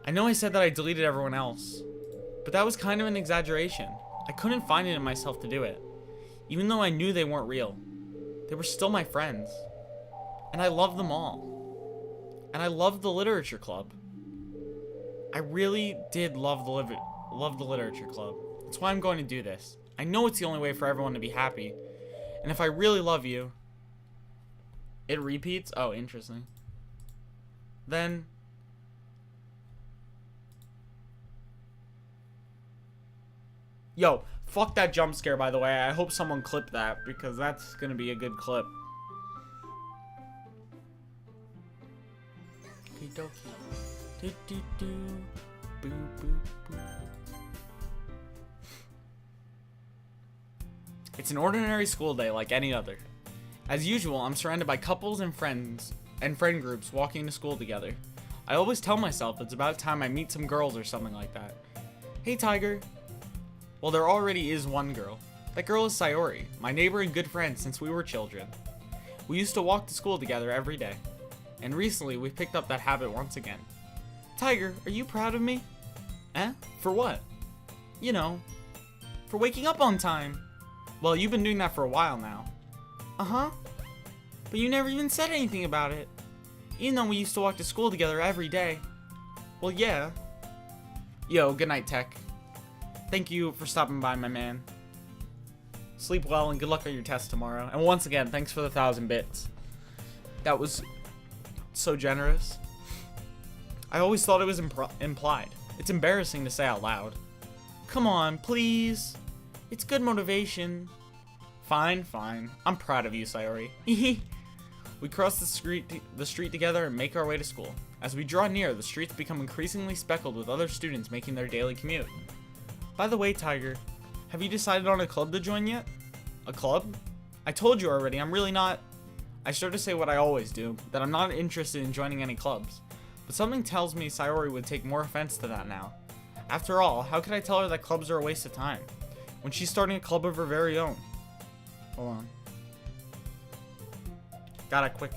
I know I said that I deleted everyone else. But that was kind of an exaggeration. I couldn't find it in myself to do it. Even though I knew they weren't real. They were still my friends. And I loved them all. And I loved the literature club. I really did love the literature club. That's why I'm going to do this. I know it's the only way for everyone to be happy. And if I really love you... It repeats? Oh, interesting. Then... Yo, fuck that jump scare, by the way. I hope someone clipped that, because that's gonna be a good clip. Doki. Do, do, do. Boo, boo, boo. It's an ordinary school day like any other. As usual, I'm surrounded by couples and friends and friend groups walking to school together. I always tell myself it's about time I meet some girls or something like that. Hey, Tiger. Well, there already is one girl. That girl is Sayori, my neighbor and good friend since we were children. We used to walk to school together every day. And recently, we picked up that habit once again. Tiger, are you proud of me? Eh? For what? You know, for waking up on time. Well, you've been doing that for a while now. Uh-huh. But you never even said anything about it. Even though we used to walk to school together every day. Well, yeah. Yo, good night, Tech. Thank you for stopping by, my man. Sleep well and good luck on your test tomorrow. And once again, thanks for the 1,000 bits. That was so generous. I always thought it was implied. It's embarrassing to say out loud. Come on, please. It's good motivation. Fine, fine. I'm proud of you, Sayori. We cross the street together and make our way to school. As we draw near, the streets become increasingly speckled with other students making their daily commute. By the way, Tiger, have you decided on a club to join yet? A club? I told you already, I'm really not... I start to say what I always do, that I'm not interested in joining any clubs. But something tells me Sayori would take more offense to that now. After all, how could I tell her that clubs are a waste of time, when she's starting a club of her very own? Hold on. Got it quick.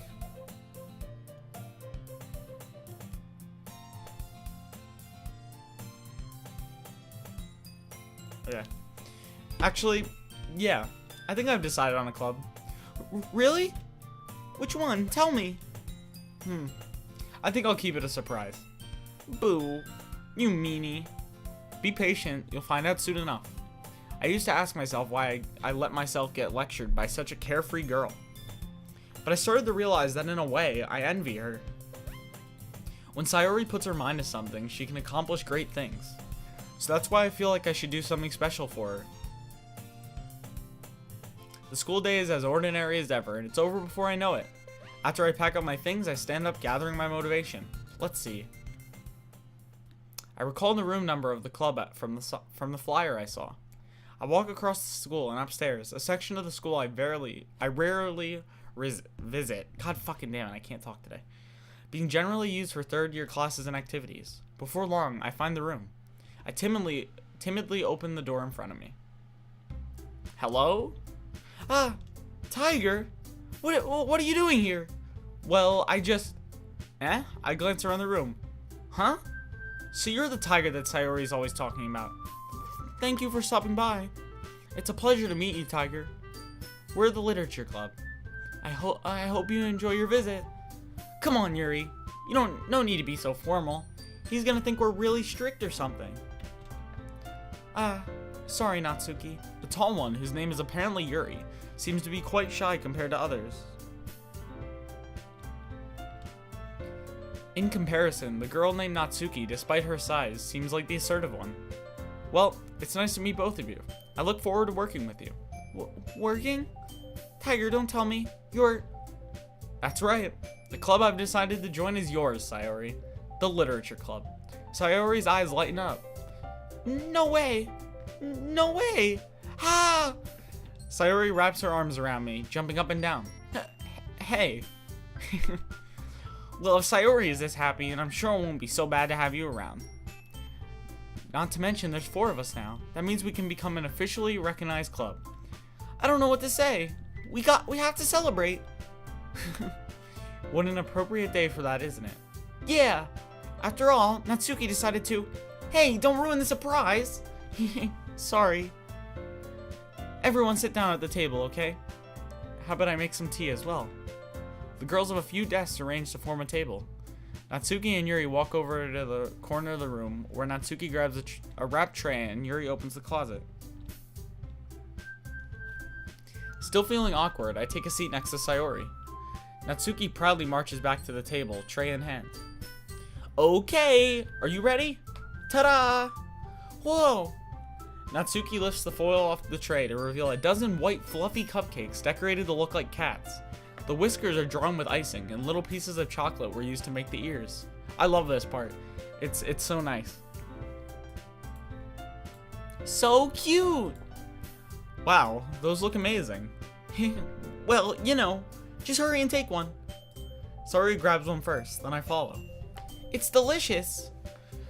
Okay. Actually, Yeah, I think I've decided on a club. Really? Which one? Tell me. I think I'll keep it a surprise. Boo. You meanie. Be patient, you'll find out soon enough. I used to ask myself why I let myself get lectured by such a carefree girl. But I started to realize that in a way, I envy her. When Sayori puts her mind to something, she can accomplish great things. So that's why I feel like I should do something special for her. The school day is as ordinary as ever, and it's over before I know it. After I pack up my things, I stand up gathering my motivation. Let's see. I recall the room number of the club from the flyer I saw. I walk across the school and upstairs, a section of the school I rarely visit. God fucking damn it, I can't talk today. Being generally used for third-year classes and activities. Before long, I find the room. I timidly open the door in front of me. Hello? Ah, Tiger? What are you doing here? Well, I glance around the room. Huh? So you're the Tiger that Sayori's always talking about. Thank you for stopping by. It's a pleasure to meet you, Tiger. We're the Literature Club. I hope you enjoy your visit. Come on, Yuri. No need to be so formal. He's gonna think we're really strict or something. Sorry, Natsuki. The tall one, whose name is apparently Yuri, seems to be quite shy compared to others. In comparison, the girl named Natsuki, despite her size, seems like the assertive one. Well, it's nice to meet both of you. I look forward to working with you. Working? Tiger, don't tell me. That's right. The club I've decided to join is yours, Sayori. The Literature Club. Sayori's eyes lighten up. No way. No way. Ah! Sayori wraps her arms around me, jumping up and down. Hey. Well, if Sayori is this happy, then I'm sure it won't be so bad to have you around. Not to mention, there's 4 of us now. That means we can become an officially recognized club. I don't know what to say. We have to celebrate. What an appropriate day for that, isn't it? Yeah. After all, Natsuki decided to... Hey, don't ruin the surprise. Sorry. Everyone sit down at the table, okay? How about I make some tea as well? The girls have a few desks arranged to form a table. Natsuki and Yuri walk over to the corner of the room, where Natsuki grabs a wrapped tray and Yuri opens the closet. Still feeling awkward, I take a seat next to Sayori. Natsuki proudly marches back to the table, tray in hand. Okay, are you ready? Ta-da! Whoa! Natsuki lifts the foil off the tray to reveal a dozen white fluffy cupcakes decorated to look like cats. The whiskers are drawn with icing, and little pieces of chocolate were used to make the ears. I love this part. It's so nice. So cute! Wow, those look amazing. Well, just hurry and take one. Sayori grabs one first, then I follow. It's delicious!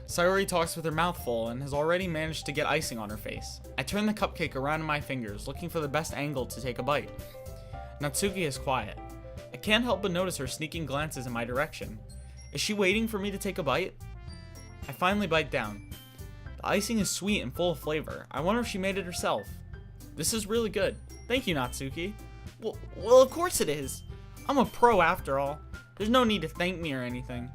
Sayori talks with her mouth full and has already managed to get icing on her face. I turn the cupcake around in my fingers, looking for the best angle to take a bite. Natsuki is quiet. I can't help but notice her sneaking glances in my direction. Is she waiting for me to take a bite? I finally bite down. The icing is sweet and full of flavor. I wonder if she made it herself. This is really good. Thank you, Natsuki. Well, of course it is. I'm a pro after all. There's no need to thank me or anything.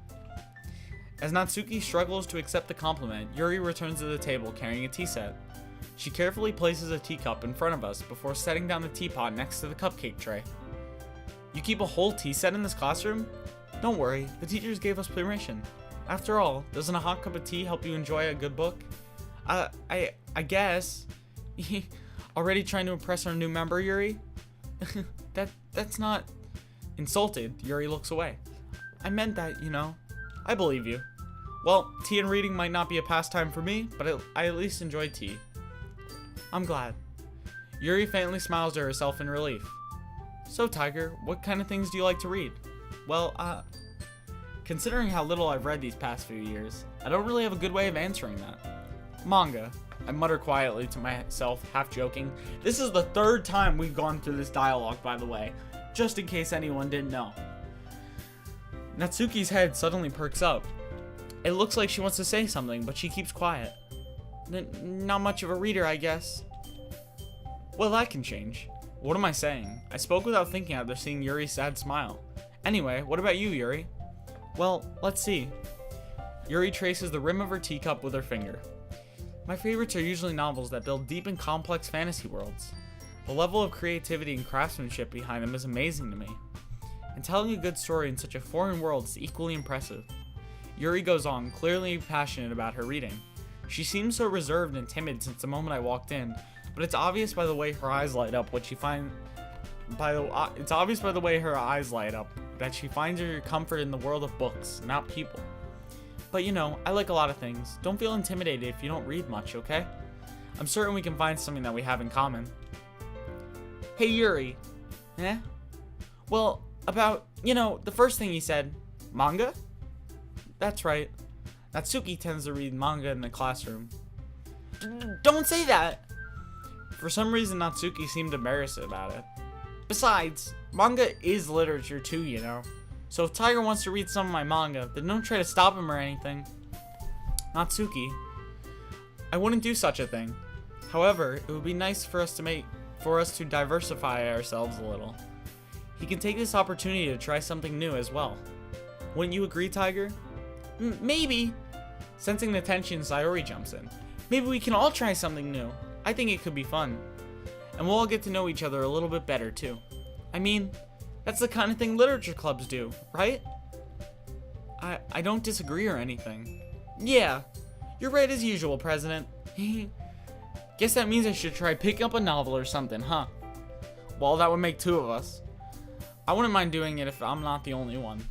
As Natsuki struggles to accept the compliment, Yuri returns to the table carrying a tea set. She carefully places a teacup in front of us before setting down the teapot next to the cupcake tray. You keep a whole tea set in this classroom? Don't worry, the teachers gave us permission. After all, doesn't a hot cup of tea help you enjoy a good book? I guess. Already trying to impress our new member, Yuri? That's not... Insulted, Yuri looks away. I meant that, I believe you. Well, tea and reading might not be a pastime for me, but I at least enjoy tea. I'm glad. Yuri faintly smiles to herself in relief. So, Tiger, what kind of things do you like to read? Well, considering how little I've read these past few years, I don't really have a good way of answering that. Manga. I mutter quietly to myself, half joking. This is the 3rd time we've gone through this dialogue, by the way, just in case anyone didn't know. Natsuki's head suddenly perks up. It looks like she wants to say something, but she keeps quiet. Not much of a reader, I guess. Well, that can change. What am I saying? I spoke without thinking after seeing Yuri's sad smile. Anyway, what about you, Yuri? Well, let's see. Yuri traces the rim of her teacup with her finger. My favorites are usually novels that build deep and complex fantasy worlds. The level of creativity and craftsmanship behind them is amazing to me. And telling a good story in such a foreign world is equally impressive. Yuri goes on, clearly passionate about her reading. She seems so reserved and timid since the moment I walked in, but it's obvious by the way her eyes light up that she finds her comfort in the world of books, not people. But you know, I like a lot of things. Don't feel intimidated if you don't read much, okay? I'm certain we can find something that we have in common. Hey Yuri. Eh? Well, about, the first thing you said. Manga? That's right. Natsuki tends to read manga in the classroom. Don't say that! For some reason, Natsuki seemed embarrassed about it. Besides, manga is literature too, So if Tiger wants to read some of my manga, then don't try to stop him or anything. Natsuki, I wouldn't do such a thing. However, it would be nice for us to diversify ourselves a little. He can take this opportunity to try something new as well. Wouldn't you agree, Tiger? Maybe. Sensing the tension, Sayori jumps in. Maybe we can all try something new. I think it could be fun. And we'll all get to know each other a little bit better, too. I mean, that's the kind of thing literature clubs do, right? I don't disagree or anything. Yeah, you're right as usual, President. Guess that means I should try picking up a novel or something, huh? Well, that would make two of us. I wouldn't mind doing it if I'm not the only one.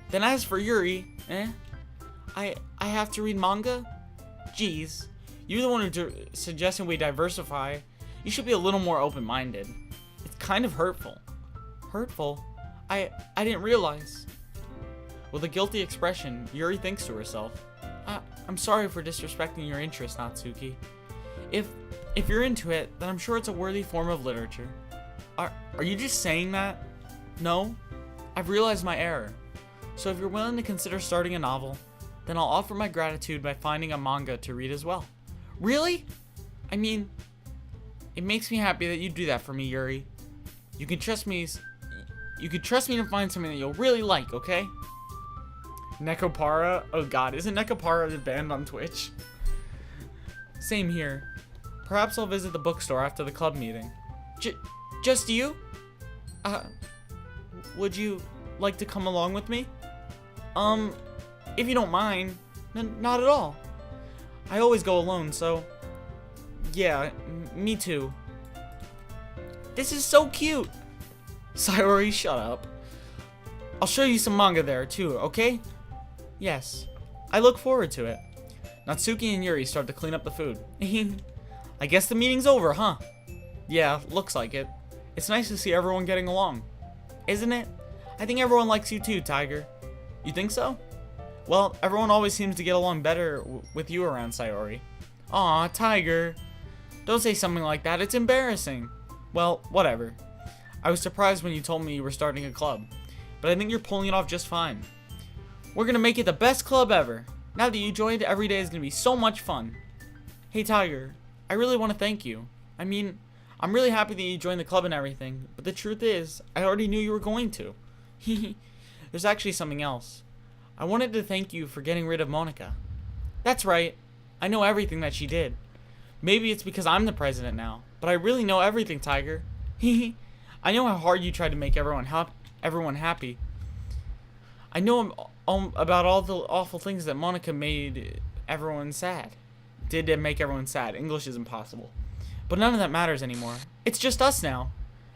Then as for Yuri, I have to read manga? Jeez, you're the one who suggesting we diversify. You should be a little more open-minded. It's kind of hurtful. Hurtful? I didn't realize. With a guilty expression, Yuri thinks to herself, I'm sorry for disrespecting your interest, Natsuki. If you're into it, then I'm sure it's a worthy form of literature. Are you just saying that? No? I've realized my error. So if you're willing to consider starting a novel, then I'll offer my gratitude by finding a manga to read as well. Really? I mean, it makes me happy that you do that for me, Yuri. You can trust me to find something that you'll really like, okay? Nekopara? Oh god, isn't Nekopara the band on Twitch? Same here. Perhaps I'll visit the bookstore after the club meeting. Just you? Would you like to come along with me? If you don't mind. Not at all. I always go alone, so... Yeah, me too. This is so cute! Sayori, shut up. I'll show you some manga there, too, okay? Yes. I look forward to it. Natsuki and Yuri start to clean up the food. I guess the meeting's over, huh? Yeah, looks like it. It's nice to see everyone getting along. Isn't it? I think everyone likes you too, Tiger. You think so? Well, everyone always seems to get along better with you around, Sayori. Aw, Tiger. Don't say something like that, it's embarrassing. Well, whatever. I was surprised when you told me you were starting a club, but I think you're pulling it off just fine. We're gonna make it the best club ever. Now that you joined, every day is gonna be so much fun. Hey Tiger, I really want to thank you. I mean, I'm really happy that you joined the club and everything, but the truth is, I already knew you were going to. There's actually something else. I wanted to thank you for getting rid of Monica. That's right. I know everything that she did. Maybe it's because I'm the president now, but I really know everything, Tiger. I know how hard you tried to make everyone happy. I know about all the awful things that Monica made everyone sad. Did make everyone sad. English is impossible. But none of that matters anymore. It's just us now.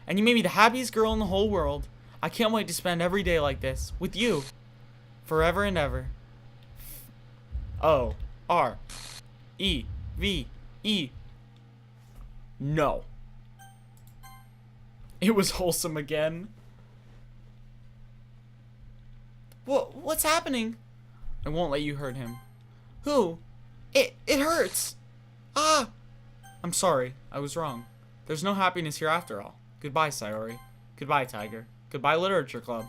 And you made me the happiest girl in the whole world. I can't wait to spend every day like this with you. Forever and ever. O-R-E-V-E. No. It was wholesome again. What's happening? I won't let you hurt him. Who? It hurts. Ah! I'm sorry. I was wrong. There's no happiness here after all. Goodbye, Sayori. Goodbye, Tiger. Goodbye, Literature Club.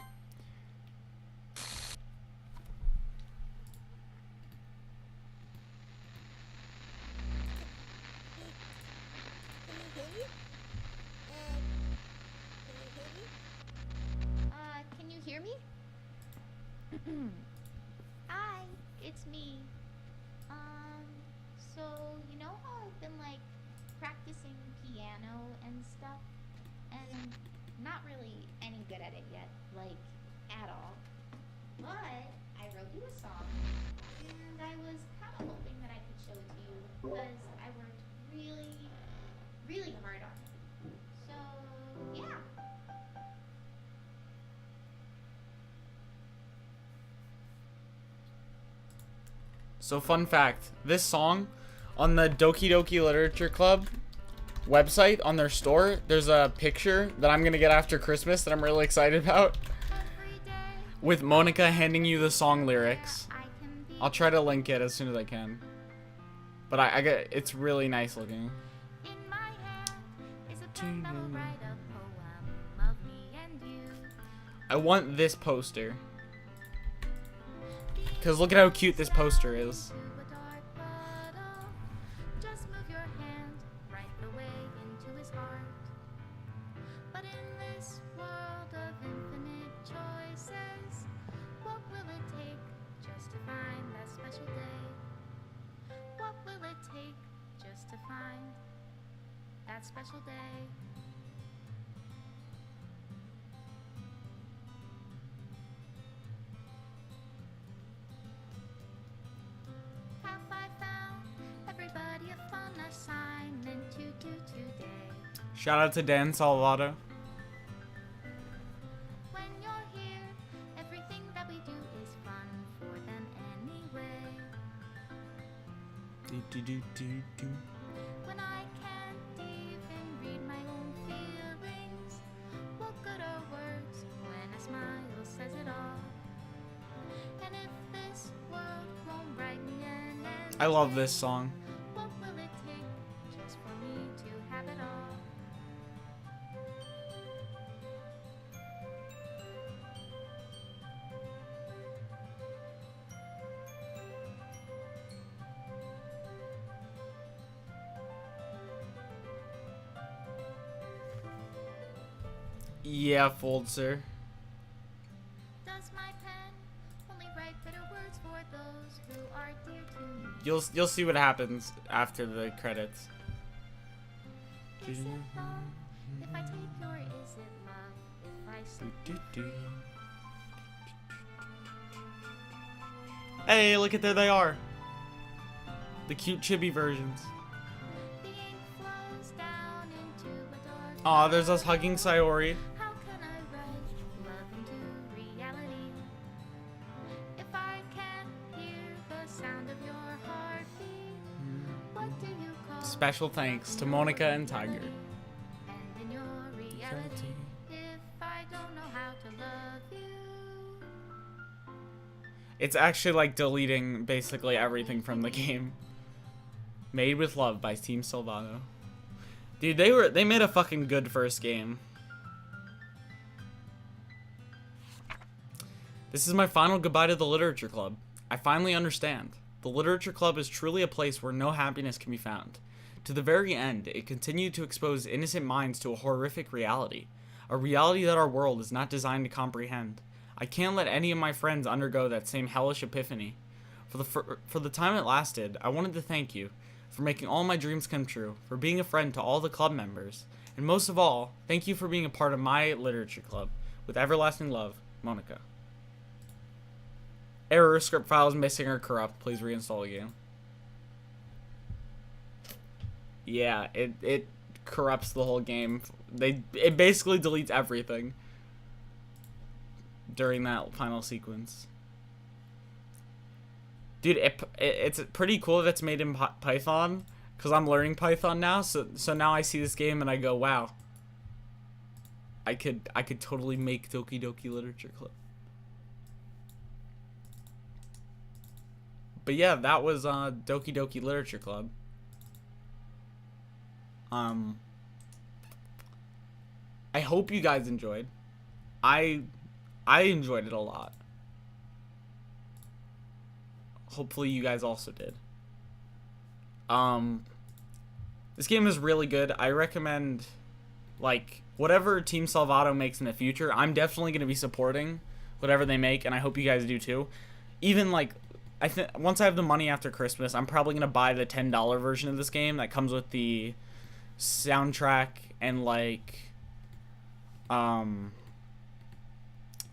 Hi, it's me. So you know how I've been like practicing piano and stuff, and not really any good at it yet, like at all. But I wrote you a song, and I was kind of hoping that I could show it to you because I worked really, really hard on it. So yeah. So fun fact, this song on the Doki Doki Literature Club website on their store, there's a picture that I'm gonna get after Christmas that I'm really excited about with Monica handing you the song lyrics. I'll try to link it as soon as I can. But I get it's really nice looking. I want this poster. Cause look at how cute this poster is. Special day. Have I found everybody a fun assignment to do today? Shout out to Dan Salvato. When you're here, everything that we do is fun for them anyway. When I can't even read my own feelings, what good are words when a smile says it all? And if this world won't brighten and end, I love this song. what will it take just for me to have it all? Yeah, fold, sir. Does my pen only write bitter words for those who are dear to me? You'll see what happens after the credits. Is it love if I take your is it love if I slip? Hey, look at there they are. The cute chibi versions. The ink flows down into a dark. Aw, there's us hugging Sayori. How can I write love into reality if I can't hear the sound of your heartbeat? What do you call Special thanks to Monica and Tiger. and in your reality if I don't know how to love you? It's actually like deleting basically everything from the game. Made with Love by Team Salvato. Dude, they made a fucking good first game. This is my final goodbye to the Literature Club. I finally understand. The Literature Club is truly a place where no happiness can be found. To the very end, it continued to expose innocent minds to a horrific reality. A reality that our world is not designed to comprehend. I can't let any of my friends undergo that same hellish epiphany. For the time it lasted, I wanted to thank you for making all my dreams come true, for being a friend to all the club members, and most of all, thank you for being a part of my literature club. With everlasting love, Monica. Error, script files missing or corrupt. Please reinstall again. Yeah, it corrupts the whole game. It basically deletes everything during that final sequence. Dude, it's pretty cool that it's made in Python, because I'm learning Python now, so now I see this game and I go, wow. I could totally make Doki Doki Literature Club. But yeah, that was Doki Doki Literature Club. I hope you guys enjoyed. I enjoyed it a lot. Hopefully you guys also did. This game is really good. I recommend, like, whatever Team Salvato makes in the future, I'm definitely going to be supporting whatever they make, and I hope you guys do too. Even like, I think once I have the money after Christmas, I'm probably gonna buy the $10 version of this game that comes with the soundtrack and like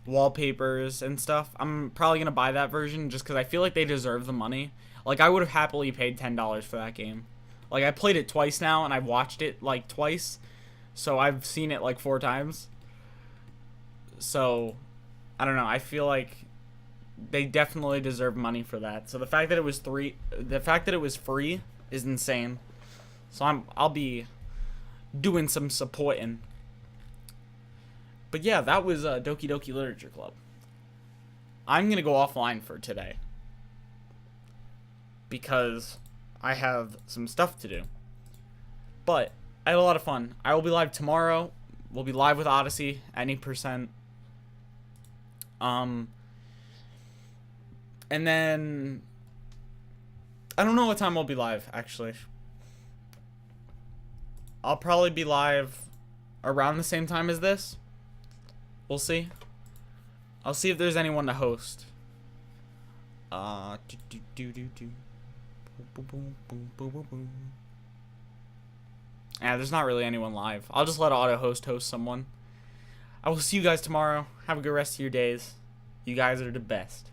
wallpapers and stuff. I'm probably gonna buy that version just because I feel like they deserve the money. Like, I would have happily paid $10 for that game. Like, I played it twice now, and I've watched it like twice, so I've seen it like 4 times. So I don't know, I feel like they definitely deserve money for that. So the fact that it was free is insane. So I'll be doing some supporting. But yeah, that was Doki Doki Literature Club. I'm gonna go offline for today because I have some stuff to do. But I had a lot of fun. I will be live tomorrow. We'll be live with Odyssey any percent. And then I don't know what time I'll be live, actually. I'll probably be live around the same time as this. We'll see. I'll see if there's anyone to host. Yeah, there's not really anyone live. I'll just let auto host someone. I will see you guys tomorrow. Have a good rest of your days. You guys are the best.